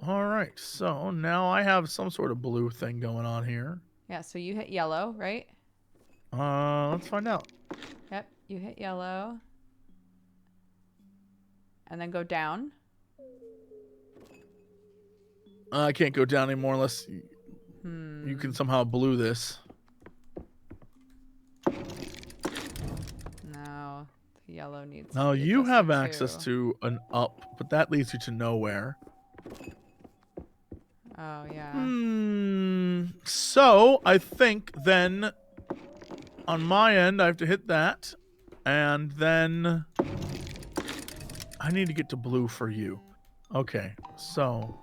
All right, so now I have some sort of blue thing going on here.
Yeah, so you hit yellow, right?
Let's find out.
Yep, you hit yellow. And then go down.
I can't go down anymore unless. you can somehow blue this.
No, the yellow needs.
Now
to be
you have
adjusted
access
too.
to an up, but that leads you to nowhere.
Oh yeah.
So I think then on my end I have to hit that, and then I need to get to blue for you. Okay, so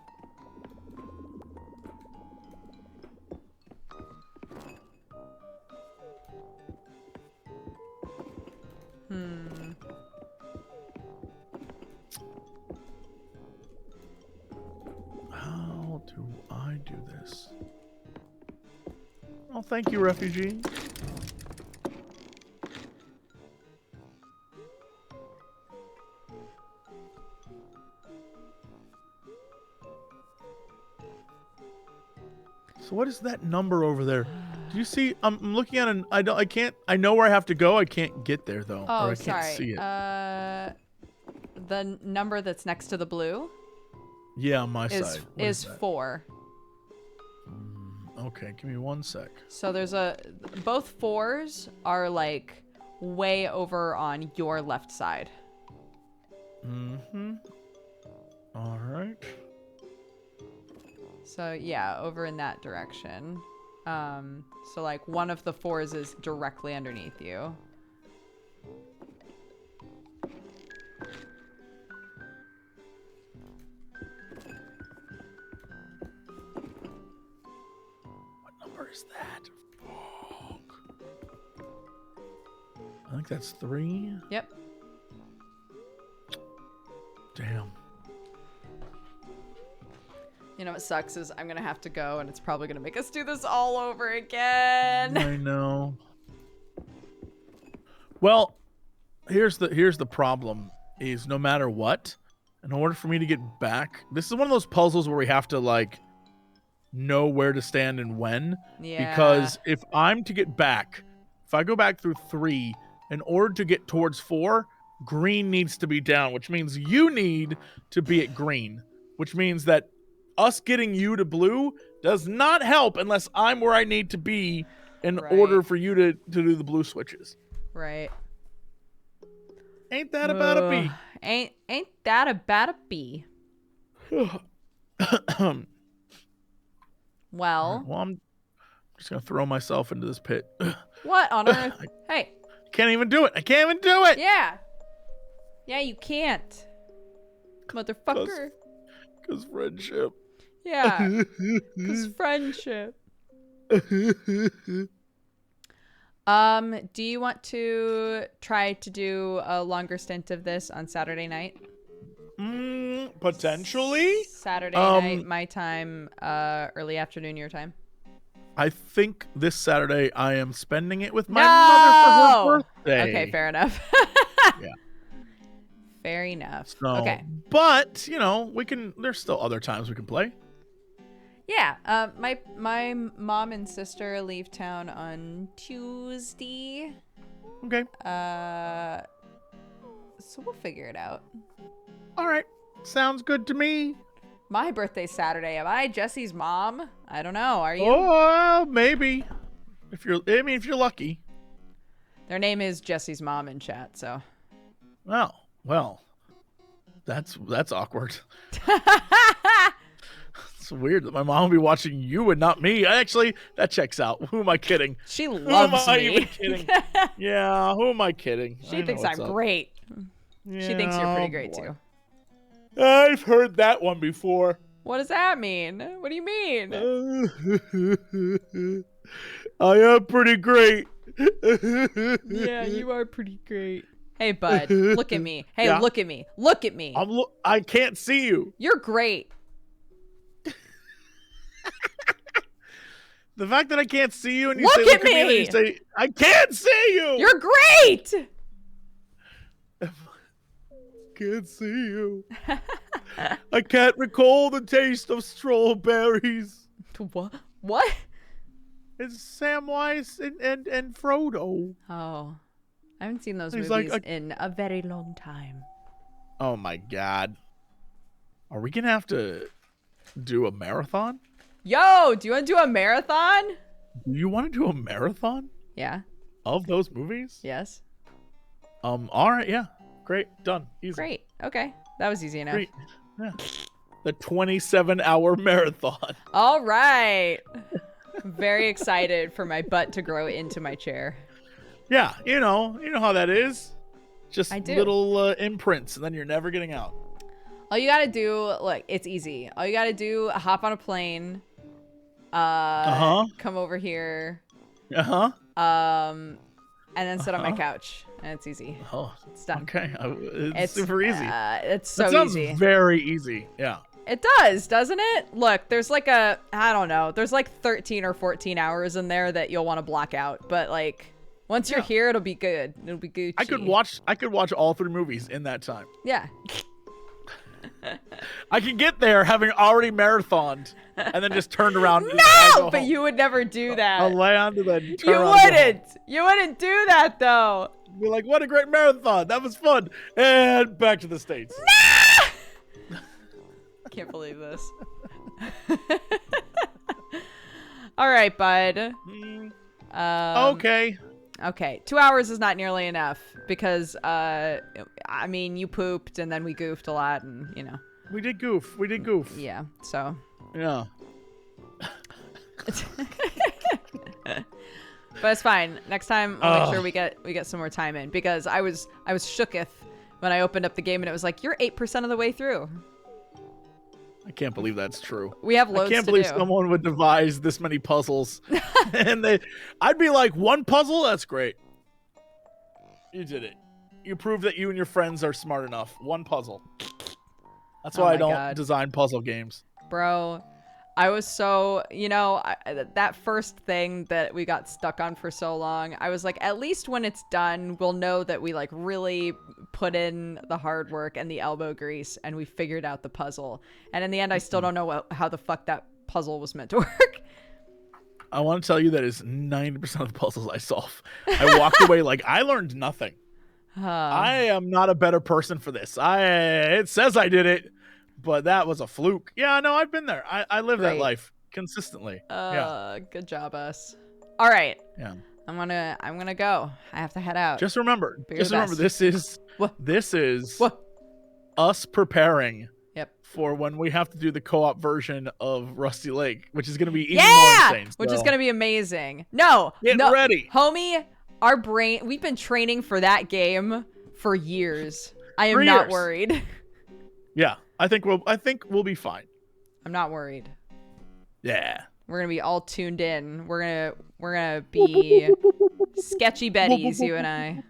how do I do this? Oh, thank you, refugee. So what is that number over there? Do you see? I'm looking at an. I can't. I know where I have to go. I can't get there though.
Oh,
or I can't
sorry.
see it.
The number that's next to the blue
Yeah, on my
is
side. What is that?
4.
Okay, give me 1 sec.
So there's both 4s are like way over on your left side.
Mm-hmm. All right.
So yeah, over in that direction. So like one of the 4s is directly underneath you.
What number is that? Fuck. I think that's 3.
Yep.
Damn.
You know what sucks is I'm gonna have to go and it's probably gonna make us do this all over again.
I know. Well, here's the problem is no matter what, in order for me to get back, this is one of those puzzles where we have to like know where to stand and when.
Yeah.
Because if I'm to get back, if I go back through 3, in order to get towards 4, green needs to be down, which means you need to be at green, which means that us getting you to blue does not help unless I'm where I need to be in order for you to do the blue switches.
Right.
Ain't that about a B?
Ain't that about a B? Well,
I'm just gonna throw myself into this pit.
what on earth? Hey.
Can't even do it. I can't even do it.
Yeah. Yeah, you can't. Motherfucker.
Because friendship.
Yeah. Because friendship. Do you want to try to do a longer stint of this on Saturday night?
Potentially.
Saturday night, my time, early afternoon, your time.
I think this Saturday I am spending it with my mother for her birthday.
Okay, fair enough.
Yeah.
Fair enough.
So,
okay.
But, you know, there's still other times we can play.
Yeah, my mom and sister leave town on Tuesday.
Okay.
So we'll figure it out.
All right. Sounds good to me.
My birthday's Saturday. Am I Jesse's mom? I don't know. Are you?
Oh, maybe. If you're lucky.
Their name is Jesse's mom in chat, so.
Oh, well. That's awkward. It's weird that my mom will be watching you and not me. Actually, that checks out. Who am I kidding?
She loves
me. Who am I
me.
even kidding? Yeah, who am I kidding?
She thinks I'm great.
Yeah,
she thinks you're pretty great too.
I've heard that one before.
What does that mean? What do you mean?
I am pretty great.
Yeah, you are pretty great. Hey, bud, look at me. Hey,
Yeah.
look at me. Look at me.
I can't see you.
You're great.
The fact that I can't see you and you
Look
say,
at
look at me, and
me!
you say, I can't see you.
You're great.
Can't see you. I can't recall the taste of strawberries.
What? What?
It's Samwise and Frodo.
Oh, I haven't seen those
He's
movies
like,
in a very long time.
Oh my god. Are we gonna have to do a marathon?
Yo, do you want to do a marathon?
Do you want to do a marathon
Yeah.
of those movies?
Yes.
All right, yeah. Great. Done. Easy.
Great. Okay. That was easy enough.
Great. Yeah. The 27-hour marathon.
All right. Very excited for my butt to grow into my chair.
Yeah, you know how that is. Just
I do.
little imprints, and then you're never getting out.
All you gotta do, look, it's easy. All you gotta do, hop on a plane, come over here, and then sit on my couch, and it's easy.
Oh,
It's done.
okay. It's super easy.
It's so
that sounds
easy.
very easy. Yeah.
It does, doesn't it? Look, there's like I don't know, there's like 13 or 14 hours in there that you'll want to block out, but like once you're here, it'll be good. It'll be Gucci.
I could watch all 3 movies in that time.
Yeah.
I can get there having already marathoned, and then just turned around.
No, but you would never do that.
I'll land and then turn
You
around and go home.
wouldn't. You wouldn't do that though.
Be like, what a great marathon. That was fun. And back to the States.
Can't believe this. All right, bud.
Okay.
Okay, 2 hours is not nearly enough because, I mean, you pooped and then we goofed a lot and, you know.
We did goof.
Yeah, so.
Yeah.
But it's fine. Next time, I'll make sure we get some more time in because I was shooketh when I opened up the game and it was like, you're 8% of the way through.
I can't believe that's true.
We have loads
I can't
to
believe
do.
someone would devise this many puzzles. And I'd be like, 1 puzzle? That's great. You did it. You proved that you and your friends are smart enough. 1 puzzle. That's why I don't design puzzle games.
Bro, I was so, that first thing that we got stuck on for so long, I was like, at least when it's done, we'll know that we like really put in the hard work and the elbow grease and we figured out the puzzle. And in the end, I still don't know how the fuck that puzzle was meant to work.
I want to tell you that is 90% of the puzzles I solve. I walked away like, I learned nothing. I am not a better person for this. It says I did it, but that was a fluke. Yeah, no, I've been there. I live that life consistently. Yeah.
Good job, us. All right.
Yeah.
I'm gonna go. I have to head out.
Just remember, this is
What?
us preparing
Yep.
for when we have to do the co-op version of Rusty Lake, which is going to be even more insane.
Which is gonna be amazing. No,
Get ready,
homie. We've been training for that game for years. I am
3
not
years.
worried.
Yeah, I think we'll be fine.
I'm not worried.
Yeah.
We're gonna be all tuned in. We're gonna be sketchy Betties, you and I.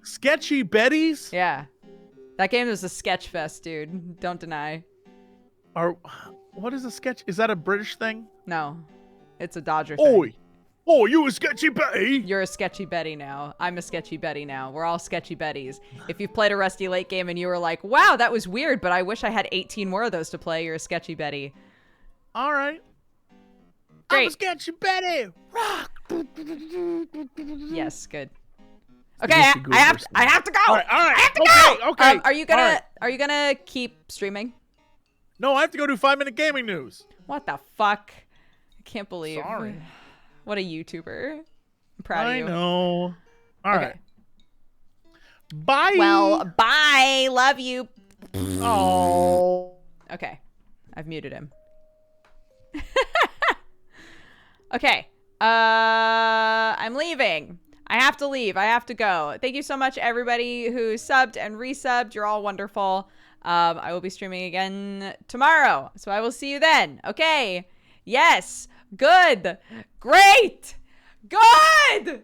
Sketchy Betties?
Yeah. That game is a sketch fest, dude. Don't deny.
What is a sketch? Is that a British thing?
No. It's a Dodger thing.
Oi! Oh, you a sketchy Betty?
You're a sketchy Betty now. I'm a sketchy Betty now. We're all sketchy Betties. If you've played a Rusty Lake game and you were like, wow, that was weird, but I wish I had 18 more of those to play, you're a sketchy Betty.
All right.
Great.
I'm a sketchy Betty. Rock.
Yes, good. Okay, I have to go.
All right.
I have to go.
Okay.
Are you gonna keep streaming?
No, I have to go do 5-minute gaming news.
What the fuck? I can't believe.
Sorry.
What a YouTuber. I'm proud of you.
I know. All
Okay.
right. Bye.
Well, bye. Love you.
Oh.
Okay. I've muted him. Okay. I'm leaving. I have to leave. I have to go. Thank you so much, everybody who subbed and resubbed. You're all wonderful. I will be streaming again tomorrow. So I will see you then. Okay. Yes. Good. Great. Good.